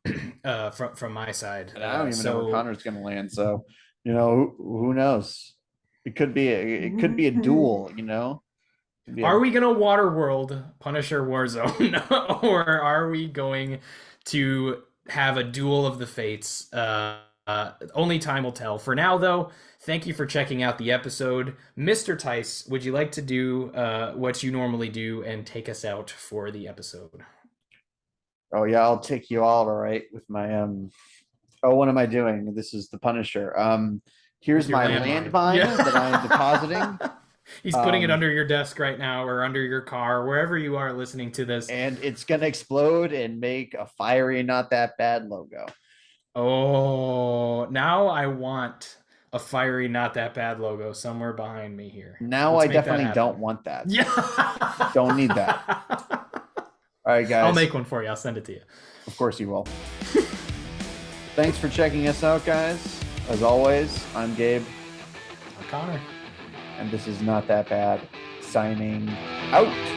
[SPEAKER 1] my side.
[SPEAKER 2] And I don't even know where
[SPEAKER 1] So
[SPEAKER 2] Connor's going to land. So, who knows? It could be a duel. It'd be
[SPEAKER 1] are we gonna Waterworld Punisher Warzone, or are we going to have a duel of the fates? Only time will tell. For now, though, thank you for checking out the episode. Mr. Tice, would you like to do what you normally do and take us out for the episode?
[SPEAKER 2] Oh yeah, I'll take you all right with my Oh, what am I doing? This is the Punisher.
[SPEAKER 1] With
[SPEAKER 2] Here's
[SPEAKER 1] your
[SPEAKER 2] my
[SPEAKER 1] landmine.
[SPEAKER 2] landmine that I am depositing.
[SPEAKER 1] Yeah. He's putting it
[SPEAKER 2] Um,
[SPEAKER 1] under your desk right now or under your car, wherever you are listening to this.
[SPEAKER 2] and it's gonna explode and make a fiery, not that bad logo.
[SPEAKER 1] Oh, now I want a fiery, not that bad logo somewhere behind me here.
[SPEAKER 2] Now
[SPEAKER 1] Let's
[SPEAKER 2] I
[SPEAKER 1] make that
[SPEAKER 2] definitely don't
[SPEAKER 1] happen.
[SPEAKER 2] want that.
[SPEAKER 1] Yeah.
[SPEAKER 2] Don't need that. All right,
[SPEAKER 1] I'll
[SPEAKER 2] guys.
[SPEAKER 1] make one for you. I'll send it to you.
[SPEAKER 2] Of course you will. Thanks for checking us out, guys. As always, I'm Gabe,
[SPEAKER 1] Connor.
[SPEAKER 2] and this is Not That Bad, signing out.